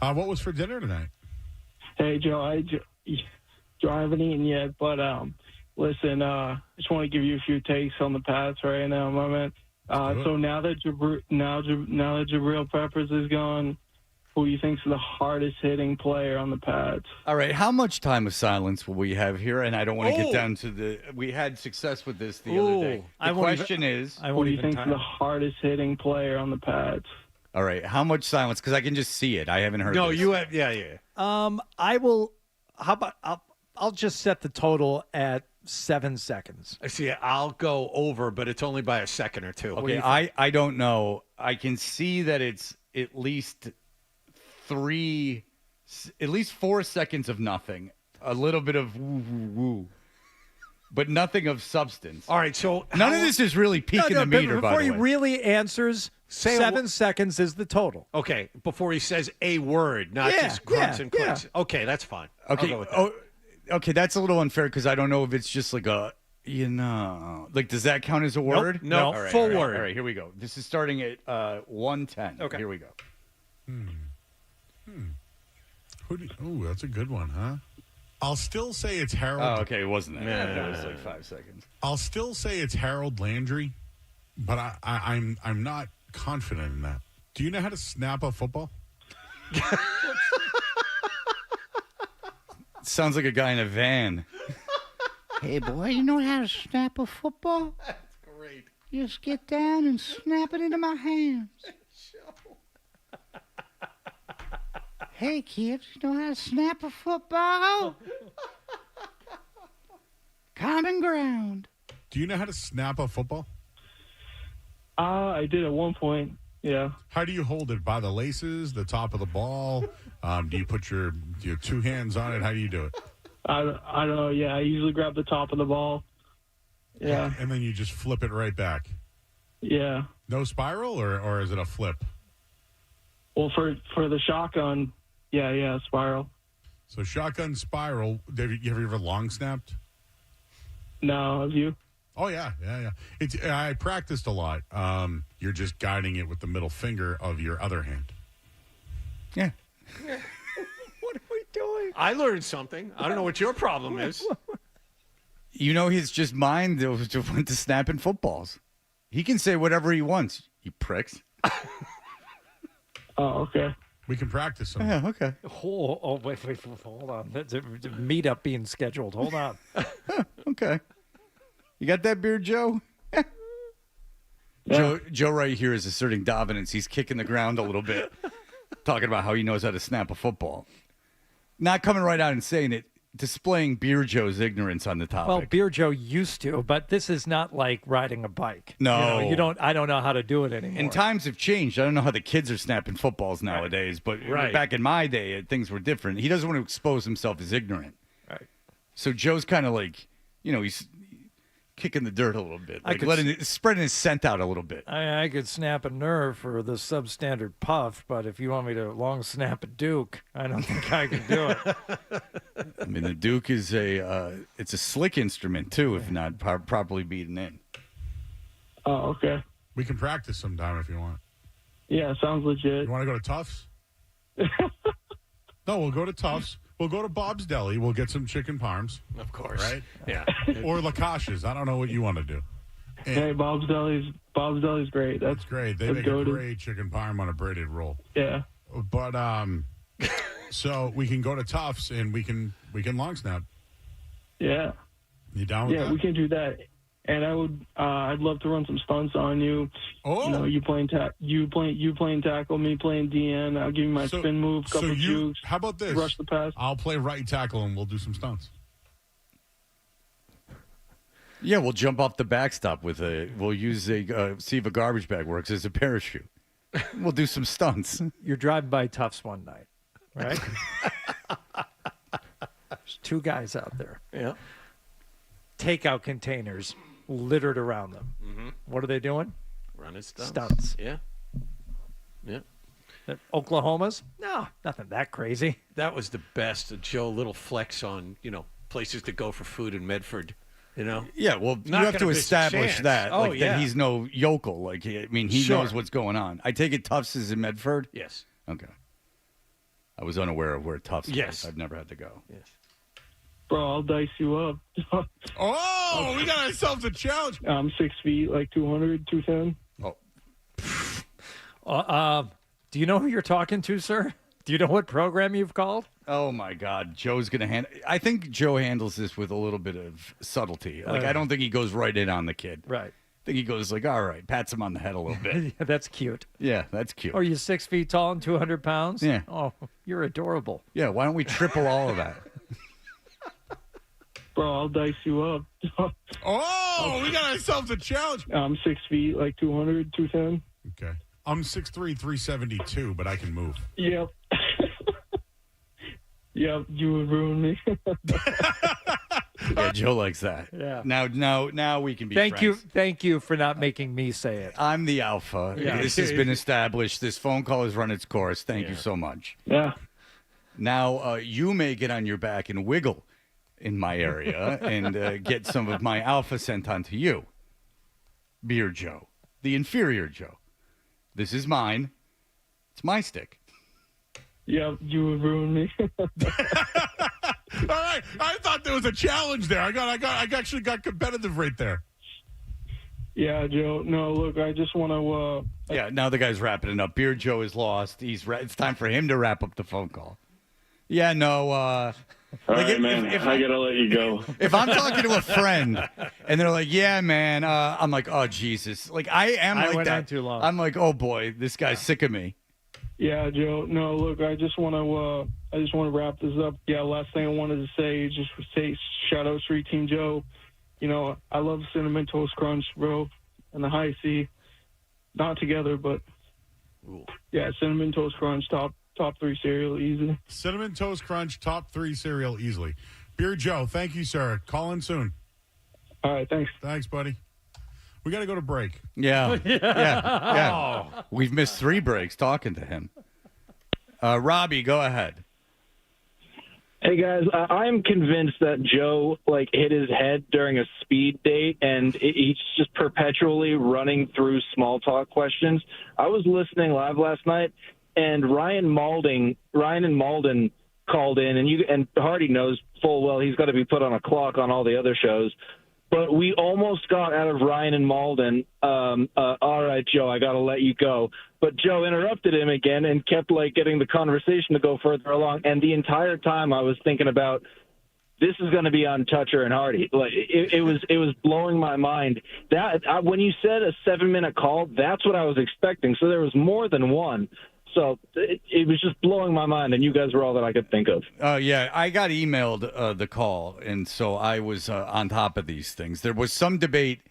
What was for dinner tonight?
Hey, Joe, Joe, I haven't eaten yet, but listen, I just want to give you a few takes on the Pats right now, my man. So now that Jabril Peppers is gone, who do you think's the hardest hitting player on the Pats?
All right, how much time of silence will we have here? And I don't want to get down to we had success with this the other day. The question is,
who do you think's the hardest hitting player on the Pats?
All right, how much silence? Because I can just see it. I haven't heard.
No,
this.
you have. Yeah.
I will. How about I'll just set the total at 7 seconds.
I see. I'll go over, but it's only by a second or two.
Okay, I don't know. I can see that it's at least 4 seconds of nothing, a little bit of woo, but nothing of substance.
All right, so
none of this is really peaking the meter.
Before
by the
he
way,
really answers, 7 seconds is the total.
Okay, before he says a word, not just grunts and clicks. Yeah. Okay, that's fine.
Okay,
I'll go with that.
Okay, that's a little unfair because I don't know if it's just like like does that count as a word?
No,
All right,
full
all right,
word.
All right, here we go. This is starting at 1:10.
Okay,
here we go.
Ooh, that's a good one, huh? I'll still say it's Harold.
Oh, okay, it wasn't that.
No.
It was like 5 seconds.
I'll still say it's Harold Landry, but I'm not confident in that. Do you know how to snap a football?
Sounds like a guy in a van.
Hey, boy, you know how to snap a football?
That's great.
Just get down and snap it into my hands. Hey, kids, you know how to snap a football? Common ground.
Do you know how to snap a football?
I did at one point. Yeah.
How do you hold it? By the laces, the top of the ball? Do you put your 2 hands on it? How do you do it?
I don't know. Yeah, I usually grab the top of the ball. Yeah.
And then you just flip it right back.
Yeah.
No spiral, or is it a flip?
Well, for the shotgun, yeah, spiral.
So shotgun spiral. Have you ever long snapped?
No, have you?
Oh yeah. I practiced a lot. You're just guiding it with the middle finger of your other hand.
Yeah.
What are we doing? I learned something. I don't know what your problem is.
You know, his just mind went to snapping footballs. He can say whatever he wants, you pricks.
Oh, okay.
We can practice some.
Yeah, okay.
Oh, wait, hold on. That's a meetup being scheduled. Hold on.
Okay. You got that beard, Joe? Joe right here is asserting dominance. He's kicking the ground a little bit, talking about how he knows how to snap a football. Not coming right out and saying it, displaying Beer Joe's ignorance on the topic.
Well, Beer Joe used to, but this is not like riding a bike.
No.
You don't. I don't know how to do it anymore.
And times have changed. I don't know how the kids are snapping footballs nowadays, but back in my day, things were different. He doesn't want to expose himself as ignorant.
Right.
So Joe's kind of like, he's kicking the dirt a little bit, like spreading his scent out a little bit.
I could snap a nerve for the substandard puff, but if you want me to long snap a Duke, I don't think I can do it.
I mean, the Duke is it's a slick instrument too, if not properly beaten in.
Oh, okay.
We can practice sometime if you want.
Yeah, sounds legit.
You want to go to Tufts? No, we'll go to Tufts. We'll go to Bob's Deli. We'll get some chicken parms.
Of course.
Right?
Yeah.
Or Lakash's. I don't know what you want to do.
Hey, Bob's Deli's great. That's
great. They make a great chicken parm on a braided roll.
Yeah.
But so we can go to Tufts and we can long snap.
Yeah.
You down with that?
Yeah, we can do that. And I'd love to run some stunts on you.
Oh.
You playing tackle, me playing DN. I'll give you my spin move, couple of jukes.
How about this?
Rush the pass.
I'll play right tackle and we'll do some stunts.
Yeah, we'll jump off the backstop we'll use see if a garbage bag works as a parachute. We'll do some stunts.
You're driving by Tufts one night, right? There's 2 guys out there.
Yeah.
Takeout containers littered around them.
Mm-hmm.
What are they doing?
Running stunts.
Stunts.
Yeah. Yeah.
Oklahoma's? No, nothing that crazy.
That was the best. Joe, little flex on, places to go for food in Medford.
Yeah, well, you
Not
have to
gonna miss a
establish
chance.
that.
Oh,
like,
yeah.
that he's no yokel. Like, he
Sure.
knows what's going on. I take it Tufts is in Medford?
Yes.
Okay. I was unaware of where Tufts
Yes.
was. I've never had to go.
Yes.
Bro, I'll dice you up.
Oh, we got ourselves a challenge.
I'm 6 feet, like 200, 210.
Do you know who you're talking to, sir? Do you know what program you've called?
Oh, my God. Joe's going to handle I think Joe handles this with a little bit of subtlety. Like, I don't think he goes right in on the kid.
Right.
I think he goes like, all right, pats him on the head a little bit.
Yeah, that's cute.
Yeah, that's cute.
Are you 6 feet tall and 200 pounds?
Yeah.
Oh, you're adorable.
Yeah, why don't we triple all of that?
Bro, I'll dice you up.
Oh, we got ourselves a challenge.
I'm 6 feet, like 200, 210.
Okay. I'm 6'3", 372, but I can move.
Yep. Yep, you would ruin me.
Yeah, Joe likes that.
Yeah.
Now we can be
Thank
friends.
you for not making me say it.
I'm the alpha.
Yeah.
This has been established. This phone call has run its course. Thank you so much.
Yeah.
Now you may get on your back and wiggle in my area and get some of my alpha sent on to you. Beer Joe, the inferior Joe. This is mine. It's my stick.
Yeah, you would ruin me.
All right, I thought there was a challenge there. I actually got competitive right there.
Yeah, Joe. No, look, I just want to.
Yeah, now the guy's wrapping it up. Beer Joe is lost. It's time for him to wrap up the phone call. Yeah, no.
All right, man. I gotta let you go.
If I'm talking to a friend and they're like, "Yeah, man," I'm like, "Oh Jesus!" Like I am
I
like
went
that.
on too long.
I'm like, "Oh boy, this guy's sick of me."
Yeah, Joe. No, look, I just want to wrap this up. Yeah, last thing I wanted to say is just say shout out Street Team Joe. You know, I love Cinnamon Toast Crunch, bro, and the High C. Not together, but yeah, Cinnamon Toast Crunch, top 3 cereal easily.
Cinnamon Toast Crunch, top 3 cereal easily. Beer Joe, thank you, sir. Call in soon.
All right, thanks.
Thanks, buddy. We got to go to break.
Yeah. Yeah. We've missed 3 breaks talking to him. Robbie, go ahead.
Hey guys, I am convinced that Joe hit his head during a speed date, and he's just perpetually running through small talk questions. I was listening live last night, and Ryan and Malden called in, and Hardy knows full well he's got to be put on a clock on all the other shows. But we almost got out of Ryan and Malden. All right, Joe, I got to let you go. But Joe interrupted him again and kept getting the conversation to go further along. And the entire time I was thinking about this is going to be on Toucher and Hardy. It was blowing my mind. That when you said a 7-minute call, that's what I was expecting. So there was more than one. So it was just blowing my mind, and you guys were all that I could think of.
Yeah, I got emailed the call, and so I was on top of these things. There was some debate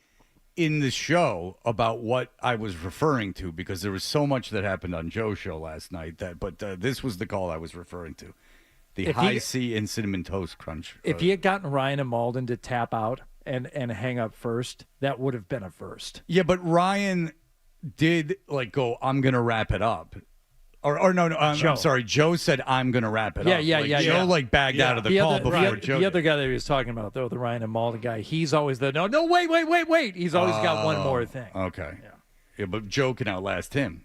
in the show about what I was referring to because there was so much that happened on Joe's show last night. But this was the call I was referring to, the High C and Cinnamon Toast Crunch.
If he had gotten Ryan and Malden to tap out and hang up first, that would have been a first.
Yeah, but Ryan did go, "I'm going to wrap it up." Or no, I'm sorry. Joe said, "I'm going to wrap it up."
Yeah.
Joe bagged out of the call before Joe.
The other guy that he was talking about, though, the Ryan and Malden guy, he's always no, wait. He's always got one more thing.
Okay. Yeah, but Joe can outlast him.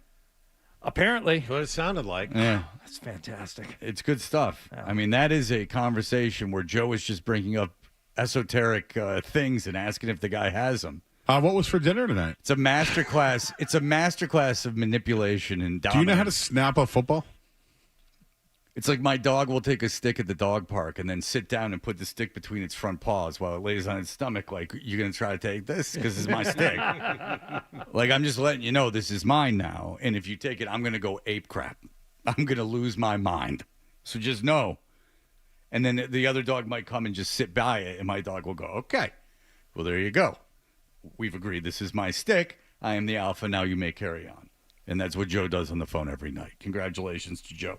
Apparently.
What it sounded like.
Yeah.
That's fantastic.
It's good stuff. Yeah. I mean, that is a conversation where Joe is just bringing up esoteric things and asking if the guy has them.
What was for dinner tonight?
It's a masterclass. It's a masterclass of manipulation and dominance.
Do you know how to snap a football?
It's like my dog will take a stick at the dog park and then sit down and put the stick between its front paws while it lays on its stomach. Like, you're going to try to take this because it's my stick. I'm just letting you know this is mine now. And if you take it, I'm going to go ape crap. I'm going to lose my mind. So just know. And then the other dog might come and just sit by it, and my dog will go, "Okay, well, there you go. We've agreed this is my stick. I am the alpha. Now you may carry on." And that's what Joe does on the phone every night. Congratulations to Joe.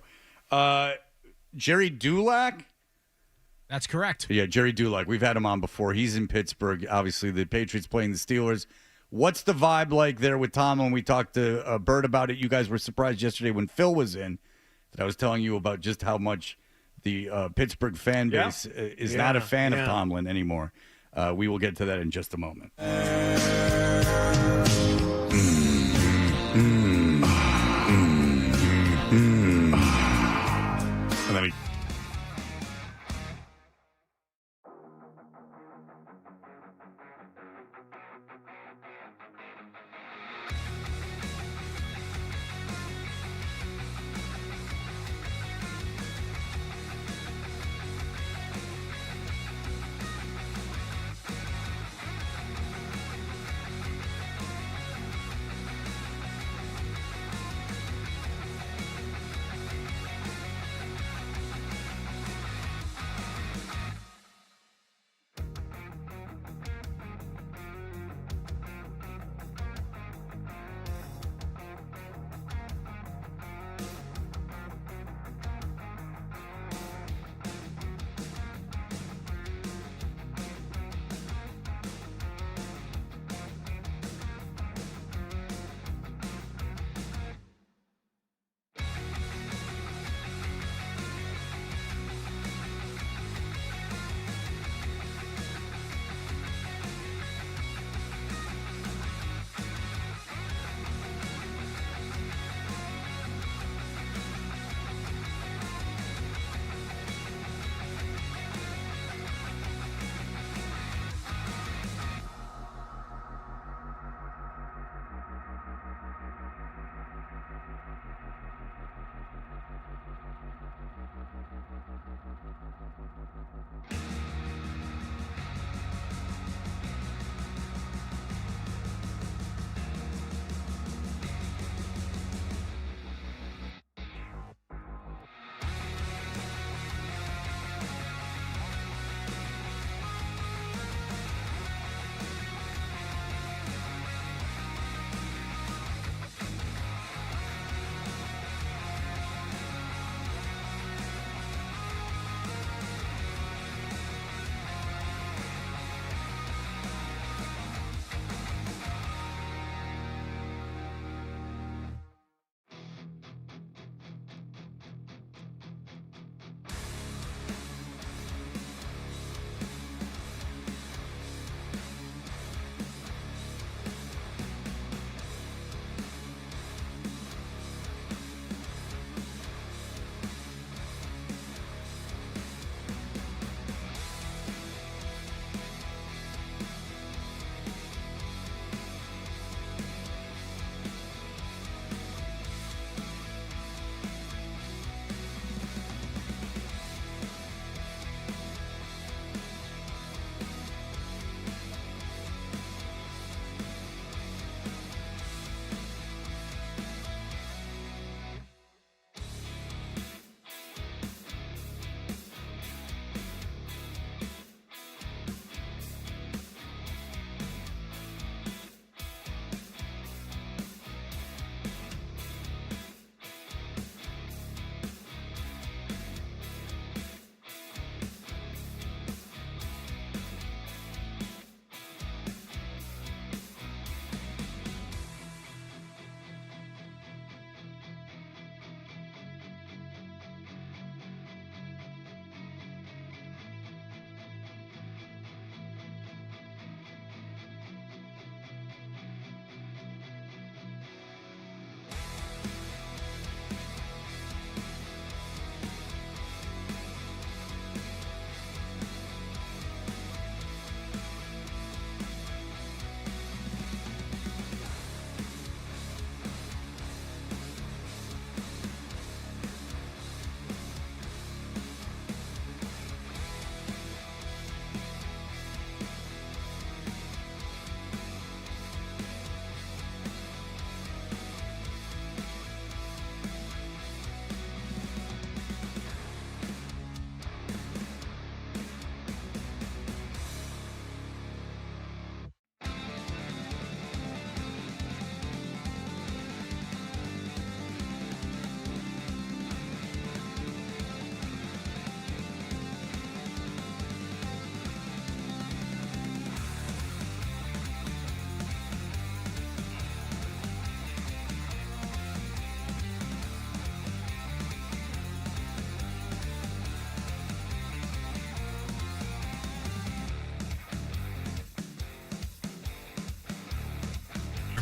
Jerry Dulac?
That's correct.
Yeah, Jerry Dulac. We've had him on before. He's in Pittsburgh. Obviously, the Patriots playing the Steelers. What's the vibe like there with Tomlin? We talked to Bert about it. You guys were surprised yesterday when Phil was in that I was telling you about just how much the Pittsburgh fan base is not a fan of Tomlin anymore. We will get to that in just a moment.
And then he...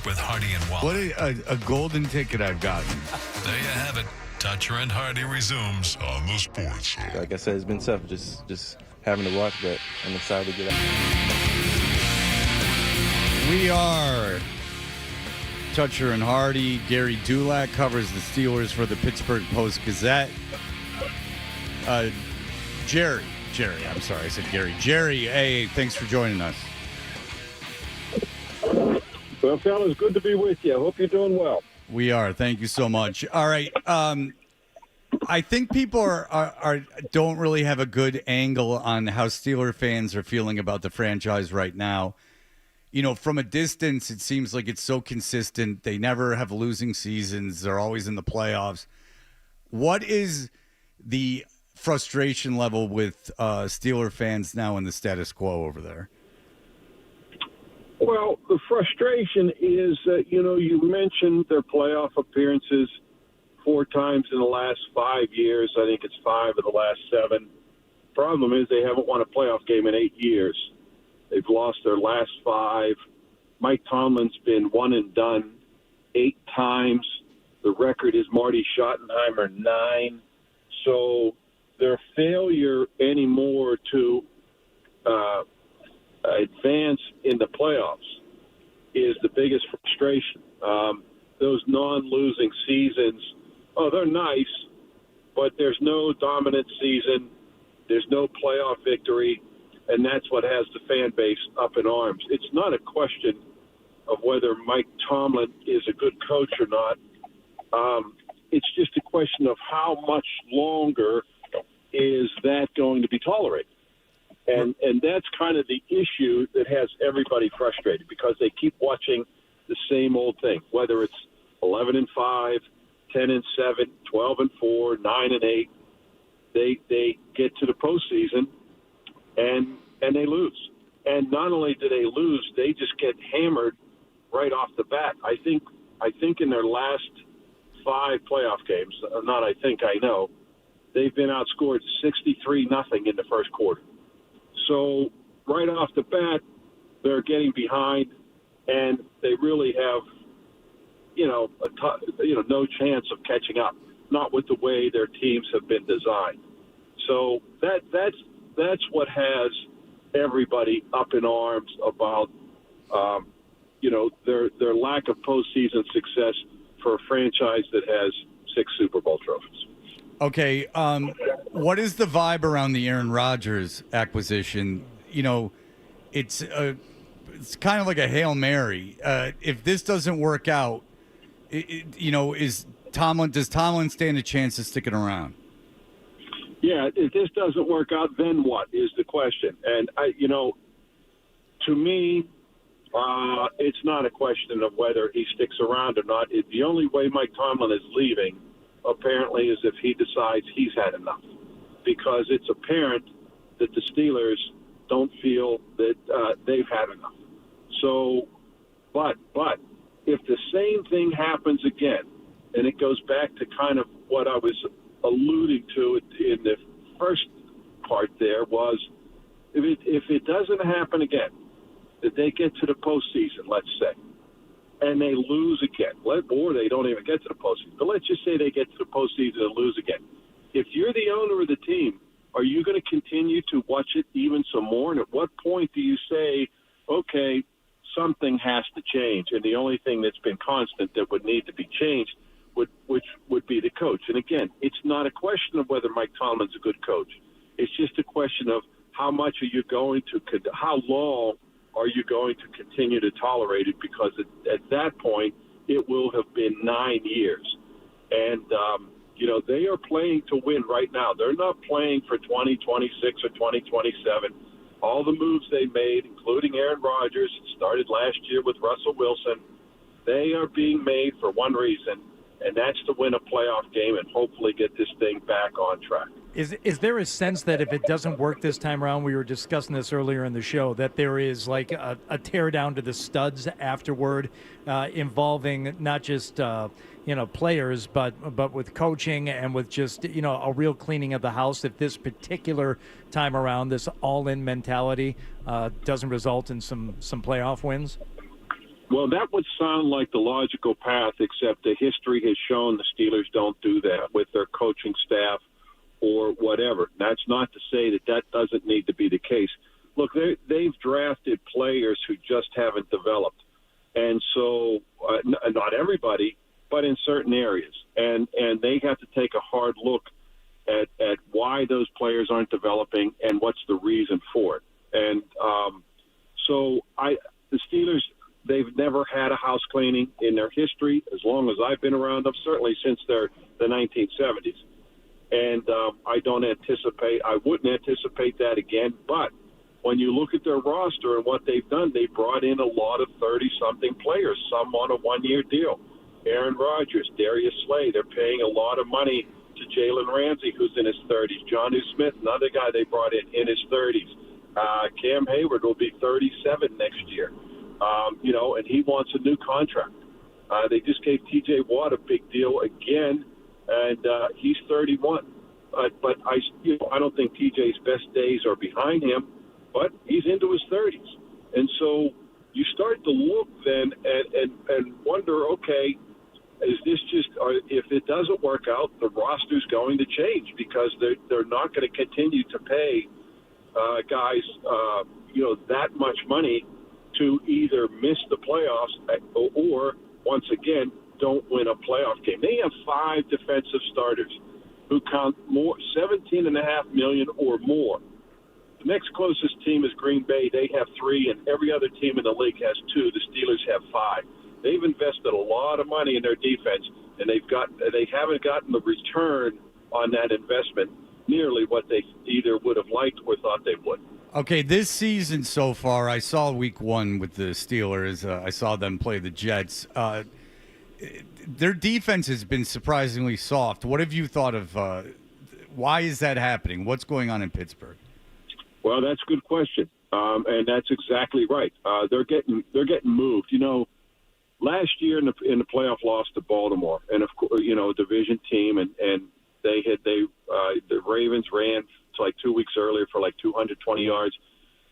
with Hardy and Wall.
What a golden ticket I've gotten.
There you have it. Toucher and Hardy resumes on the Sports Show.
Like I said, it's been tough just having to watch, but I'm excited to get out.
We are Toucher and Hardy. Gary Dulac covers the Steelers for the Pittsburgh Post-Gazette. Jerry, I'm sorry, I said Gary. Jerry, hey, thanks for joining us.
Well, fellas, good to be with you. I hope you're doing well.
We are. Thank you so much. All right. I think people are don't really have a good angle on how Steeler fans are feeling about the franchise right now. You know, from a distance, it seems like it's so consistent. They never have losing seasons. They're always in the playoffs. What is the frustration level with Steeler fans now in the status quo over there?
Well, the frustration is that, you mentioned their playoff appearances 4 times in the last 5 years. I think it's 5 of the last 7. Problem is they haven't won a playoff game in 8 years. They've lost their last 5. Mike Tomlin's been one and done 8 times. The record is Marty Schottenheimer 9. So their failure anymore to advance in the playoffs is the biggest frustration. Those non-losing seasons, they're nice, but there's no dominant season. There's no playoff victory, and that's what has the fan base up in arms. It's not a question of whether Mike Tomlin is a good coach or not. It's just a question of how much longer is that going to be tolerated. And that's kind of the issue that has everybody frustrated because they keep watching the same old thing, whether it's 11-5, 10-7, 12-4, 9-8. They get to the postseason and they lose. And not only do they lose, they just get hammered right off the bat. I think in their last 5 playoff games, I know, they've been outscored 63-0 in the first quarter. So right off the bat, they're getting behind, and they really have, no chance of catching up. Not with the way their teams have been designed. So that's what has everybody up in arms about, their lack of postseason success for a franchise that has 6 Super Bowl trophies.
Okay, what is the vibe around the Aaron Rodgers acquisition? It's kind of like a Hail Mary. If this doesn't work out, does Tomlin stand a chance of sticking around?
Yeah, if this doesn't work out, then what is the question? And to me, it's not a question of whether he sticks around or not. The only way Mike Tomlin is leaving, apparently, is if he decides he's had enough, because it's apparent that the Steelers don't feel that they've had enough. So, but if the same thing happens again, and it goes back to kind of what I was alluding to in the first part there, was if it doesn't happen again, that they get to the postseason, let's say, and they lose again, or they don't even get to the postseason, but let's just say they get to the postseason and lose again. If you're the owner of the team, are you going to continue to watch it even some more? And at what point do you say, okay, something has to change, and the only thing that's been constant that would need to be changed which would be the coach? And again, it's not a question of whether Mike Tomlin's a good coach. It's just a question of how long are you going to continue to tolerate it? Because at that point, it will have been 9 years. And, they are playing to win right now. They're not playing for 2026 or 2027. All the moves they made, including Aaron Rodgers, started last year with Russell Wilson, they are being made for one reason, and that's to win a playoff game and hopefully get this thing back on track.
Is there a sense that if it doesn't work this time around, we were discussing this earlier in the show, that there is like a tear down to the studs afterward, involving not just players, but with coaching and with just a real cleaning of the house? If this particular time around, this all-in mentality doesn't result in some playoff wins.
Well, that would sound like the logical path, except the history has shown the Steelers don't do that with their coaching staff or whatever. That's not to say that that doesn't need to be the case. Look, they've drafted players who just haven't developed. And so not everybody, but in certain areas. And they have to take a hard look at why those players aren't developing and what's the reason for it. And the Steelers, they've never had a house cleaning in their history as long as I've been around them, certainly since the 1970s. And I wouldn't anticipate that again. But when you look at their roster and what they've done, they brought in a lot of 30-something players, some on a one-year deal. Aaron Rodgers, Darius Slay, they're paying a lot of money to Jalen Ramsey, who's in his 30s. Jonnu Smith, another guy they brought in his 30s. Cam Hayward will be 37 next year. And he wants a new contract. They just gave T.J. Watt a big deal again, and he's 31. But I don't think T.J.'s best days are behind him, but he's into his 30s. And so you start to look then and wonder, okay, is this just – if it doesn't work out, the roster's going to change because they're not going to continue to pay guys, that much money to either miss the playoffs or, once again, don't win a playoff game. They have 5 defensive starters who count more $17.5 million or more. The next closest team is Green Bay. They have 3, and every other team in the league has 2. The Steelers have 5. They've invested a lot of money in their defense, and they haven't gotten the return on that investment nearly what they either would have liked or thought they would.
Okay, this season so far, I saw week 1 with the Steelers. I saw them play the Jets. Their defense has been surprisingly soft. What have you thought of why is that happening? What's going on in Pittsburgh?
Well, that's a good question, and that's exactly right. They're getting moved. Last year in the playoff loss to Baltimore, and of course, a division team, and the Ravens ran like 2 weeks earlier for like 220 yards.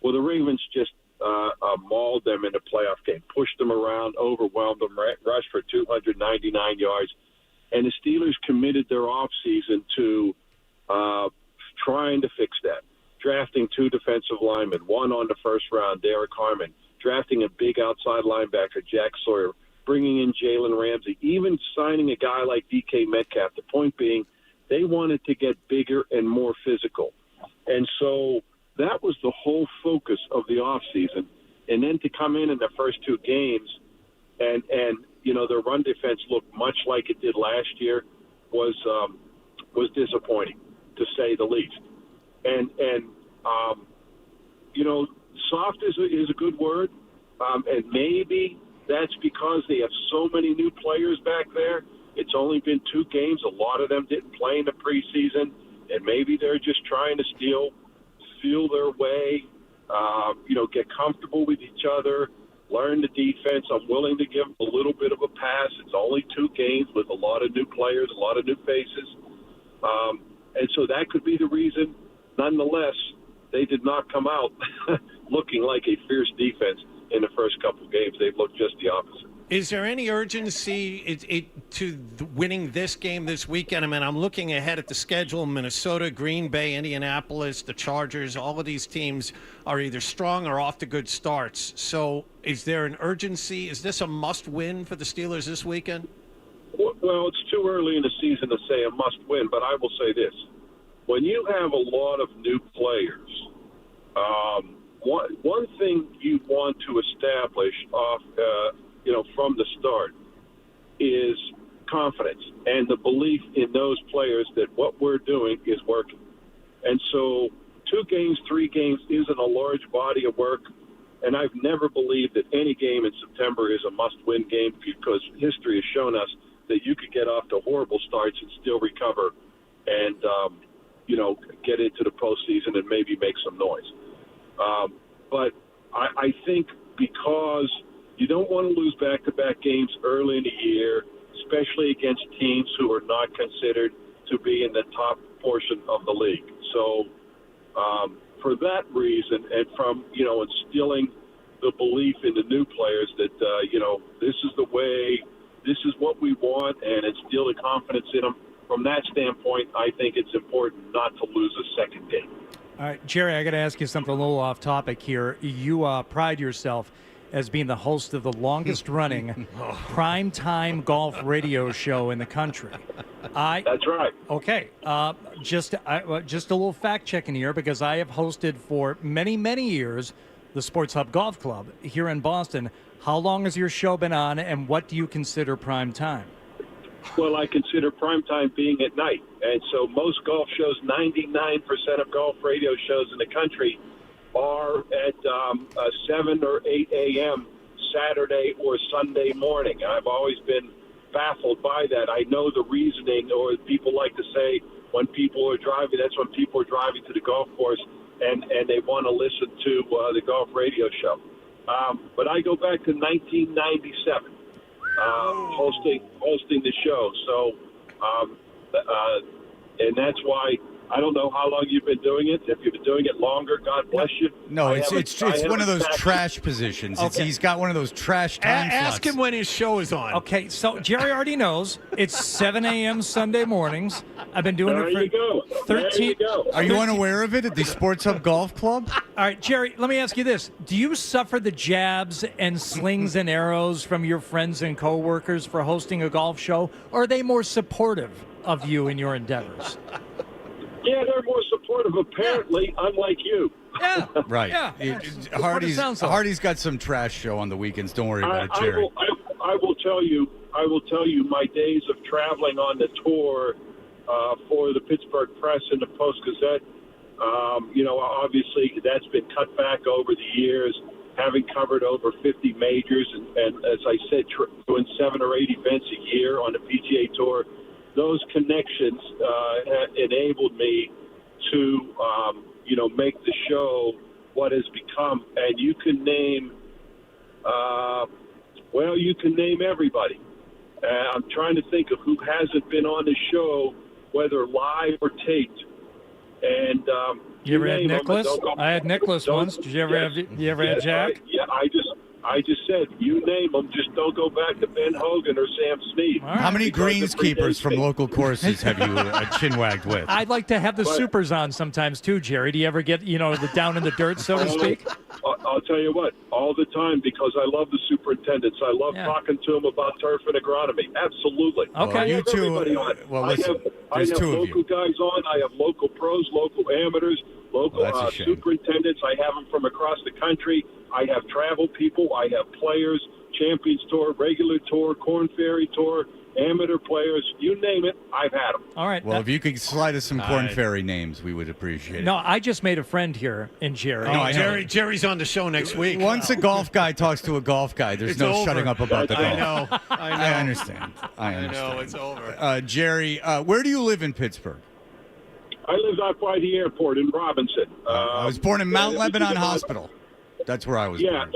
Well, the Ravens just mauled them in the playoff game, pushed them around, overwhelmed them, rushed for 299 yards, and the Steelers committed their offseason to trying to fix that. Drafting 2 defensive linemen, one on the first round, Derek Harmon, drafting a big outside linebacker, Jack Sawyer, bringing in Jalen Ramsey, even signing a guy like DK Metcalf. The point being, they wanted to get bigger and more physical. And so that was the whole focus of the offseason. And then to come in the first 2 games and their run defense looked much like it did last year was disappointing, to say the least. And soft is a good word, and maybe that's because they have so many new players back there. It's only been 2 games. A lot of them didn't play in the preseason, and maybe they're just trying to feel their way, get comfortable with each other, learn the defense. I'm willing to give them a little bit of a pass. It's only 2 games with a lot of new players, a lot of new faces. And so that could be the reason. Nonetheless, they did not come out looking like a fierce defense in the first couple of games. They've looked just the opposite.
Is there any urgency to winning this game this weekend? I mean, I'm looking ahead at the schedule. Minnesota, Green Bay, Indianapolis, the Chargers, all of these teams are either strong or off to good starts. So is there an urgency? Is this a must-win for the Steelers this weekend?
Well, it's too early in the season to say a must-win, but I will say this. When you have a lot of new players, one thing you want to establish from the start is confidence and the belief in those players that what we're doing is working. And so 2 games, 3 games isn't a large body of work, and I've never believed that any game in September is a must-win game because history has shown us that you could get off to horrible starts and still recover and get into the postseason and maybe make some noise. But I think because you don't want to lose back-to-back games early in the year, especially against teams who are not considered to be in the top portion of the league. So for that reason, and from instilling the belief in the new players that, this is the way, this is what we want, and instill the confidence in them. From that standpoint, I think it's important not to lose a second game.
All right, Jerry, I got to ask you something a little off topic here. You pride yourself as being the host of the longest-running primetime golf radio show in the country.
That's right.
Okay, just a little fact-checking here, because I have hosted for many, many years the Sports Hub Golf Club here in Boston. How long has your show been on, and what do you consider prime time?
Well, I consider prime time being at night. And so most golf shows, 99% of golf radio shows in the country are at 7 or 8 a.m. Saturday or Sunday morning. I've always been baffled by that. I know the reasoning, or people like to say when people are driving, that's when people are driving to the golf course and they want to listen to the golf radio show. But I go back to 1997. Hosting the show. So, and that's why I don't know how long you've been doing it. If you've been doing it longer, God bless you.
No, it's one of those trash positions.
Okay.
He's got one of those trash time slots.
Ask him when his show is on.
Okay, so Jerry already knows. It's 7 a.m. Sunday mornings. I've been doing
There
it for
you go.
13.
There you go.
Are you unaware of it at the Sports Hub Golf Club?
All right, Jerry, let me ask you this. Do you suffer the jabs and slings and arrows from your friends and coworkers for hosting a golf show, or are they more supportive of you in your endeavors?
Yeah, they're more supportive, apparently, unlike you.
Yeah.
Right.
Yeah.
Hardy's got some trash show on the weekends. Don't worry about it, Jerry.
I will tell you, my days of traveling on the tour for the Pittsburgh Press and the Post-Gazette, obviously that's been cut back over the years, having covered over 50 majors and as I said, doing 7 or 8 events a year on the PGA Tour. Those connections enabled me to, make the show what has become. And you can name, you can name everybody. I'm trying to think of who hasn't been on the show, whether live or taped. And
you ever had Nicholas? I had Nicholas once. Did you ever have Jack?
I just said, you name them, just don't go back to Ben Hogan or Sam Snead.
Right.
How many greenskeepers from local courses have you chinwagged with?
I'd like to have the supers on sometimes too, Jerry. Do you ever get, the down in the dirt, so to speak?
I'll tell you what, all the time, because I love the superintendents. I love talking to them about turf and agronomy. Absolutely.
Okay.
I have
You two,
everybody on.
well, listen,
I
there's
have
two of
local
you.
guys on. I have local pros, local amateurs, local
Well, that's a shame.
superintendents. I have them from across the country. I have travel people. I have players, Champions Tour, regular tour, Corn Ferry Tour, amateur players. You name it, I've had them.
All right.
Well, if you could slide us some Corn Ferry names, we would appreciate it.
No, I just made a friend here in Jerry.
No, I know.
Jerry's on the show next week.
Once a golf guy talks to a golf guy, there's
It's
no
over.
shutting up about the golf.
I know.
I understand. I understand.
know, it's over.
Jerry, where do you live in Pittsburgh?
I live out by the airport in Robinson.
I was born in Mount
yeah,
Lebanon
about-
Hospital. That's where I was
Yeah,
born.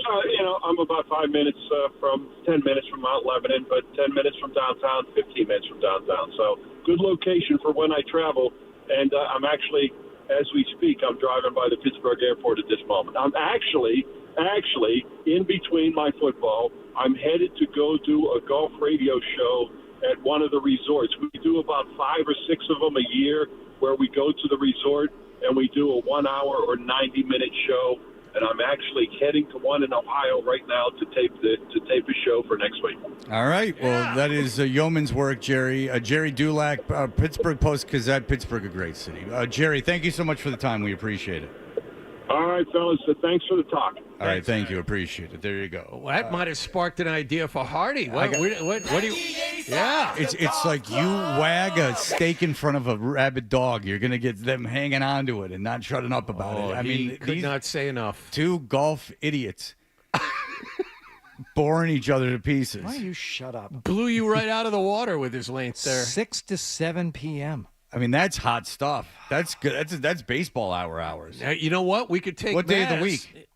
I'm about 10 minutes from Mount Lebanon, but 10 minutes from downtown, 15 minutes from downtown. So good location for when I travel. And I'm actually, as we speak, I'm driving by the Pittsburgh airport at this moment. I'm actually in between my football. I'm headed to go do a golf radio show at one of the resorts. We do about 5 or 6 of them a year, where we go to the resort and we do a 1 hour or 90-minute show. And I'm actually heading to one in Ohio right now to tape a show for next week.
All right. Well, that is yeoman's work, Jerry. Jerry Dulac, Pittsburgh Post-Gazette, Pittsburgh, a great city. Jerry, thank you so much for the time. We appreciate it.
All right, fellas. So thanks for the talk.
All right, thank you. Appreciate it. There you go.
Well, that might have sparked an idea for Hardy. What do you? Yeah,
it's like you wag a steak in front of a rabid dog. You're gonna get them hanging on to it and not shutting up about it. I mean,
could
these
not say enough.
Two golf idiots boring each other to pieces.
Why don't you shut up?
Blew you right out of the water with his length there.
6 to 7 p.m.
I mean, that's hot stuff. That's good. That's baseball hours.
Now, you know what? We could take
What day of the
Maz.
week?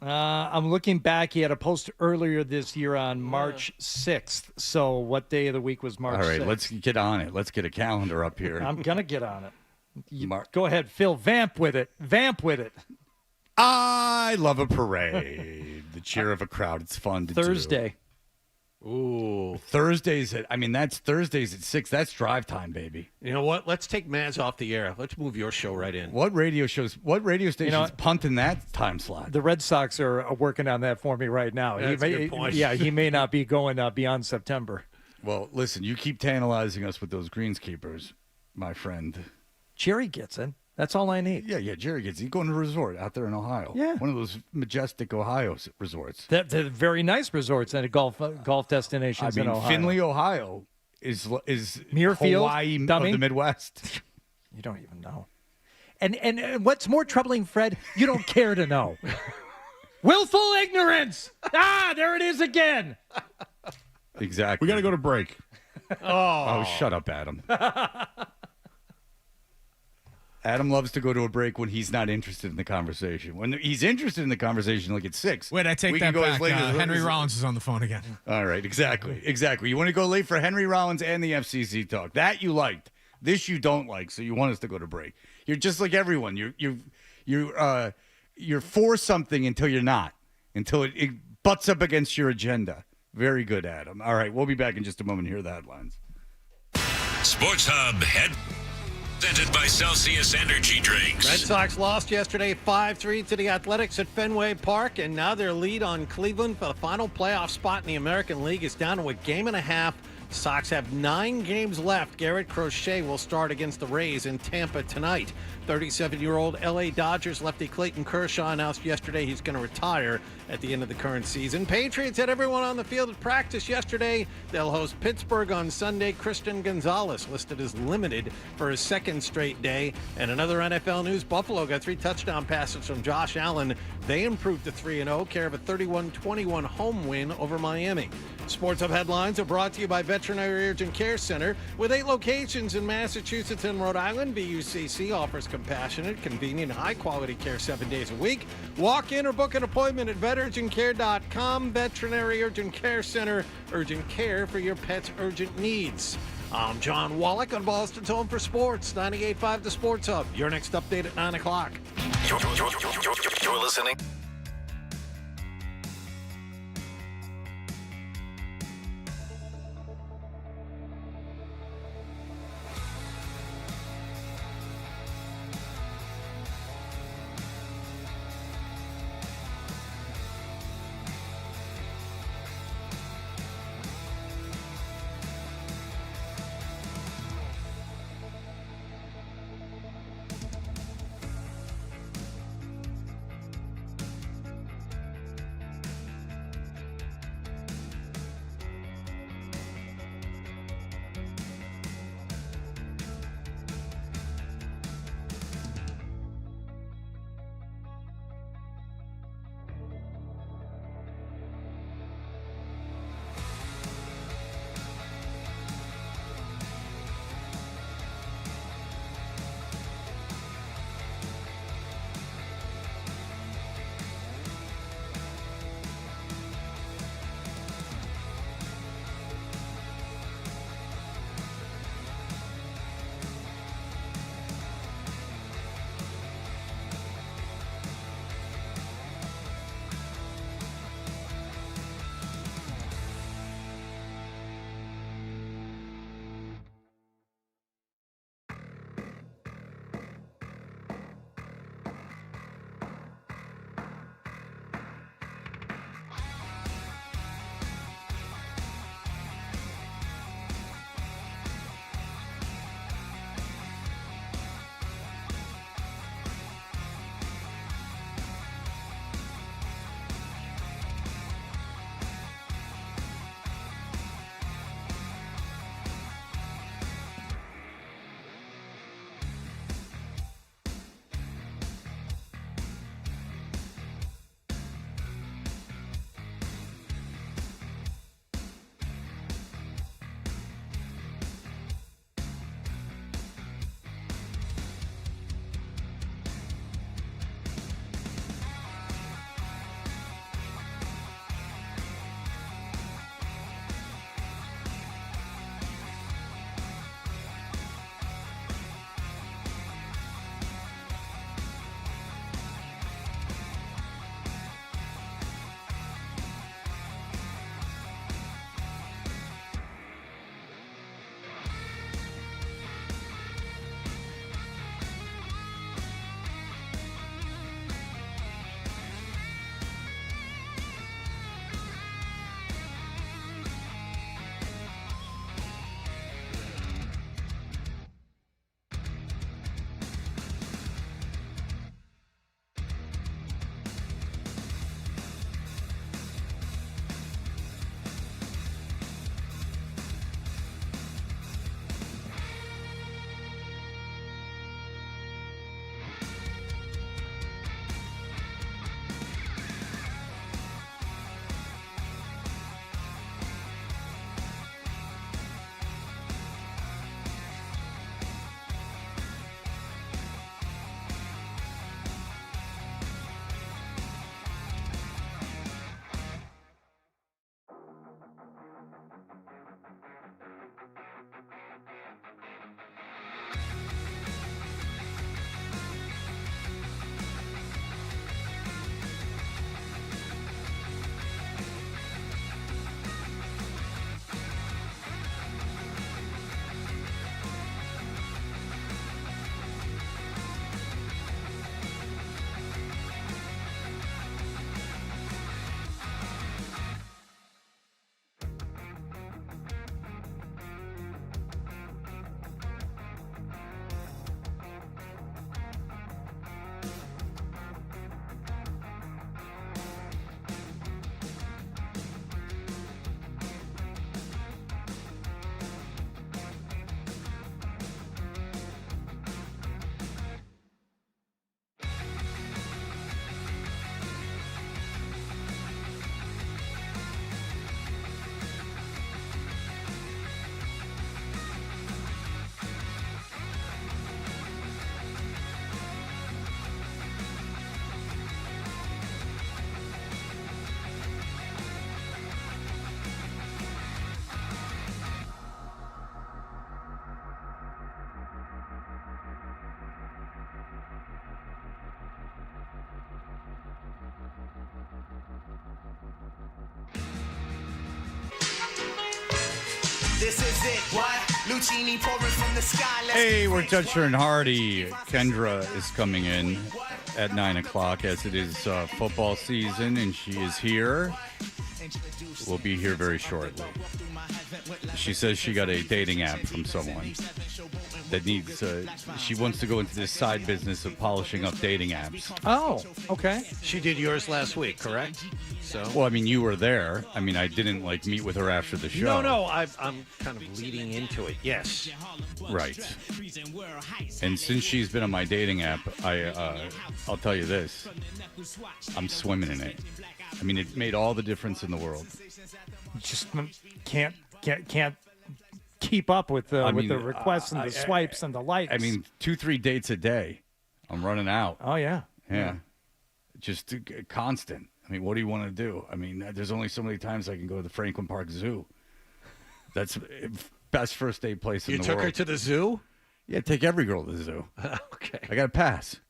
I'm looking back. He had a post earlier this year on March 6th. So what day of the week was March 6th?
All right, let's get on it. Let's get a calendar up here.
I'm going to get on it. Go ahead, Phil. Vamp with it. Vamp with it.
I love a parade. The cheer of a crowd. It's fun to
Thursday.
do. Ooh. Thursdays that's Thursdays at 6. That's drive time, baby.
You know what? Let's take Maz off the air. Let's move your show right in.
What radio station's punting that time slot?
The Red Sox are working on that for me right now.
That's a good point.
Yeah, he may not be going beyond September.
Well, listen, you keep tantalizing us with those greenskeepers, my friend.
Jerry gets it. That's all I need.
Yeah, Jerry gets it. He's going to a resort out there in Ohio.
Yeah.
One of those majestic Ohio resorts.
They're very nice resorts and golf destinations in Ohio.
Findlay, Ohio is
Muirfield,
Hawaii
dummy.
of the Midwest.
You don't even know. And what's more troubling, Fred, you don't care to know. Willful ignorance. There it is again.
Exactly.
We got to go to break.
Oh, shut up, Adam. Adam loves to go to a break when he's not interested in the conversation. When he's interested in the conversation, like at 6.
Wait, I take that back. Henry Rollins is on the phone again.
All right, exactly. You want to go late for Henry Rollins and the FCC talk. That you liked. This you don't like, so you want us to go to break. You're just like everyone. You're for something until you're not, until it butts up against your agenda. Very good, Adam. All right, we'll be back in just a moment. Hear the headlines.
Sports Hub presented by Celsius Energy Drinks.
Red Sox lost yesterday 5-3 to the Athletics at Fenway Park, and now their lead on Cleveland for the final playoff spot in the American League is down to a game and a half. Sox have 9 games left. Garrett Crochet will start against the Rays in Tampa tonight. 37-year-old L.A. Dodgers lefty Clayton Kershaw announced yesterday he's going to retire at the end of the current season. Patriots had everyone on the field at practice yesterday. They'll host Pittsburgh on Sunday. Christian Gonzalez listed as limited for his second straight day. And another NFL news, Buffalo got 3 touchdown passes from Josh Allen. They improved to 3-0, care of a 31-21 home win over Miami. Sports Hub headlines are brought to you by Veterinary Urgent Care Center. With 8 locations in Massachusetts and Rhode Island, VUCC offers compassionate, convenient, high-quality care 7 days a week. Walk in or book an appointment at veturgentcare.com. Veterinary Urgent Care Center, urgent care for your pet's urgent needs. I'm John Wallach on Boston's Home for Sports, 98.5 The Sports Hub. Your next update at 9 o'clock.
You're listening.
This is it. What? Lucini pouring from the sky.
Hey, we're Toucher and Hardy. Kendra is coming in at 9 o'clock as it is football season, and she is here. Will be here very shortly. She says she got a dating app from someone that needs, she wants to go into this side business of polishing up dating apps.
Oh, okay.
She did yours last week, correct? So.
Well, I mean, you were there. I mean, I didn't, meet with her after the show.
No, I'm kind of leading into it, yes.
Right. And since she's been on my dating app, I'll tell you this. I'm swimming in it. I mean, it made all the difference in the world.
Just can't keep up with the requests and the swipes and the likes.
I mean, 2-3 dates a day. I'm running out.
Oh, yeah.
Yeah. Just constant. I mean, what do you want to do? I mean, there's only so many times I can go to the Franklin Park Zoo. That's best first date place in the world.
You took her to the zoo?
Yeah, take every girl to the zoo.
Okay.
I got to pass.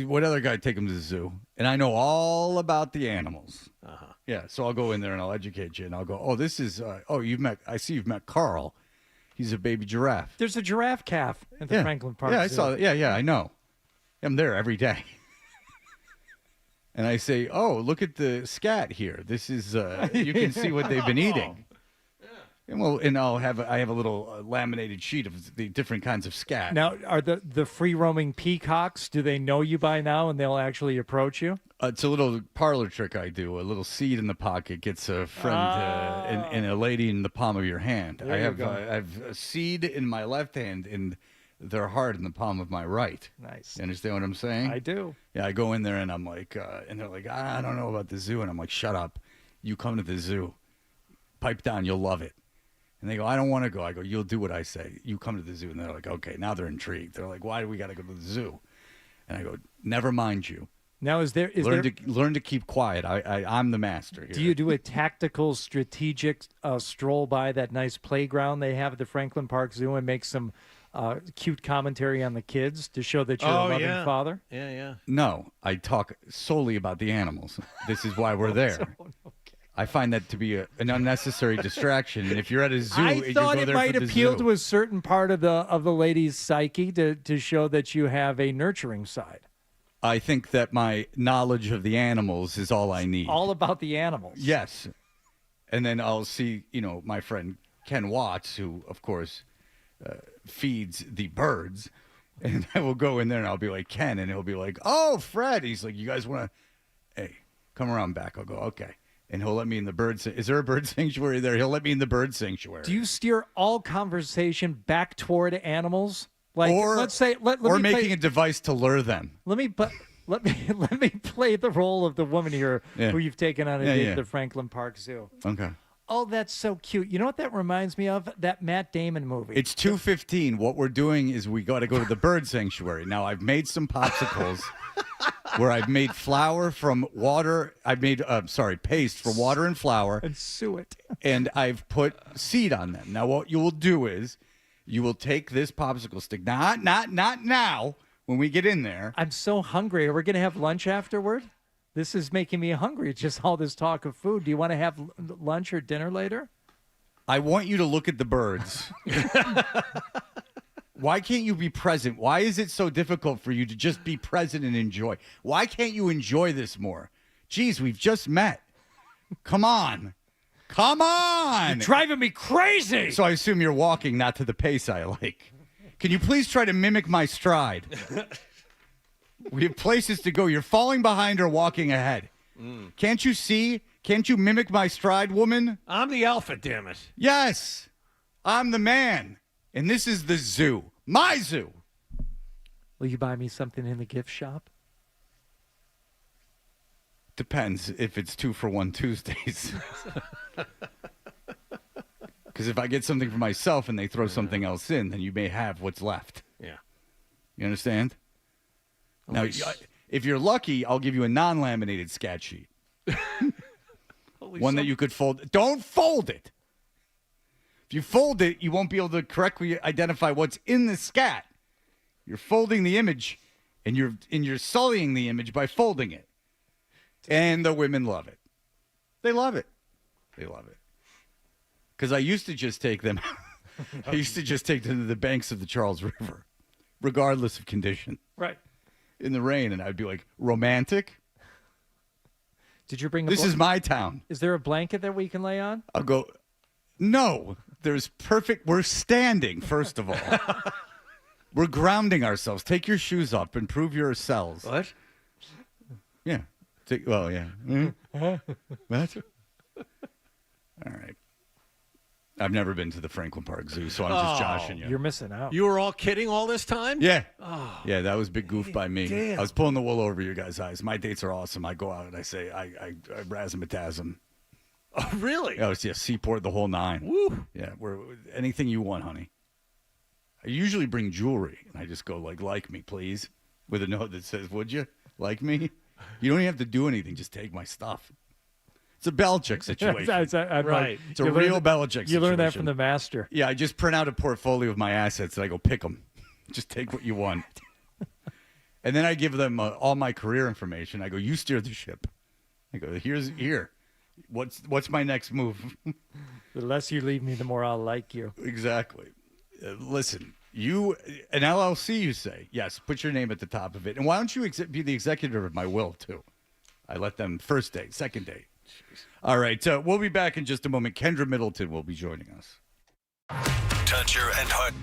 What other guy take him to the zoo? And I know all about the animals.
Uh-huh.
Yeah, so I'll go in there and I'll educate you. And I'll go, oh, this is, I see you've met Carl. He's a baby giraffe.
There's a giraffe calf at the Franklin Park
Yeah, I
Zoo.
saw that. Yeah, I know. I'm there every day. And I say, oh, look at the scat here. This is, you can see what they've been eating. And I have a little laminated sheet of the different kinds of scat.
Now, are the free-roaming peacocks, do they know you by now and they'll actually approach you?
It's a little parlor trick I do. A little seed in the pocket gets a friend and a lady in the palm of your hand. I have a seed in my left hand and their heart in the palm of my right.
Nice.
You understand what I'm saying?
I do.
Yeah, I go in there and I'm like, and they're like, I don't know about the zoo. And I'm like, shut up. You come to the zoo. Pipe down. You'll love it. And they go, I don't want to go. I go, you'll do what I say. You come to the zoo. And they're like, okay. Now they're intrigued. They're like, why do we got to go to the zoo? And I go, never mind you.
Now,
learn to keep quiet. I'm the master here.
Do you do a tactical, strategic stroll by that nice playground they have at the Franklin Park Zoo and make some cute commentary on the kids to show that you're a loving father?
Yeah.
No, I talk solely about the animals. This is why we're there. I find that to be an unnecessary distraction. And if you're at a zoo,
I thought
you go
it
there
might
for the
appeal
zoo.
to a certain part of the lady's psyche to show that you have a nurturing side.
I think that my knowledge of the animals is all I need.
All about the animals.
Yes. And then I'll see, my friend Ken Watts, who, of course, feeds the birds. And I will go in there and I'll be like, Ken, and he'll be like, oh, Fred. He's like, you guys want to, hey, come around back. I'll go, okay. And he'll let me in the bird. Is there a bird sanctuary there? He'll let me in the bird sanctuary.
Do you steer all conversation back toward animals? Like, let's say, let
or
me
making
play,
a device to lure them.
Let me play the role of the woman here who you've taken on a date at the Franklin Park Zoo.
Okay.
Oh, that's so cute. You know what that reminds me of? That Matt Damon movie.
It's 2:15. What we're doing is we got to go to the bird sanctuary. Now, I've made some popsicles where I've made flour from water. I've made, paste from water and flour.
And suet.
And I've put seed on them. Now, what you will do is you will take this popsicle stick. Not now. When we get in there.
I'm so hungry. Are we going to have lunch afterward? This is making me hungry. It's just all this talk of food. Do you want to have lunch or dinner later?
I want you to look at the birds. Why can't you be present? Why is it so difficult for you to just be present and enjoy? Why can't you enjoy this more? Geez, we've just met. Come on.
You're driving me crazy.
So I assume you're walking, not to the pace I like. Can you please try to mimic my stride? We have places to go. You're falling behind or walking ahead. Can't you see? Can't you mimic my stride, woman?
I'm the alpha, damn it.
Yes. I'm the man. And this is the zoo. My zoo.
Will you buy me something in the gift shop?
Depends if it's 2-for-1 Tuesdays. Because if I get something for myself and they throw something else in, then you may have what's left.
Yeah.
You understand? Now, if you're lucky, I'll give you a non-laminated scat sheet. One that you could fold. Don't fold it. If you fold it, you won't be able to correctly identify what's in the scat. You're folding the image, and you're sullying the image by folding it. And the women love it. They love it. They love it. Because I used to just take them. I used to just take them to the banks of the Charles River, regardless of condition.
Right.
In the rain, and I'd be like, romantic?
Did you bring
This is my town.
Is there a blanket that we can lay on?
I'll go, no, there's perfect. We're standing, first of all. We're grounding ourselves. Take your shoes off and prove yourselves.
What?
Yeah. Well, yeah. What? All right. I've never been to the Franklin Park Zoo, so I'm just joshing you.
You're missing out.
You were all kidding all this time?
Yeah.
Oh.
Yeah, that was a big goof by me.
Damn.
I was pulling the wool over your guys' eyes. My dates are awesome. I go out and I say, I razzmatazz
Oh, really?
Oh, yeah, Seaport, the whole nine.
Woo.
Yeah, anything you want, honey. I usually bring jewelry, and I just go, like me, please, with a note that says, would you like me? You don't even have to do anything. Just take my stuff. It's a Belichick situation.
Right.
It's a real Belichick situation.
You learned that from the master.
Yeah, I just print out a portfolio of my assets, and I go, pick them. Just take what you want. And then I give them all my career information. I go, you steer the ship. I go, here. What's my next move?
The less you leave me, the more I'll like you.
Exactly. Listen, an LLC, you say. Yes, put your name at the top of it. And why don't you be the executor of my will, too? I let them first date, second date. Jeez. All right, we'll be back in just a moment. Kendra Middleton will be joining us.
Toucher and Hart.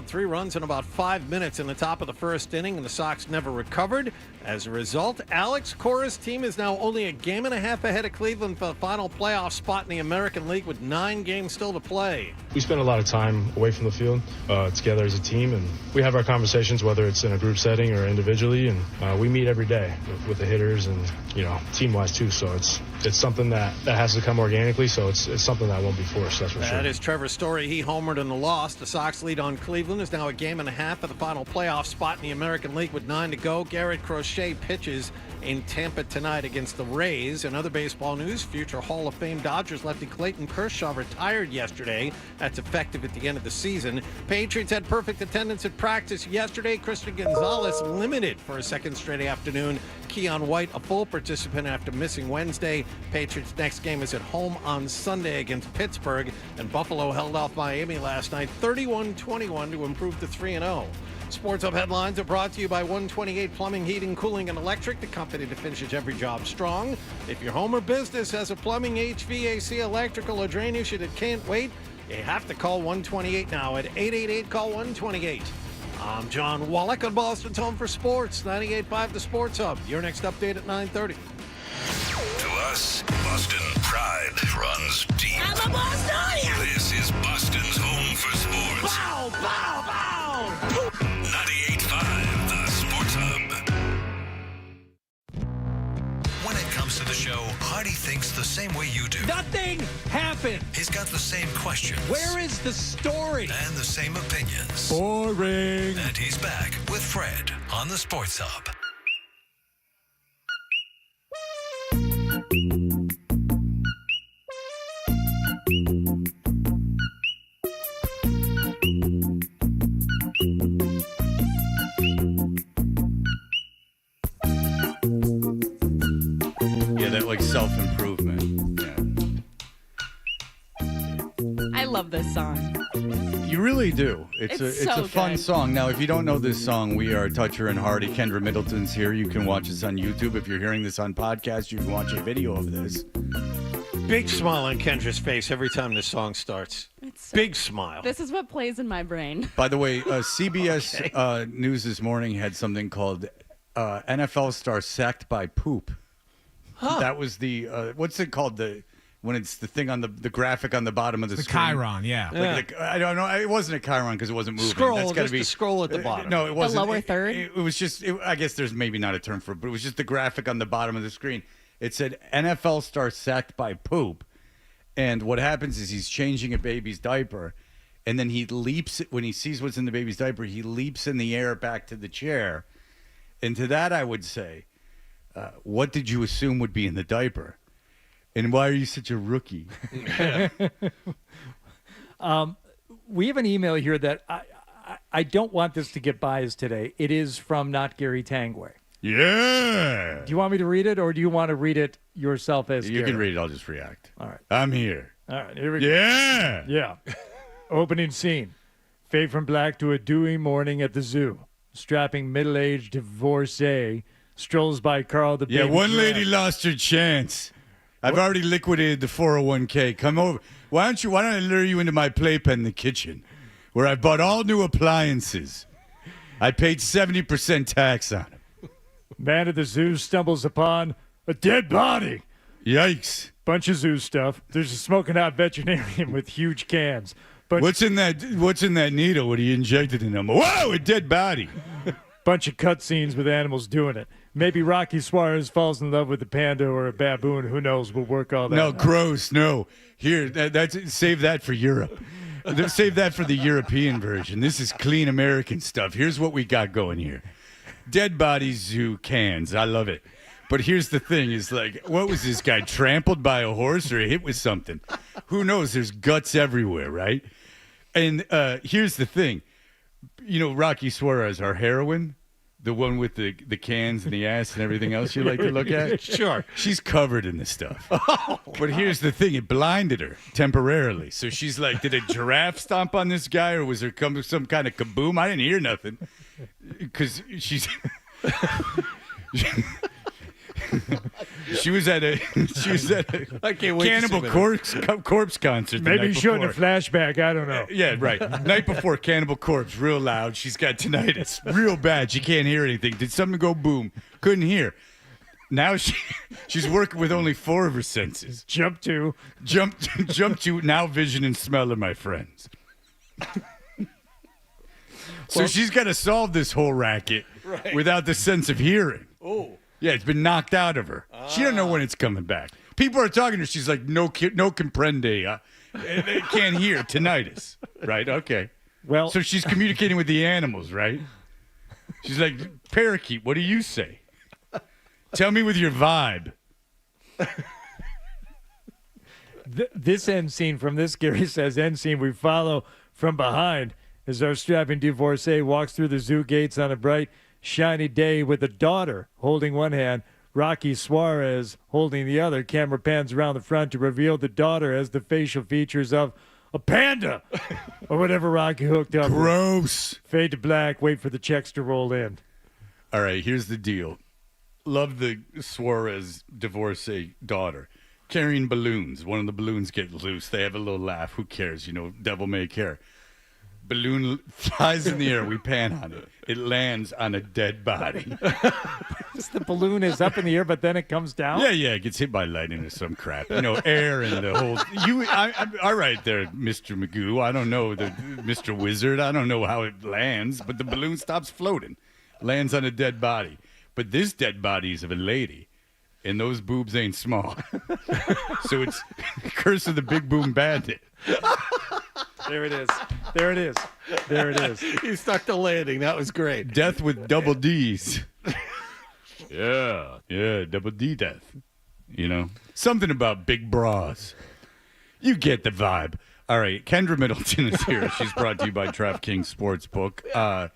3 runs in about 5 minutes in the top of the first inning, and the Sox never recovered. As a result, Alex Cora's team is now only a game and a half ahead of Cleveland for the final playoff spot in the American League with 9 games still to play.
We spend a lot of time away from the field together as a team, and we have our conversations, whether it's in a group setting or individually, and we meet every day with the hitters and, team-wise too. So it's something that has to come organically, so it's something that won't be forced, that's for sure.
That is Trevor's story. He homered in the loss. The Sox lead on Cleveland is now a game and a half for the final playoff spot in the American League with 9 to go. Garrett Crochet pitches in Tampa tonight against the Rays. In other baseball news, future Hall of Fame Dodgers lefty Clayton Kershaw retired yesterday. That's effective at the end of the season. Patriots had perfect attendance at practice yesterday. Christian Gonzalez limited for a second straight afternoon. Keon White, a full participant after missing Wednesday. Patriots' next game is at home on Sunday against Pittsburgh. And Buffalo held off Miami last night 31-21 to improve to 3-0. Sports Hub headlines are brought to you by 128 Plumbing, Heating, Cooling, and Electric, the company that finishes every job strong. If your home or business has a plumbing, HVAC, electrical, or drain issue that can't wait, you have to call 128 now at 888-CALL-128. I'm John Wallach on Boston's Home for Sports, 98.5 The Sports Hub. Your next update at 9:30.
To us, Boston pride runs deep.
I'm a Bostonian!
This is Boston's Home for Sports.
Bow, bow, bow!
98.5 The Sports Hub.
When it comes to the show, Hardy thinks the same way you do.
Nothing happened.
He's got the same questions.
Where is the story?
And the same opinions.
Boring.
And he's back with Fred on the Sports Hub.
Yeah, that like self-improvement.
I love this song.
You really do. It's
so
a fun
good.
song. Now, if you don't know this song, we are Toucher and Hardy. Kendra Middleton's here. You can watch us on YouTube. If you're hearing this on podcast, you can watch a video of this.
Big smile on Kendra's face every time this song starts. Big smile.
This is what plays in my brain.
By the way, CBS News this morning had something called NFL star sacked by poop.
Huh.
That was the what's it called, when it's the thing on the graphic on the bottom of the screen.
Chiron, yeah.
I don't know. It wasn't a Chiron because it wasn't moving.
Scroll,
That's gotta
just
be
the scroll at the bottom.
No, it wasn't.
The lower third?
It was just. I guess there's maybe not a term for it, but it was just the graphic on the bottom of the screen. It said NFL star sacked by poop, and what happens is he's changing a baby's diaper, and then he leaps when he sees what's in the baby's diaper. He leaps in the air back to the chair, and to that I would say, what did you assume would be in the diaper? And why are you such a rookie?
We have an email here that I don't want this to get biased today. It is from Not Gary Tangway.
Yeah.
Do you want me to read it, or do you want to read it yourself as
You
Gary?
can read it. I'll just react.
All right.
I'm here.
All right, here we go.
Yeah.
Yeah. Opening scene. Fade from black to a dewy morning at the zoo. Strapping middle-aged divorcee strolls by Carl the
Yeah,
baby
one
giraffe.
lady lost her chance. I've already liquidated the 401k. Come over. Why don't I lure you into my playpen in the kitchen, where I bought all new appliances. I paid 70% tax on them.
Man at the zoo stumbles upon a dead body.
Yikes.
Bunch of zoo stuff. There's a smoking hot veterinarian with huge cans.
What's in that needle? What he injected in them? Whoa, a dead body.
Bunch of cutscenes with animals doing it. Maybe Rocky Suarez falls in love with a panda or a baboon. Who knows? We'll work all that
No,
out.
gross. No. Here, save that for Europe. Save that for the European version. This is clean American stuff. Here's what we got going here. Dead body zoo cans. I love it. But here's the thing is like, what was this guy, trampled by a horse or hit with something? Who knows? There's guts everywhere, right? And here's the thing. You know, Rocky Suarez, our heroine, the one with the cans and the ass and everything else you like to look at?
Sure.
She's covered in this stuff. But here's the thing. It blinded her temporarily. So she's like, did a giraffe stomp on this guy or was there some kind of kaboom? I didn't hear nothing. Because she's... She was at a
I can't wait to see
Cannibal Corpse concert. the
Maybe
night
he's showing a
before.
flashback. I don't know.
Yeah, right. Night before, Cannibal Corpse, real loud. She's got tinnitus, real bad. She can't hear anything. Did something go boom? Couldn't hear. Now she's working with only 4 of her senses.
Jump to
Now vision and smell are my friends. So she's got to solve this whole racket without the sense of hearing.
Oh.
Yeah, it's been knocked out of her. She doesn't know when it's coming back. People are talking to her. She's like, no comprende. They can't hear. Tinnitus. Right? Okay.
Well,
so she's communicating with the animals, right? She's like, parakeet, what do you say? Tell me with your vibe.
This end scene from this, Gary says, end scene we follow from behind as our strapping divorcee walks through the zoo gates on a bright, shiny day with a daughter holding one hand, Rocky Suarez holding the other. Camera pans around the front to reveal the daughter as the facial features of a panda or whatever Rocky hooked up with.
Gross.
Fade to black, wait for the checks to roll in.
All right, here's the deal. Love the Suarez divorcee daughter. Carrying balloons. One of the balloons get loose. They have a little laugh. Who cares? Devil may care. Balloon flies in the air. We pan on it. It lands on a dead body.
The balloon is up in the air, but then it comes down?
Yeah. It gets hit by lightning or some crap. Air and the whole... all right there, Mr. Magoo. I don't know, Mr. Wizard. I don't know how it lands, but the balloon stops floating. Lands on a dead body. But this dead body is of a lady. And those boobs ain't small. So it's Curse of the Big Boom Bandit.
There it is. There it is. There it is.
You stuck the landing. That was great.
Death with double D's. Yeah, double D death. Something about big bras. You get the vibe. All right, Kendra Middleton is here. She's brought to you by DraftKings Sportsbook.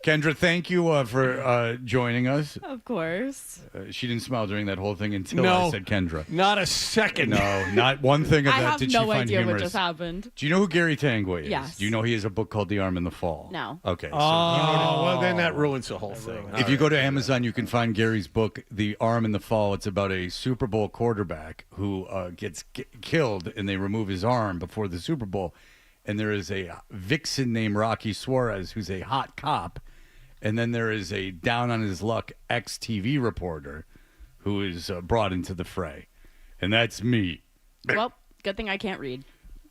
Kendra, thank you for joining us.
Of course.
She didn't smile during that whole thing until
No,
I said Kendra.
Not a second.
No, not one thing of
I
that
have
did she
no
find
idea
humorous.
what just happened.
Do you know who Gary Tanguay is?
Yes.
Do you know he has a book called The Arm in the Fall?
No.
Okay. So
well, then that ruins the whole thing.
if you go to Amazon, you can find Gary's book, The Arm in the Fall. It's about a Super Bowl quarterback who gets killed, and they remove his arm before the Super Bowl. And there is a vixen named Rocky Suarez who's a hot cop. And then there is a down-on-his-luck ex-TV reporter who is brought into the fray. And that's me.
Well, good thing I can't read.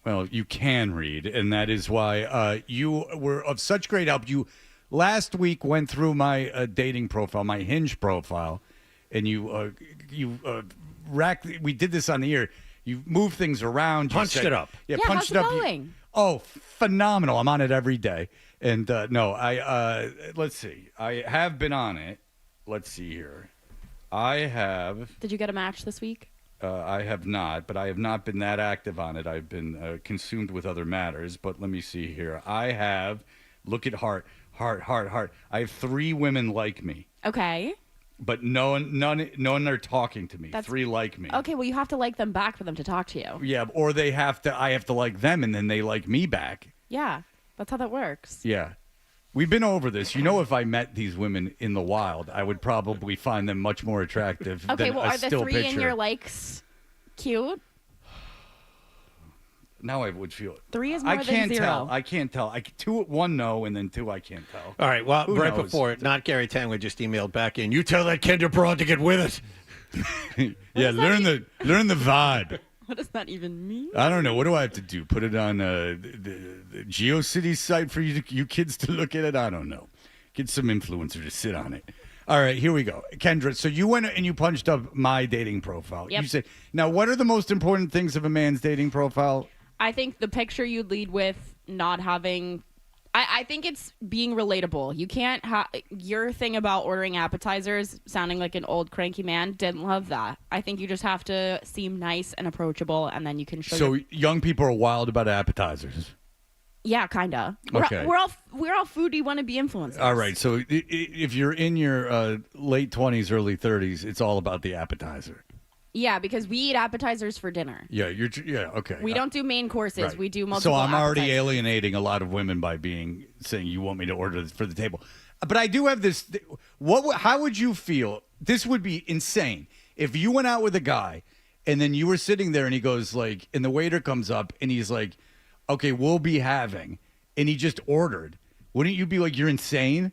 Well, you can read, and that is why you were of such great help. You last week went through my dating profile, my Hinge profile, and you racked. We did this on the air. You moved things around.
Punched it up.
Yeah,
punched
how's it
up.
going?
Phenomenal. I'm on it every day. And let's see. I have been on it. Let's see here.
Did you get a match this week?
I have not, but I have not been that active on it. I've been consumed with other matters. But let me see here. I have, look at heart. I have 3 women like me.
Okay.
But none are talking to me. 3 like me.
Okay, well, you have to like them back for them to talk to you.
Yeah, or I have to like them, and then they like me back.
Yeah, that's how that works.
Yeah. We've been over this. If I met these women in the wild, I would probably find them much more attractive
Okay,
than
well,
a
are the
still
3
picture.
in your likes cute?
Now I would feel it.
3 is more than 0.
I can't tell. 1 no, and then 2 I can't tell.
All right, well,
Who
right
knows?
before it, not Gary Tanguay just emailed back in. You tell that Kendra broad to get with it.
Yeah, learn the vibe.
What does that even mean?
I don't know. What do I have to do? Put it on the GeoCities site for you kids to look at it? I don't know. Get some influencer to sit on it. All right, here we go. Kendra, so you went and you punched up my dating profile.
Yep.
You said, now what are the most important things of a man's dating profile?
I think the picture you'd lead with not having... I think it's being relatable. You can't have... Your thing about ordering appetizers, sounding like an old cranky man, didn't love that. I think you just have to seem nice and approachable, and then you can show
So young people are wild about appetizers.
Yeah, kind of.
Okay.
We're all foodie wannabe influencers.
All right, so if you're in your late 20s, early 30s, it's all about the appetizer.
Yeah, because we eat appetizers for dinner.
Yeah, okay.
We don't do main courses.
Right.
We do multiple
So I'm already
appetizers.
alienating a lot of women by saying you want me to order this for the table. But I do have this. How would you feel? This would be insane If you went out with a guy and then you were sitting there and he goes like, and the waiter comes up and he's like, okay, we'll be having, and he just ordered, wouldn't you be like, you're insane?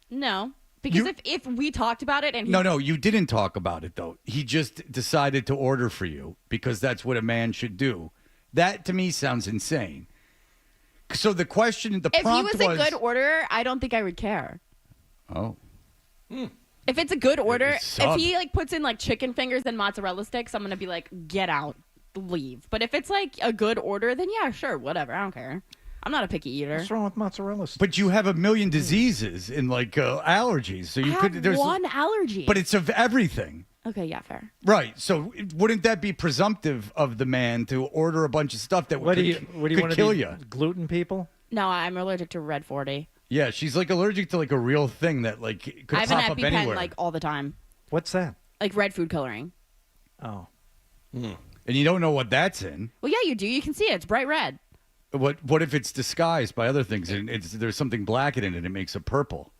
No. Because if we talked about it and
No, you didn't talk about it, though. He just decided to order for you because that's what a man should do. That, to me, sounds insane. So the question, the prompt
if he was a good orderer, I don't think I would care.
Oh.
If it's a good order,
sub.
if he like puts in like chicken fingers and mozzarella sticks, I'm going to be like, get out, leave. But if it's like a good order, then yeah, sure, whatever. I don't care. I'm not a picky eater.
What's wrong with mozzarella sticks?
But you have a million diseases and like allergies, so you could. There's
one allergy.
But it's of everything.
Okay, yeah, fair.
Right. So wouldn't that be presumptive of the man to order a bunch of stuff that
What do you
could
want to
kill
be,
you?
gluten people?
No, I'm allergic to Red 40.
Yeah, she's like allergic to like a real thing that like could
I have an
pop up
EpiPen
anywhere.
like all the time.
What's that?
Like red food coloring.
Oh.
And you don't know what that's in.
Well, yeah, you do. You can see it. It's bright red.
What if it's disguised by other things and there's something black in it and it makes it purple?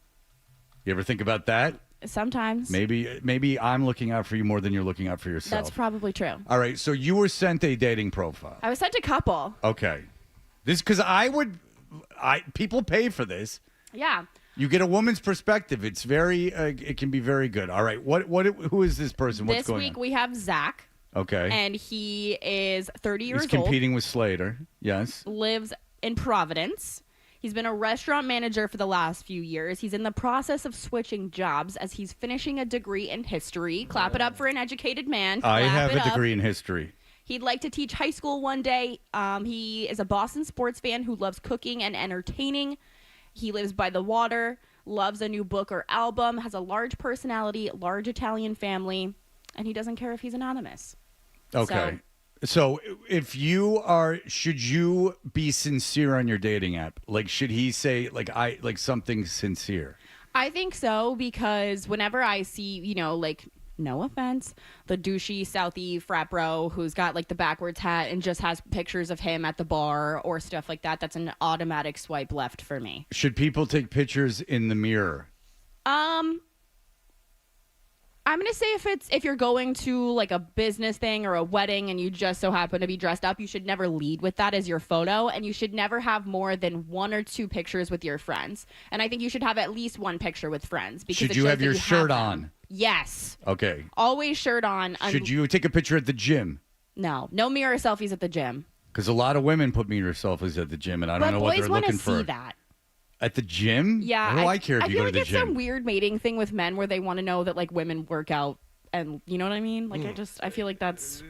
You ever think about that?
Sometimes.
Maybe I'm looking out for you more than you're looking out for yourself.
That's probably true.
All right, so you were sent a dating profile.
I was sent a couple.
Okay. This because people pay for this.
Yeah.
You get a woman's perspective. It's very it can be very good. All right. Who is this person? What's
This
going
week
on?
we have Zach.
Okay.
And he is 30 years
He's
old.
competing with Slater. Yes.
Lives in Providence. He's been a restaurant manager for the last few years. He's in the process of switching jobs as he's finishing a degree in history. Clap it up for an educated man.
I
Clap
have
it
a
up.
degree in history.
He'd like to teach high school one day. He is a Boston sports fan who loves cooking and entertaining. He lives by the water, loves a new book or album, has a large personality, large Italian family, and he doesn't care if he's anonymous.
Okay. So if should you be sincere on your dating app? Like, should he say like something sincere?
I think so, because whenever I see, like, no offense, the douchey Southie frat bro who's got like the backwards hat and just has pictures of him at the bar or stuff like that, that's an automatic swipe left for me.
Should people take pictures in the mirror?
I'm going to say if you're going to like a business thing or a wedding and you just so happen to be dressed up, you should never lead with that as your photo, and you should never have more than 1 or 2 pictures with your friends. And I think you should have at least 1 picture with friends. Because
Should you have your shirt on?
Yes.
Okay.
Always shirt on.
Should you take a picture at the gym?
No mirror selfies at the gym.
Because a lot of women put mirror selfies at the gym, and I don't know what they're looking for.
But boys want to see that.
At the gym?
Yeah.
What do I care if you go to the
I feel like
gym?
it's some weird mating thing with men where they want to know that like women work out, and you know what I mean? Like I feel like that's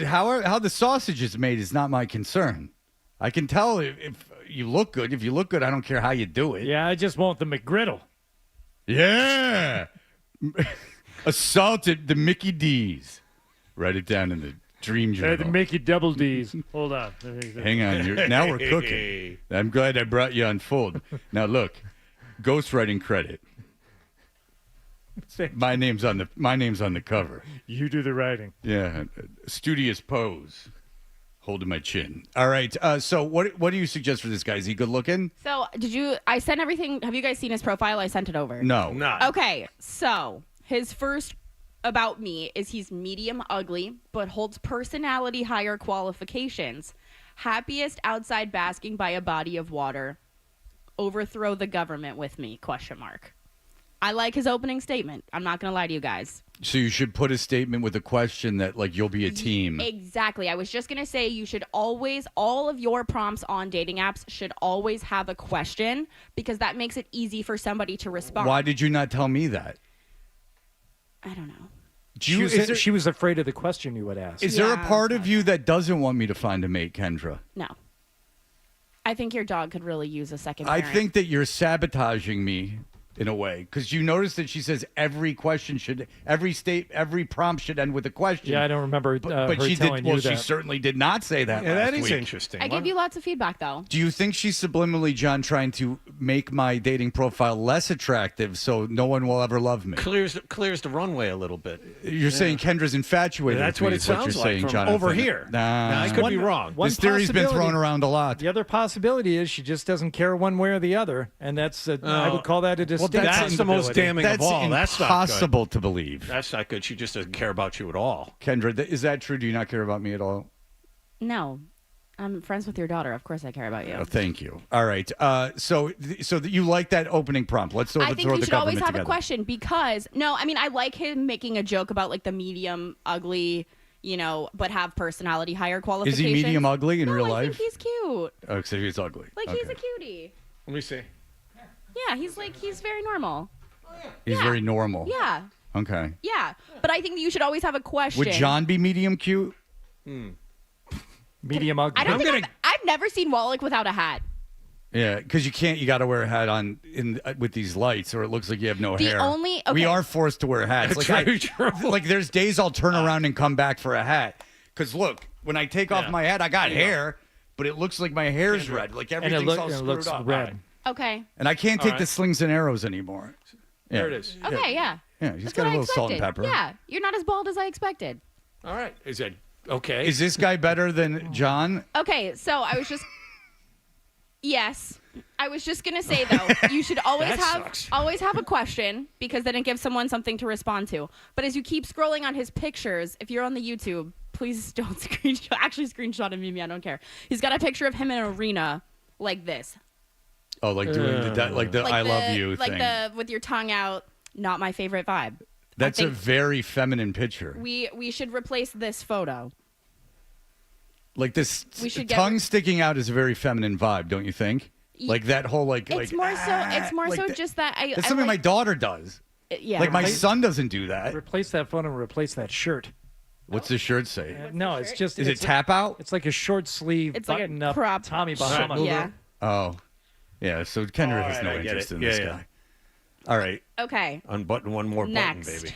How the sausage is made is not my concern. I can tell if you look good. If you look good, I don't care how you do it.
Yeah, I just want the McGriddle.
Yeah. Assaulted the Mickey D's. Write it down in the dream journal.
The Mickey Double D's. Hold on.
Hang on. Now we're cooking. I'm glad I brought you on fold. Now look, ghostwriting credit. My name's on the cover.
You do the writing.
Yeah. Studious pose. Holding my chin. All right. So what do you suggest for this guy? Is he good looking?
So I sent everything. Have you guys seen his profile? I sent it over.
No.
Okay. So his first about me is he's medium ugly, but holds personality higher qualifications. Happiest outside basking by a body of water. Overthrow the government with me, ? I like his opening statement. I'm not going to lie to you guys.
So you should put a statement with a question that like you'll be a team.
Exactly. I was just going to say you should always, all of your prompts on dating apps should always have a question, because that makes it easy for somebody to respond.
Why did you not tell me that?
I don't know.
She was afraid of the question you would ask.
Is there a part of you that doesn't want me to find a mate, Kendra?
No. I think your dog could really use a second
I
parent.
think that you're sabotaging me in a way, because you notice that she says every prompt should end with a question.
Yeah, I don't remember
but
her
she
telling
did. Well,
you
she
that.
certainly did not say that.
Yeah,
last
that is
week.
interesting.
I give you lots of feedback, though.
Do you think she's subliminally, John, trying to make my dating profile less attractive so no one will ever love me?
Clears the runway a little bit.
You're saying Kendra's infatuated.
That's
with
what
me,
it
is what
sounds
you're
like
saying,
from
Jonathan.
over here.
Nah,
I could be wrong.
This theory's been thrown around a lot.
The other possibility is she just doesn't care one way or the other, and that's I would call that a decision.
That's the most damning of all. That's
impossible
not good.
to believe.
That's not good. She just doesn't care about you at all.
Kendra, is that true? Do you not care about me at all?
No. I'm friends with your daughter. Of course I care about you.
Oh, thank you. All right. So you like that opening prompt. Let's throw
I
the
think you should always have
together.
a question because, I like him making a joke about like the medium ugly, but have personality higher
Is
qualifications.
he medium ugly in real
I
life?
think he's cute.
Oh, so he's ugly.
Like he's a cutie.
Let me see.
Yeah, he's very normal.
He's very normal.
Yeah.
Okay.
Yeah. But I think that you should always have a question.
Would John be medium cute?
Medium ugly.
I don't think I've never seen Wallach without a hat.
Yeah, because you got to wear a hat on with these lights, or it looks like you have no
The
hair.
only-
We
okay.
are forced to wear hats. Like there's days I'll turn around and come back for a hat. Because look, when I take off my hat, I got hair, but it looks like my hair's red. Like everything's all screwed
looks
up.
red.
Okay.
And I can't take the slings and arrows anymore. Yeah.
There it is.
Okay, yeah.
Yeah, he's
That's
got a
what I
little salt and
expected.
pepper.
Yeah, you're not as bald as I expected.
All right. Is it okay?
Is this guy better than John?
Okay, so I was just yes. I was just gonna say though, you should always have a question because then it gives someone something to respond to. But as you keep scrolling on his pictures, if you're on the YouTube, please don't screenshot him, me. I don't care. He's got a picture of him in an arena like this.
Oh, like doing the I love you
like
thing.
with your tongue out. Not my favorite vibe.
That's a very feminine picture.
We should replace this photo.
Like this
We should
tongue sticking out is a very feminine vibe, don't you think? Like that whole
It's more so just that I.
That's
I
something
like,
my daughter does.
Yeah.
Like my son doesn't do that.
Replace that photo and replace that shirt.
What's the shirt say?
No, it's just.
Is it tap out?
It's like a short sleeve
It's like a
button up
crop
Tommy
shirt,
Bahama.
yeah.
Oh. Yeah, so Kendra
All
has
right,
no
I get
interest
it.
in this
Yeah,
guy. All right.
Okay.
Unbutton one more
Next.
button, baby.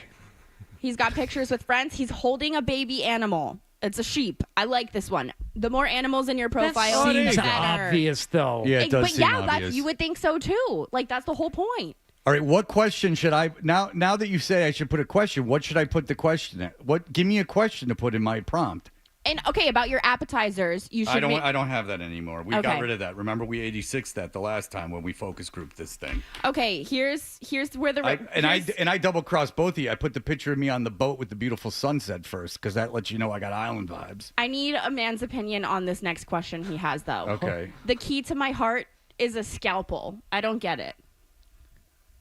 He's got pictures with friends. He's holding a baby animal. It's a sheep. I like this one. The more animals in your profile,
That
the
seems
better.
obvious, though.
Yeah, it does
But
seem
yeah,
obvious.
you would think so too. Like that's the whole point.
All right, what question should I now that you say I should put a question, what should I put the question at? Give me a question to put in my prompt.
And okay, about your appetizers, you should.
I don't have that anymore. We got
Okay.
rid of that. Remember we 86'd that the last time when we focus grouped this thing.
Okay, here's where the
I double crossed both of you. I put the picture of me on the boat with the beautiful sunset first because that lets you know I got island vibes.
I need a man's opinion on this next question he has though.
Okay.
The key to my heart is a scalpel. I don't get it.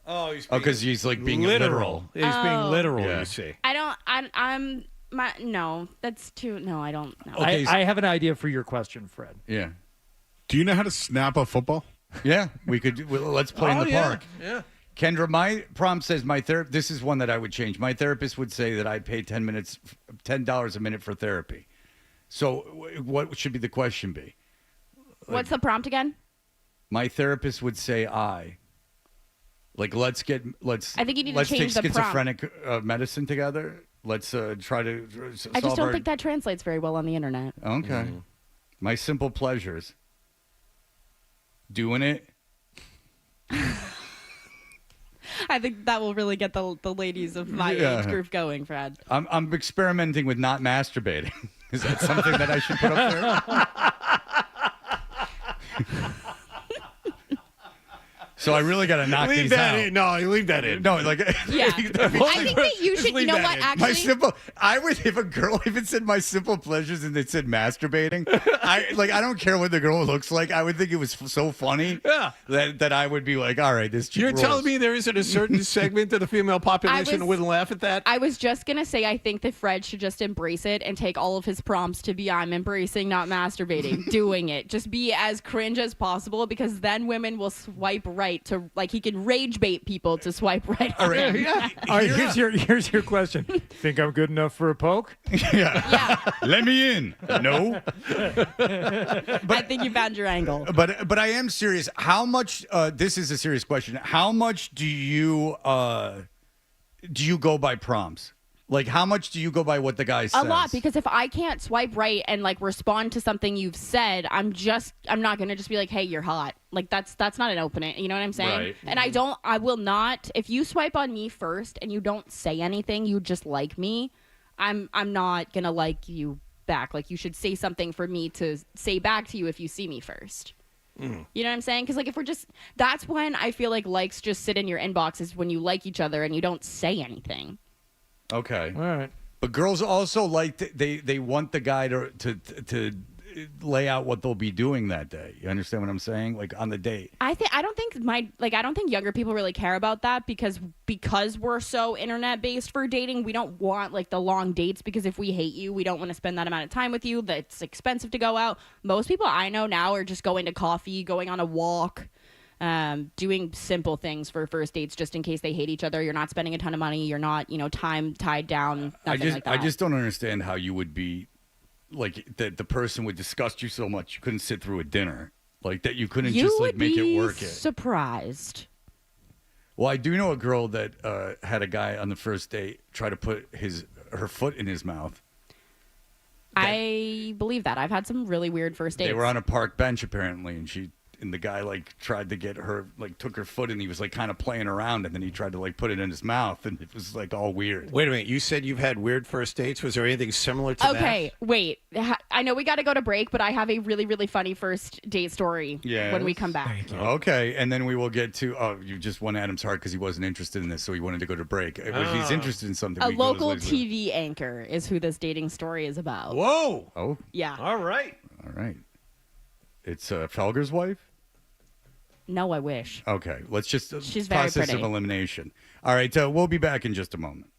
Oh,
because he's like being
literal. He's being literal.
Yeah.
You see.
No, that's too. No, I don't know.
Okay,
I have an idea for your question, Fred.
Yeah.
Do you know how to snap a football?
Yeah, let's play in the park.
Yeah.
Kendra, my prompt says this is one that I would change. My therapist would say that I'd pay $10 a minute for therapy. So what should be the question be?
What's the prompt again?
My therapist would say let's
I think you need to
let's
change
take
the prompt.
schizophrenic medicine together. Let's try to solve
I just don't
our-
think that translates very well on the internet.
Okay. My simple pleasures. Doing it.
I think that will really get the ladies of my age group going, Fred.
I'm experimenting with not masturbating. Is that something that I should put up there? So I really got to knock
Leave
these
that
out.
in. No, you leave that in.
No, like
Yeah. I think that you should. You know what?
my
Actually,
simple. I would if a girl even said my simple pleasures and it said masturbating. I don't care what the girl looks like. I would think it was so funny.
Yeah.
That I would be like, all right, this.
You're telling me there isn't a certain segment of the female population that
was-
wouldn't laugh at that?
I was just gonna say I think that Fred should just embrace it and take all of his prompts to be I'm embracing, not masturbating, doing it. Just be as cringe as possible because then women will swipe right to he can rage bait people to swipe right.
All right.
All right, here's your question. Think I'm good enough for a poke?
Yeah. Let me in. No.
I think you found your angle.
But I am serious. How much? This is a serious question. How much do you go by prompts? Like, how much do you go by what the guy says?
A lot, because if I can't swipe right and respond to something you've said, I'm not gonna just be like, hey, you're hot. Like that's not an opening. You know what I'm saying?
Right.
And I will not. If you swipe on me first and you don't say anything, you just like me, I'm not gonna like you back. Like you should say something for me to say back to you if you see me first. You know what I'm saying? Because, like, if we're just, that's when I feel like likes just sit in your inbox is when you like each other and you don't say anything.
Okay.
All right.
But girls also like they want the guy to lay out what they'll be doing that day. You understand what I'm saying? Like on the date.
I don't think younger people really care about that because we're so internet based for dating. We don't want like the long dates because if we hate you, we don't want to spend that amount of time with you. That's expensive to go out. Most people I know now are just going to coffee, going on a walk, doing simple things for first dates just in case they hate each other. You're not spending a ton of money. You're not, time tied down. Nothing like that.
I just don't understand how you would be like that. The person would disgust you so much you couldn't sit through a dinner like that. You couldn't just like make it work.
Surprised.
Well, I do know a girl that had a guy on the first date try to put her foot in his mouth.
I believe that. I've had some really weird first dates.
They were on a park bench apparently, and the guy like tried to get her, like took her foot and he was like kind of playing around and then he tried to like put it in his mouth and it was like all weird.
Wait a minute. You said you've had weird first dates. Was there anything similar to that?
Okay, wait. I know we got to go to break, but I have a really, really funny first date story when we come back.
Okay, and then we will get to, you just won Adam's heart because he wasn't interested in this, so he wanted to go to break. If he's interested in something,
A
we go
local
to Liz.
TV anchor is who this dating story is about.
Whoa.
Oh.
Yeah.
All right.
It's Felger's wife?
No, I wish.
Okay, let's just
She's very
process
pretty.
of elimination. All right, we'll be back in just a moment.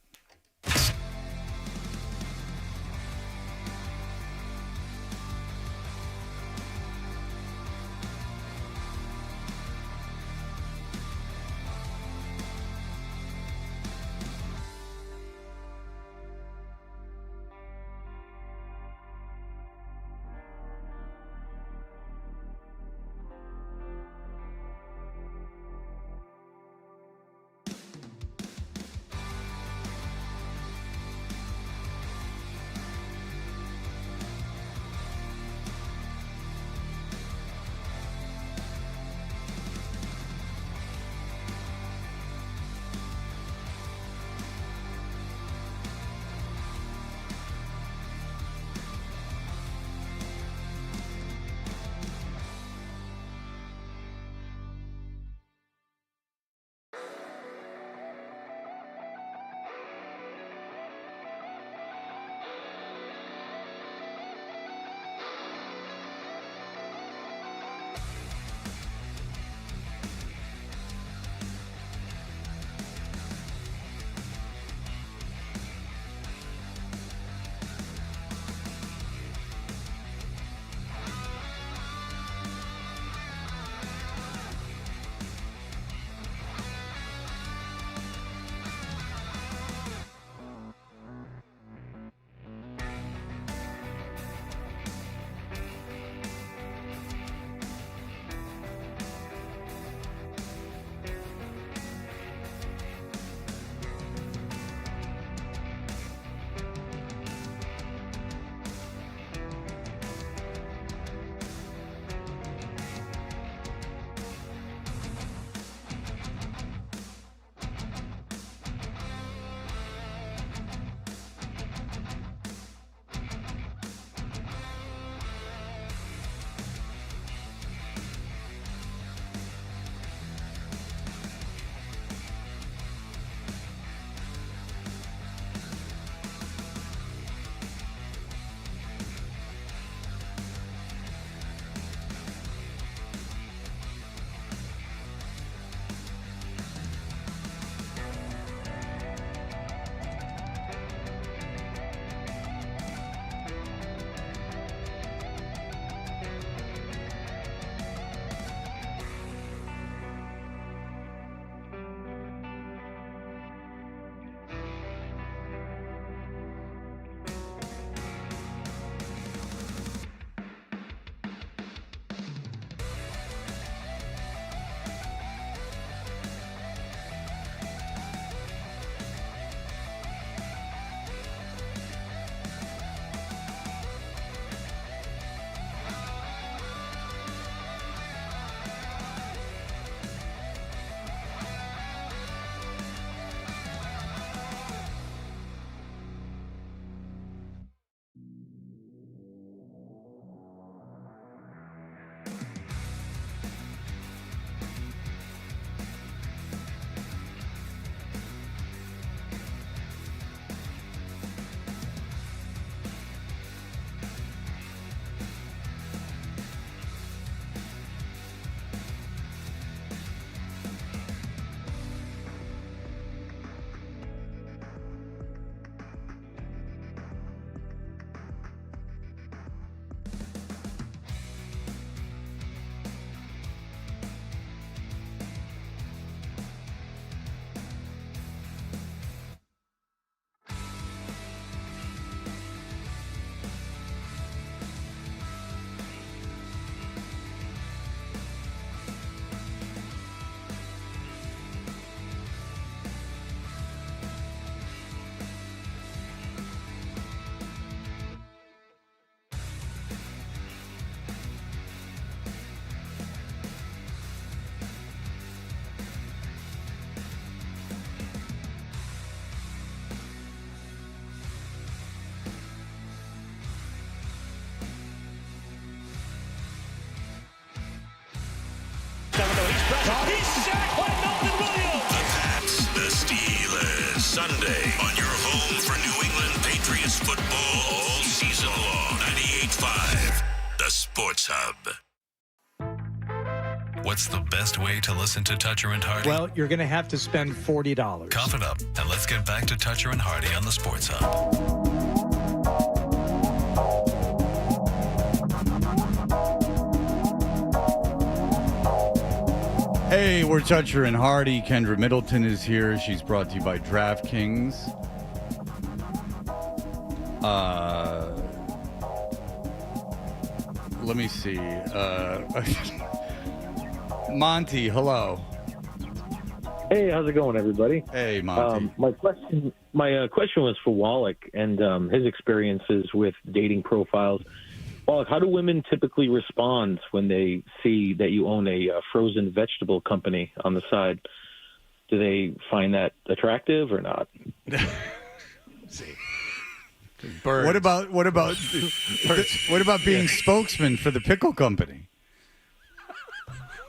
Sunday on your home for New England Patriots football all season long. 98.5, The Sports Hub.
What's the best way to listen to Toucher and Hardy?
Well, you're going to have to spend $40.
Cough it up, and let's get back to Toucher and Hardy on the Sports Hub.
Hey, we're Toucher and Hardy. Kendra Middleton is here. She's brought to you by DraftKings. Let me see. Monty, hello.
Hey, how's it going, everybody?
Hey, Monty.
My question was for Wallach and his experiences with dating profiles. Wallach, how do women typically respond when they see that you own a frozen vegetable company on the side? Do they find that attractive or not?
Birds. What about being spokesman for the pickle company?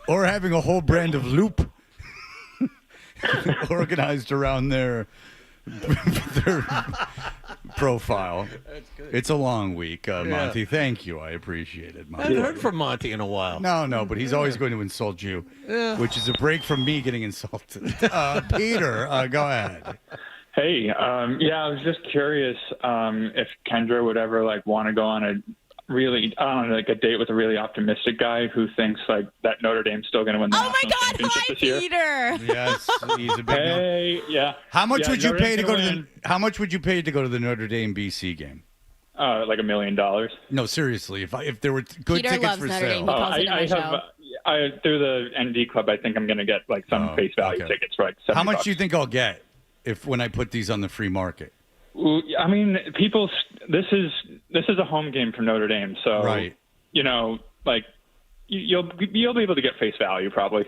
Or having a whole brand of loop organized around their profile.
That's good.
It's a long week, Monty. Thank you. I appreciate it, Monty.
I haven't heard from Monty in a while.
No, but he's always going to insult you, which is a break from me getting insulted. Peter, go ahead.
Hey, I was just curious if Kendra would ever want to go on a a date with a really optimistic guy who thinks that Notre Dame's still going to win the national championship this year.
Peter.
Yes, he's a big.
Hey, yeah.
How much would you
Notre
pay to
Dame's
go to
gonna
the? How much would you pay to go to the Notre Dame BC game?
like $1 million.
No, seriously. If there were good
Peter
tickets
loves
for
Notre
sale,
Dame. He calls it in my show.
Through the ND Club, I think I'm going to get some face value tickets for $70.
How much do you think I'll get when I put these on the free market?
I mean, people. This is a home game for Notre Dame, so
right.
You'll be able to get face value probably.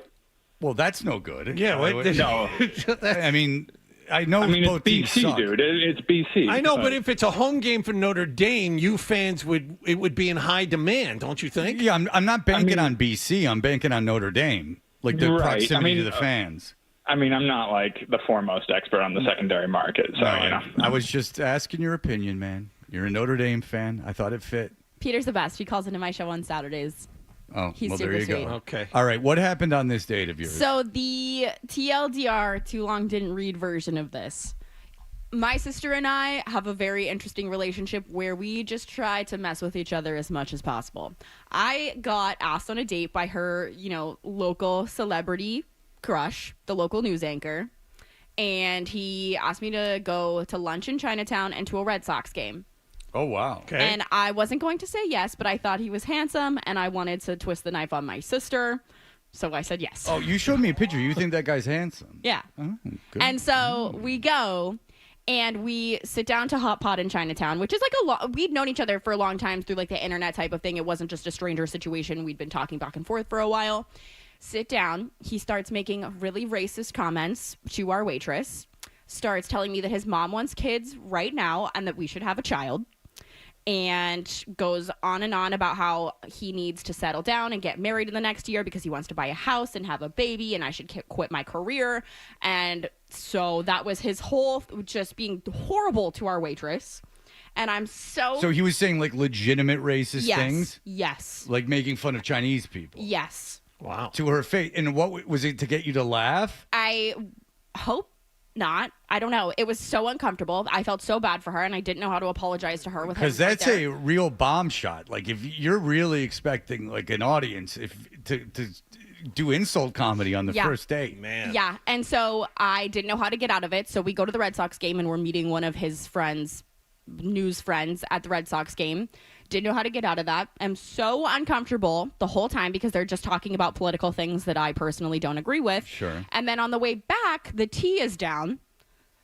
Well, that's no good.
Yeah,
no.
I mean, both
it's
teams
BC,
suck.
dude. It's BC.
I know, but if it's a home game for Notre Dame, you fans would be in high demand, don't you think?
Yeah, I'm not banking on BC. I'm banking on Notre Dame, the proximity to the fans.
I mean, I'm not the foremost expert on the secondary market, so
I was just asking your opinion, man. You're a Notre Dame fan. I thought it fit.
Peter's the best. He calls into my show on Saturdays.
Oh,
He's
well,
super
there you
sweet.
go.
Okay.
All right, what happened on this date of yours?
So the TLDR, too long didn't read version of this. My sister and I have a very interesting relationship where we just try to mess with each other as much as possible. I got asked on a date by her, local celebrity crush, the local news anchor, and he asked me to go to lunch in Chinatown and to a Red Sox game.
Oh, wow.
Okay.
And I wasn't going to say yes, but I thought he was handsome, and I wanted to twist the knife on my sister, so I said yes.
Oh, you showed me a picture. You think that guy's handsome?
Yeah.
Oh, good.
And so we go, and we sit down to Hot Pot in Chinatown, which is we'd known each other for a long time through the internet type of thing. It wasn't just a stranger situation. We'd been talking back and forth for a while. Sit down. He starts making really racist comments to our waitress, starts telling me that his mom wants kids right now and that we should have a child, and goes on and on about how he needs to settle down and get married in the next year because he wants to buy a house and have a baby, and I should quit my career. And so that was his whole just being horrible to our waitress. And I'm So
he was saying legitimate racist things?
Yes.
Like making fun of Chinese people?
Yes.
Wow. To her face. And what was it, to get you to laugh?
I hope not. I don't know. It was so uncomfortable. I felt so bad for her, and I didn't know how to apologize to her.
Because that's a real bomb shot. If you're really expecting an audience to do insult comedy on the first date, man.
Yeah, and so I didn't know how to get out of it. So we go to the Red Sox game, and we're meeting one of his news friends at the Red Sox game. Didn't know how to get out of that. I'm so uncomfortable the whole time because they're just talking about political things that I personally don't agree with.
Sure.
And then on the way back, the T is down.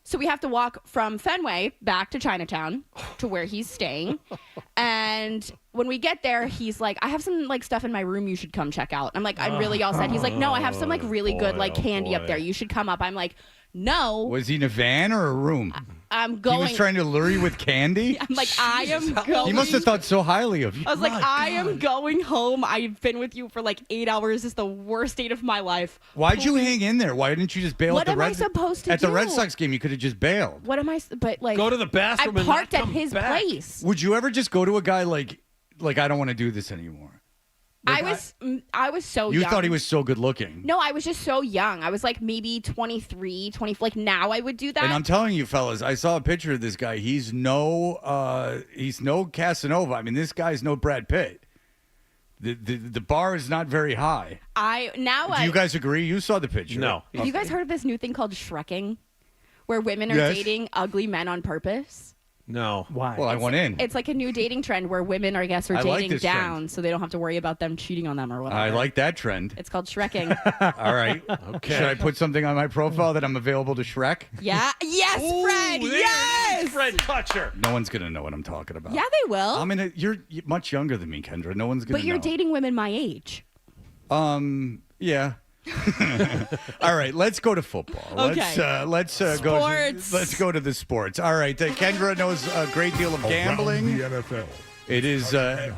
So we have to walk from Fenway back to Chinatown to where he's staying. And when we get there, he's like, I have some stuff in my room you should come check out. I'm like, I'm really all set. He's like, no, I have some really good candy up there. You should come up. I'm like, No.
Was he in a van or a room?
I'm going.
He was trying to lure you with candy?
I'm like, I am going.
He must have thought so highly of you.
I was like, I am going home. I've been with you for like 8 hours. It's the worst date of my life.
Why'd you hang in there? Why didn't you just bail
What
at the
am I supposed to
At the
do?
Red Sox game, you could have just bailed.
What am I? But like,
Go to the bathroom
I
and
parked
not
at
come
his
back.
place.
Would you ever just go to a guy like I don't want to do this anymore?
I was so
You
young.
thought he was so good looking.
No, I was just so young. I was like maybe 23, 20. Like now I would do that.
And I'm telling you, fellas, I saw a picture of this guy. He's no Casanova. I mean, this guy's no Brad Pitt. The bar is not very high. Do you guys agree? You saw the picture.
No.
Have you guys heard of this new thing called shrekking, where women are
Yes.
dating ugly men on purpose?
No.
Why?
Well, I went in.
It's like a new dating trend where women, I guess, are
I like
dating
this
down,
trend.
so they don't have to worry about them cheating on them or whatever.
I like that trend.
It's called shrekking.
All right.
Okay.
Should I put something on my profile that I'm available to Shrek?
Yeah. Yes, Fred. Yes.
Fred Toucher.
No one's gonna know what I'm talking about.
Yeah, they will.
You're much younger than me, Kendra. No one's gonna
But you're
know.
dating women my age.
Yeah. All right, let's go to football.
Okay.
Let's
Sports.
let's go to the sports. All right, Kendra knows a great deal of gambling.
The NFL.
It is the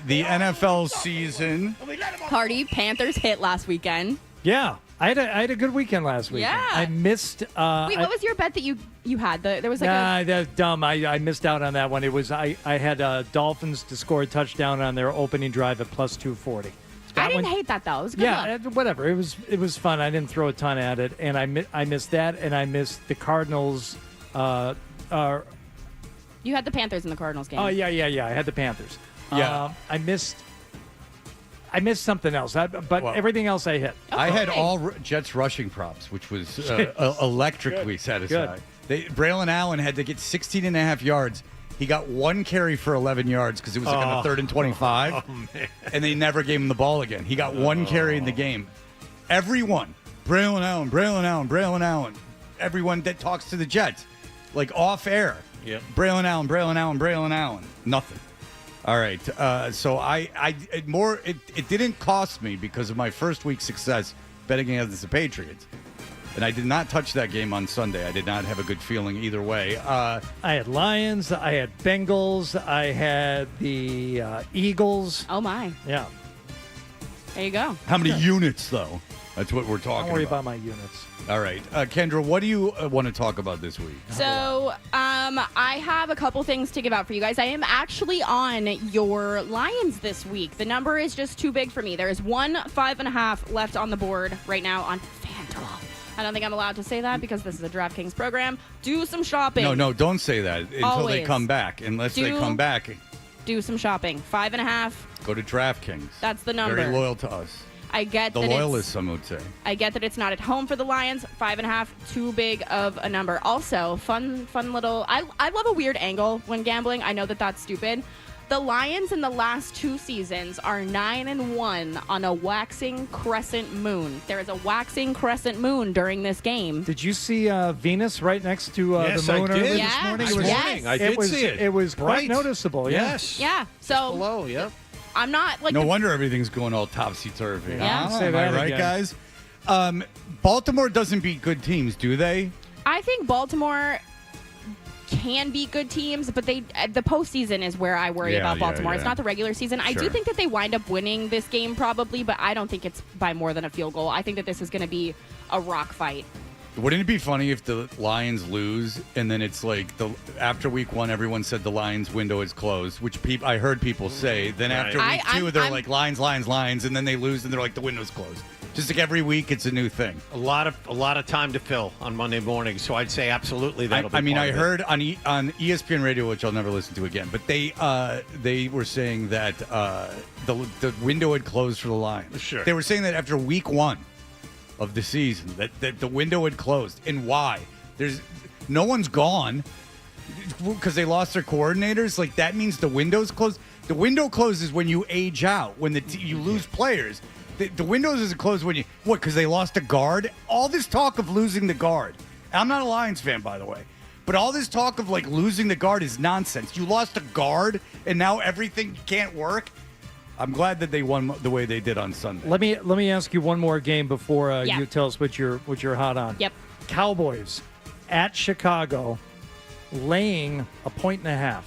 NFL season.
Hardy, Panthers hit last weekend.
Yeah, I had a good weekend last weekend.
Yeah.
I missed.
Wait, what was your bet that you had? There was like
Nah, that's dumb. I missed out on that one. It was I had Dolphins to score a touchdown on their opening drive at plus 240.
I didn't hate that though. It was a good.
Yeah,
look.
whatever. It was fun. I didn't throw a ton at it, and I missed that, and I missed the Cardinals.
You had the Panthers in the Cardinals game.
Oh yeah. I had the Panthers.
Yeah.
I missed something else, but everything else I hit.
I had all Jets rushing props, which was electrically satisfying. Braylon Allen had to get 16 and a half yards. He got one carry for 11 yards because it was like on a 3rd and 25, and they never gave him the ball again. He got one carry in the game. Everyone, Braylon Allen, everyone that talks to the Jets, like off air,
Yep.
Braylon Allen, nothing. All right, so it didn't cost me because of my first week's success betting against the Patriots. And I did not touch that game on Sunday. I did not have a good feeling either way.
I had Lions. I had Bengals. I had the Eagles.
Oh my.
Yeah.
There you go.
How many units, though? That's what we're talking
Don't worry
about.
about my units.
All right. Kendra, what do you want to talk about this week?
So, I have a couple things to give out for you guys. I am actually on your Lions this week. The number is just too big for me. There is 5.5 left on the board right now on FanDuel. I don't think I'm allowed to say that because this is a DraftKings program. Do some shopping.
No, don't say that until they
Always.
come back. Unless they come back,
Do some shopping. 5.5.
go to DraftKings.
That's the number.
Very loyal to us.
I get
The
that
loyalists, some would say.
I get that it's not at home for the Lions. 5.5, too big of a number. Also, fun little. I love a weird angle when gambling. I know that that's stupid. The Lions in the last 2 seasons are 9-1 on a waxing crescent moon. There is a waxing crescent moon during this game.
Did you see Venus right next to
Yes,
the moon
I did.
earlier
Yeah.
this morning?
This morning,
I did see it.
It was
Bright.
quite noticeable. Yeah.
Yes.
Yeah. So
Below, yep.
I'm not like
No
the-
wonder everything's going all topsy-turvy.
Yeah.
Huh?
Say
Am I
that
right,
again.
guys? Baltimore doesn't beat good teams, do they?
I think Baltimore can beat good teams, but the postseason is where I worry about Baltimore. It's not the regular season. I do
Sure.
think that they wind up winning this game probably, but I don't think it's by more than a field goal. I think that this is going to be a rock fight.
Wouldn't it be funny if the Lions lose and then it's like after week 1 everyone said the Lions window is closed, which I heard people say. Then after week 2 they're like Lions, and then they lose and they're like the window's closed. Just like every week it's a new thing.
A lot of time to fill on Monday morning, so I'd say absolutely that'll be
I mean,
part
I
of it.
heard on ESPN Radio, which I'll never listen to again, but they were saying that the window had closed for the Lions.
Sure.
They were saying that after week 1 of the season that the window had closed. And why? There's no one's gone because they lost their coordinators. Like that means the window's closed. The window closes when you age out, when you lose players. The window isn't closed when you because they lost a guard. All this talk of losing the guard. I'm not a Lions fan, by the way, but all this talk of like losing the guard is nonsense. You lost a guard and now everything can't work. I'm glad that they won the way they did on Sunday.
Let me ask you one more game before
Yeah.
you tell us what you're hot on.
Yep.
Cowboys at Chicago, laying 1.5.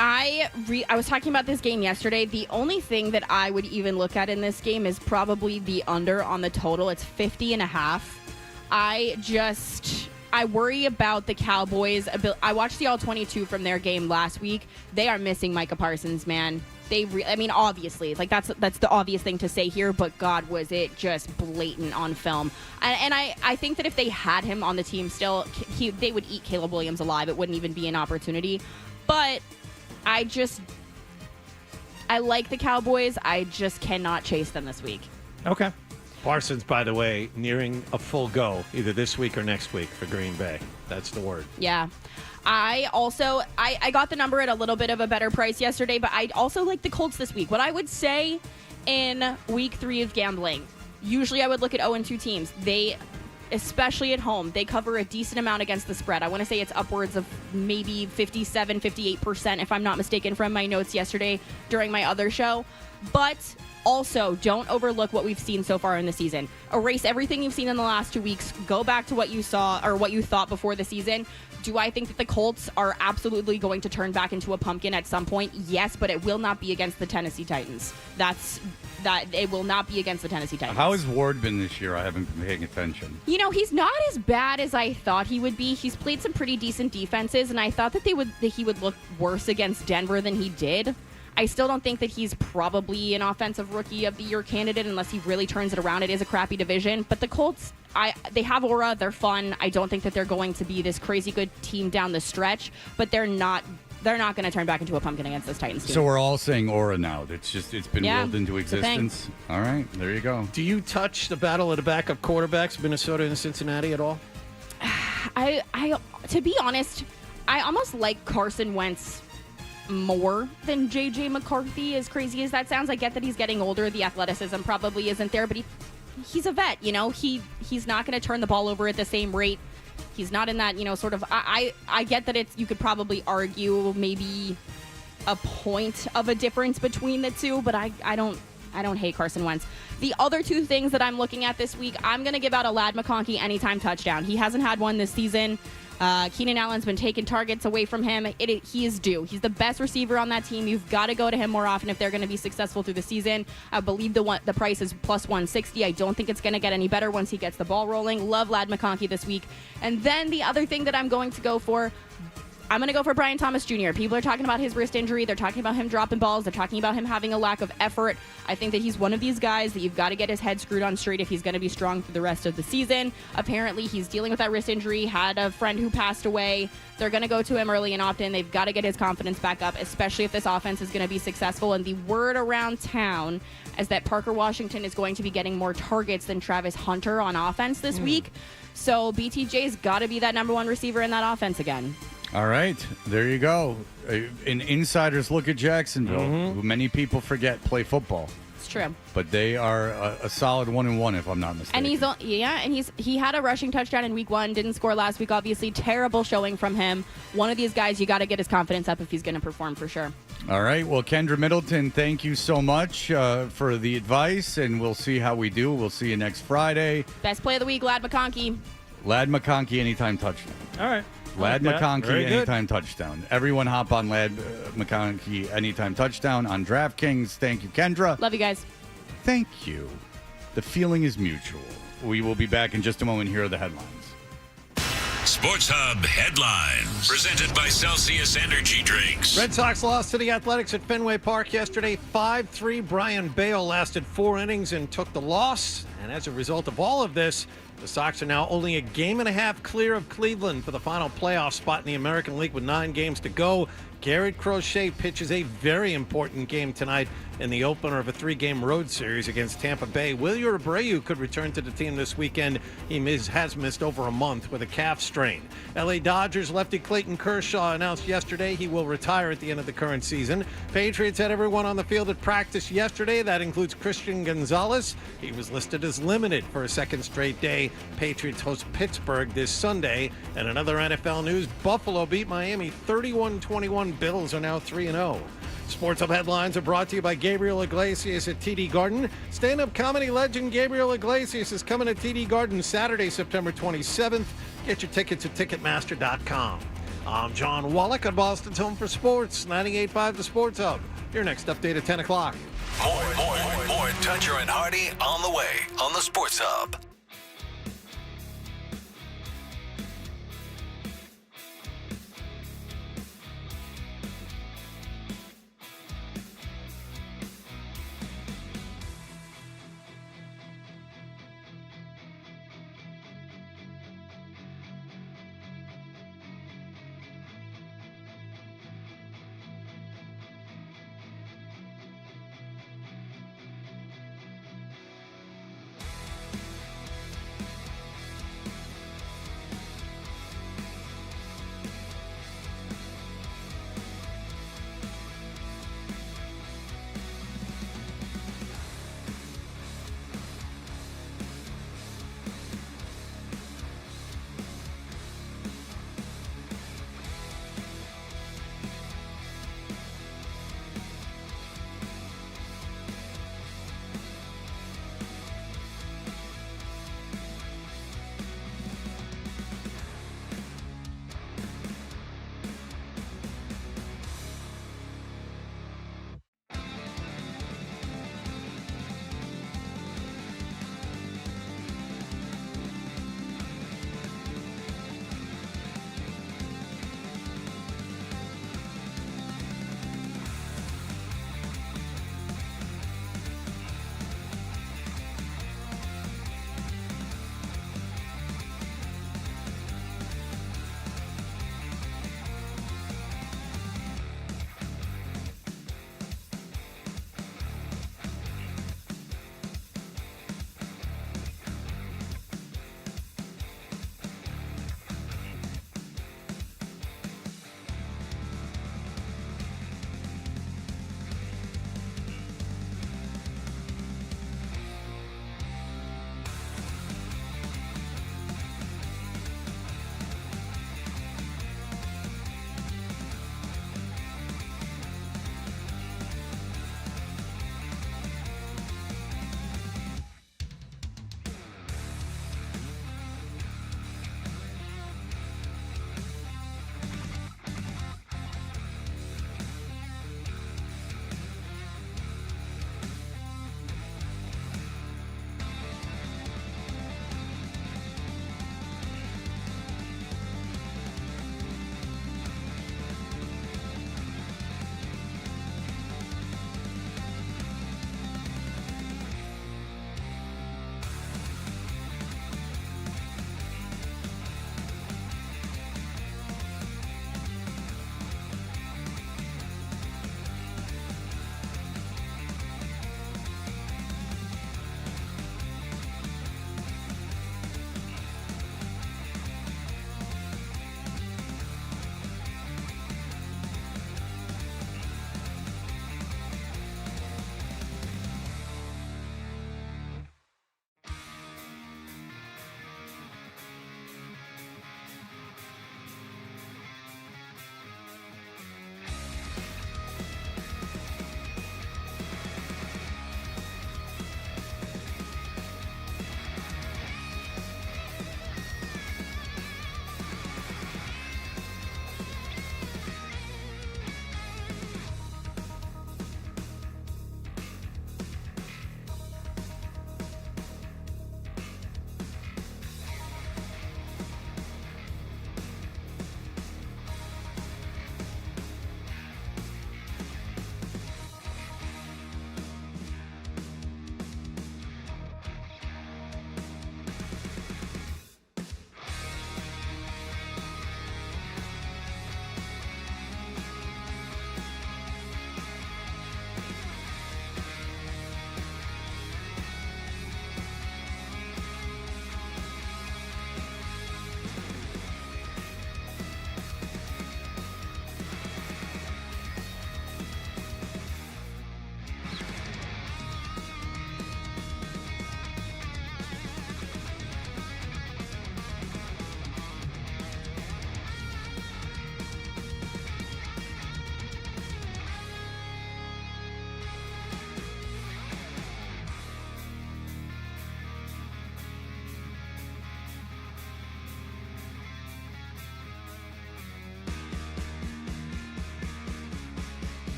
I was talking about this game yesterday. The only thing that I would even look at in this game is probably the under on the total. It's 50.5. I worry about the Cowboys. I watched the All-22 from their game last week. They are missing Micah Parsons, man. Obviously, like that's the obvious thing to say here, but God, was it just blatant on film. And I think that if they had him on the team still, they would eat Caleb Williams alive. It wouldn't even be an opportunity. But I like the Cowboys. I just cannot chase them this week.
Okay.
Parsons, by the way, nearing a full go either this week or next week for Green Bay. That's the word.
Yeah. I got the number at a little bit of a better price yesterday, but I also like the Colts this week. What I would say in week 3 of gambling, usually I would look at 0-2 teams. They, especially at home, they cover a decent amount against the spread. I want to say it's upwards of maybe 57, 58%, if I'm not mistaken, from my notes yesterday during my other show. But also, don't overlook what we've seen so far in the season. Erase everything you've seen in the last 2 weeks. Go back to what you saw or what you thought before the season. Do I think that the Colts are absolutely going to turn back into a pumpkin at some point? Yes, but it will not be against the Tennessee Titans. It will not be against the Tennessee Titans.
How has Ward been this year? I haven't been paying attention.
He's not as bad as I thought he would be. He's played some pretty decent defenses, and I thought that he would look worse against Denver than he did. I still don't think that he's probably an offensive rookie of the year candidate unless he really turns it around. It is a crappy division, but the Colts, they have aura. They're fun. I don't think that they're going to be this crazy good team down the stretch, but they're not going to turn back into a pumpkin against this Titans team.
So we're all saying aura now. It's been willed into existence. All right, there you go.
Do you touch the battle of the backup quarterbacks, Minnesota and Cincinnati, at all?
I to be honest, I almost like Carson Wentz more than J.J. McCarthy, as crazy as that sounds. I get that he's getting older. The athleticism probably isn't there, but he's a vet, He's not going to turn the ball over at the same rate. He's not in that, sort of... I get that you could probably argue maybe a point of a difference between the two, but I don't hate Carson Wentz. The other two things that I'm looking at this week, I'm going to give out a Ladd McConkey anytime touchdown. He hasn't had one this season. Keenan Allen's been taking targets away from him. He is due. He's the best receiver on that team. You've got to go to him more often if they're going to be successful through the season. I believe the price is plus 160. I don't think it's going to get any better once he gets the ball rolling. Love Ladd McConkey this week. And then the other thing that I'm going to go for, I'm going to go for Brian Thomas Jr. People are talking about his wrist injury. They're talking about him dropping balls. They're talking about him having a lack of effort. I think that he's one of these guys that you've got to get his head screwed on straight if he's going to be strong for the rest of the season. Apparently, he's dealing with that wrist injury, had a friend who passed away. They're going to go to him early and often. They've got to get his confidence back up, especially if this offense is going to be successful. And the word around town is that Parker Washington is going to be getting more targets than Travis Hunter on offense this week. So BTJ's got to be that number one receiver in that offense again.
All right, there you go. An insider's look at Jacksonville, who many people forget play football.
It's true.
But they are a solid 1-1, if I'm not mistaken.
And he had a rushing touchdown in week 1, didn't score last week, obviously. Terrible showing from him. One of these guys, you got to get his confidence up if he's going to perform for sure.
All right, well, Kendra Middleton, thank you so much for the advice, and we'll see how we do. We'll see you next Friday.
Best play of the week, Ladd McConkey.
Ladd McConkey, anytime touchdown.
All right.
Ladd McConkey, anytime touchdown. Everyone hop on Ladd McConkey, anytime touchdown on DraftKings. Thank you, Kendra.
Love you guys.
Thank you. The feeling is mutual. We will be back in just a moment. Here are the headlines.
Sports Hub headlines. Presented by Celsius Energy Drinks.
Red Sox lost to the Athletics at Fenway Park yesterday, 5-3. Brian Bale lasted 4 innings and took the loss. And as a result of all of this, the Sox are now only a game and a half clear of Cleveland for the final playoff spot in the American League with 9 games to go. Garrett Crochet pitches a very important game tonight in the opener of a 3-game road series against Tampa Bay. Wilyer Abreu could return to the team this weekend. He has missed over a month with a calf strain. LA Dodgers lefty Clayton Kershaw announced yesterday he will retire at the end of the current season. Patriots had everyone on the field at practice yesterday. That includes Christian Gonzalez. He was listed as limited for a second straight day. Patriots host Pittsburgh this Sunday. And another NFL news, Buffalo beat Miami 31-21. Bills are now 3-0. Sports Hub headlines are brought to you by Gabriel Iglesias at TD Garden. Stand-up comedy legend Gabriel Iglesias is coming to TD Garden Saturday, September 27th. Get your tickets at Ticketmaster.com. I'm John Wallach on Boston's Home for Sports, 98.5 The Sports Hub. Your next update at 10 o'clock.
More Toucher and Hardy on the way on the Sports Hub.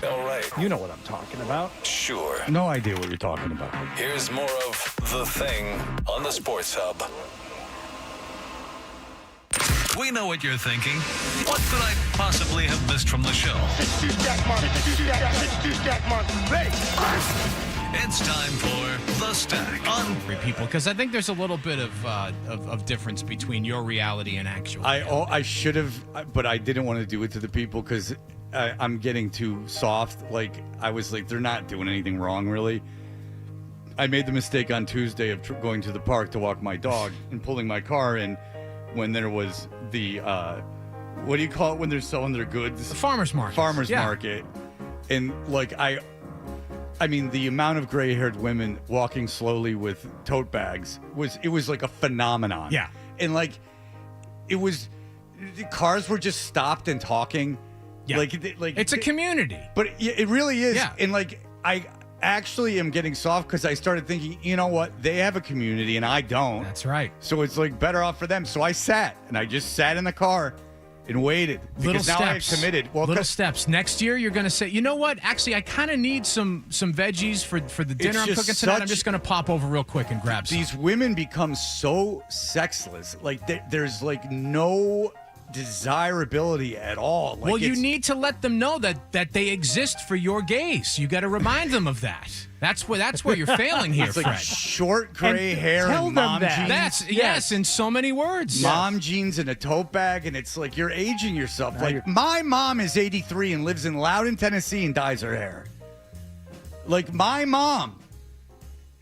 All right.
You know what I'm talking about.
Sure.
No idea what you're talking about.
Here's more of The Thing on the Sports Hub.
We know what you're thinking. What could I possibly have missed from the show? It's time for The Stack on
people, because I think there's a little bit of difference between your reality and actual.
I should have, but I didn't want to do it to the people because I'm getting too soft. Like, I was like, they're not doing anything wrong, really. I made the mistake on Tuesday of going to the park to walk my dog and pulling my car in when there was the, what do you call it when they're selling their goods?
The farmer's market.
Farmer's market. And, like, I mean, the amount of gray-haired women walking slowly with tote bags was like a phenomenon.
Yeah.
And, like, the cars were just stopped and talking.
Yeah.
Like
it's a community.
But it really is.
Yeah.
And, like, I actually am getting soft because I started thinking, you know what? They have a community and I don't.
That's right.
So it's, like, better off for them. So I sat, and I just sat in the car and waited.
Little
Because now
steps.
I've committed. Well,
Little steps. Next year, you're going to say, you know what? Actually, I kind of need some veggies for the dinner I'm
just
cooking tonight. I'm
such-
just going to pop over real quick and grab some.
These women become so sexless. Like, there's, like, no desirability at all. Like,
well, you
it's-
need to let them know that they exist for your gaze. You got to remind them of that. That's where you're failing here,
It's like
Fred.
short gray hair
tell
and
them
mom
that.
jeans.
That's yes, in so many words.
Mom jeans and a tote bag, and it's like you're aging yourself. Like, my mom is 83 and lives in Loudon, Tennessee, and dyes her hair. Like, my mom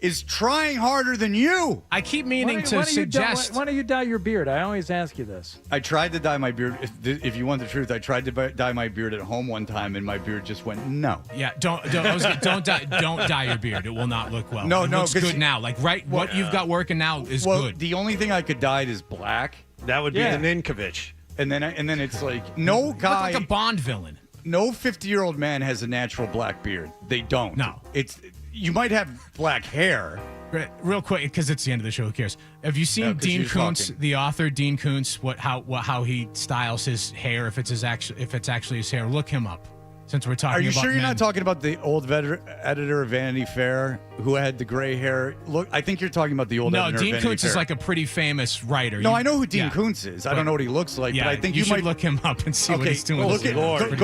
is trying harder than you.
I keep meaning to suggest.
Why don't you dye your beard? I always ask you this.
I tried to dye my beard. If you want the truth, I tried to dye my beard at home one time, and my beard just went no.
Yeah, don't dye your beard. It will not look well.
No,
it
no,
looks
'cause
good now. Like what you've got working now is good.
The only thing I could dye is black.
That would be the Ninkovich.
And then it's like no guy,
like a Bond villain.
No 50-year-old man has a natural black beard. They don't.
No,
you might have black hair.
Real quick, because it's the end of the show. Who cares? Have you seen
No, 'cause
Dean
you're
Koontz,
talking.
the author Dean Koontz? How he styles his hair? If it's actually his hair, look him up. Since we're talking,
Are you
about
sure you're
men.
not talking about the old editor of Vanity Fair who had the gray hair? Look, I think you're talking about the old
No,
editor
Dean
of Vanity
Koontz
Fair.
is like a pretty famous writer.
No, I know who Dean Koontz is. I
But-
don't know what he looks like,
yeah,
but I think
you
you
should
might
look him up and see what
Okay,
he's doing.
look at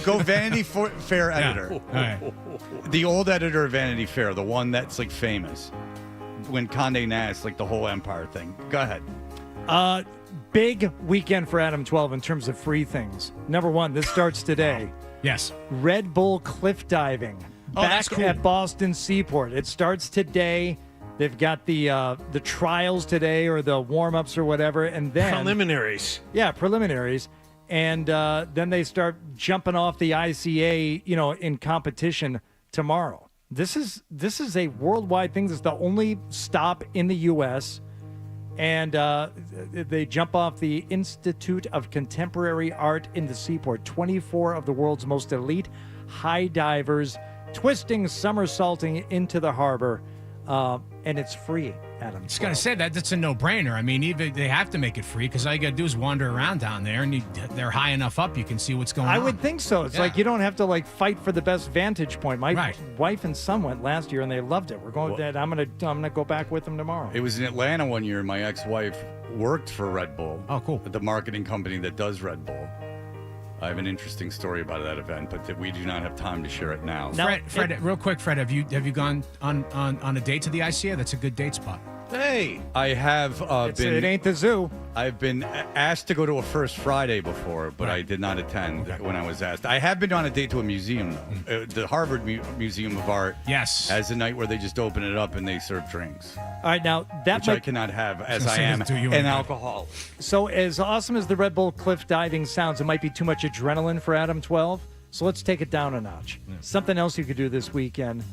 go Vanity Fair editor.
All right.
The old editor of Vanity Fair, the one that's like famous. When Condé Nast, like the whole Empire thing. Go ahead.
Big weekend for Adam 12 in terms of free things. Number one, this starts today.
Yes.
Red Bull cliff diving
Oh, that's
back
cool.
at Boston Seaport. It starts today. They've got the trials today, or the warm-ups or whatever, and then
Preliminaries.
Yeah, preliminaries, and then they start jumping off the ICA, in competition tomorrow. This is a worldwide thing. This is the only stop in the U.S. And they jump off the Institute of Contemporary Art in the Seaport. 24 of the world's most elite high divers twisting, somersaulting into the harbor. And it's free, Adam.
Just gotta say that's a no-brainer. I mean, even they have to make it free because all you gotta do is wander around down there, and they're high enough up you can see what's going on.
I would think so. It's like you don't have to fight for the best vantage point. My wife and son went last year and they loved it. We're going. I'm gonna go back with them tomorrow.
It was in Atlanta one year. My ex-wife worked for Red Bull.
Oh, cool.
The marketing company that does Red Bull. I have an interesting story about that event, but we do not have time to share it now.
Fred, real quick, Fred, have you gone on a date to the ICA? That's a good date spot.
Hey,
I have been.
It ain't the zoo.
I've been asked to go to a First Friday before, but I did not attend when I was asked. I have been on a date to a museum, though. The Harvard Museum of Art has a night where they just open it up and they serve drinks.
All right, now that
which I cannot have, as I am an alcoholic.
So as awesome as the Red Bull cliff diving sounds, it might be too much adrenaline for Adam 12. So let's take it down a notch. Something else you could do this weekend: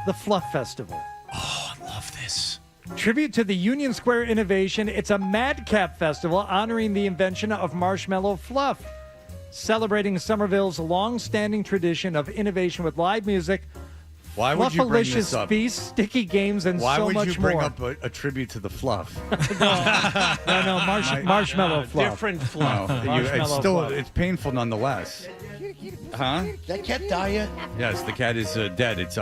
the Fluff Festival.
Oh, I love this.
Tribute to the Union Square innovation, it's a madcap festival honoring the invention of marshmallow fluff, celebrating Somerville's long-standing tradition of innovation with live music,
Why would you bring this
Fluffalicious
up?
feasts, sticky games, and
Why
so
would
much
you bring
more.
up a tribute to the fluff?
No, marshmallow fluff.
different fluff.
No,
Marshmallow fluff.
it's painful nonetheless. Huh?
That cat die yet?
Yes, the cat is dead. It's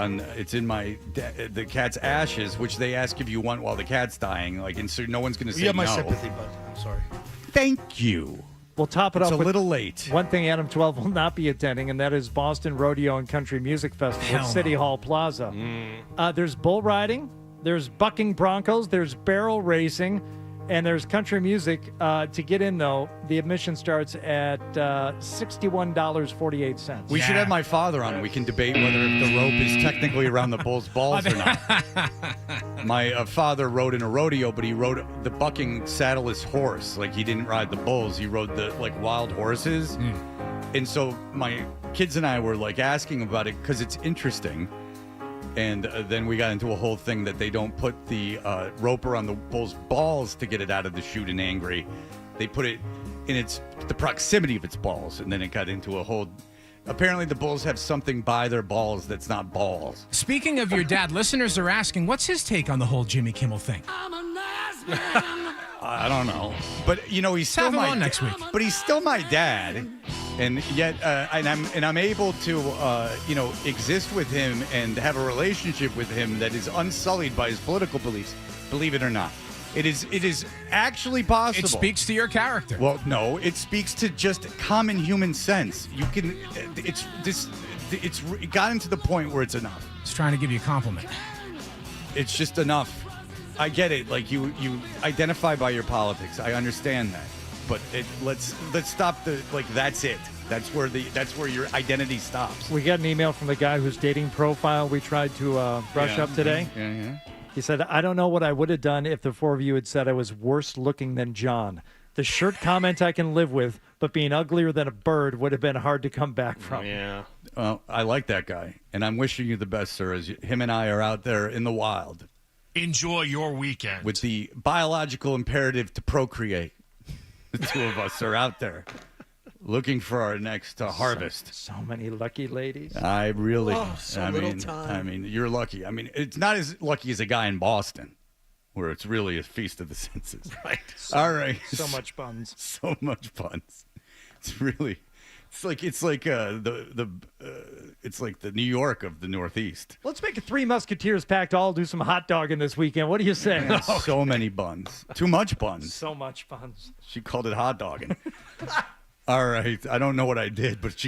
in my the cat's ashes, which they ask if you want while the cat's dying. Like, and so no one's going to say
You have my
no.
sympathy, but I'm sorry.
Thank you.
We'll top it
It's
up
a
with
little late.
One thing Adam 12 will not be attending, and that is Boston Rodeo and Country Music Festival at
Hell
City
no.
Hall Plaza. There's bull riding, there's bucking broncos, there's barrel racing, and there's country music. To get in, though, the admission starts at $61.48.
We should have my father on. We can debate whether the rope is technically around the bull's balls or not. My father rode in a rodeo, but he rode the bucking saddleless horse. Like, he didn't ride the bulls. He rode the wild horses. And so my kids and I were asking about it because it's interesting. And then we got into a whole thing that they don't put the rope around the bull's balls to get it out of the chute and angry. They put it in the proximity of its balls, and then it got into a whole. Apparently, the bulls have something by their balls that's not balls.
Speaking of your dad, listeners are asking, what's his take on the whole Jimmy Kimmel thing?
I don't know, but he's still
have him
my
on next week.
But he's still my dad, and yet, I'm able to exist with him and have a relationship with him that is unsullied by his political beliefs. Believe it or not, it is actually possible.
It speaks to your character.
Well, no, it speaks to just common human sense. You can, it got into the point where it's enough.
He's trying to give you a compliment.
It's just enough. I get it. Like, you identify by your politics. I understand that, but let's stop that's it. That's where your identity stops.
We got an email from the guy whose dating profile we tried to brush up today.
Yeah.
He said, I don't know what I would have done if the four of you had said I was worse looking than John. The shirt comment I can live with, but being uglier than a bird would have been hard to come back from.
Yeah.
Well, I like that guy, and I'm wishing you the best, sir, as him and I are out there in the wild.
Enjoy your weekend.
With the biological imperative to procreate. The two of us are out there looking for our next harvest.
So many lucky ladies.
I really,
little time.
I mean, you're lucky. I mean, it's not as lucky as a guy in Boston, where it's really a feast of the senses.
Right.
All right.
So much buns.
So much buns. It's really, it's like the New York of the Northeast.
Let's make a Three Musketeers pact. I'll do some hot dogging this weekend. What do you say?
So many buns. Too much buns.
So much buns.
She called it hot dogging. All right. I don't know what I did, but she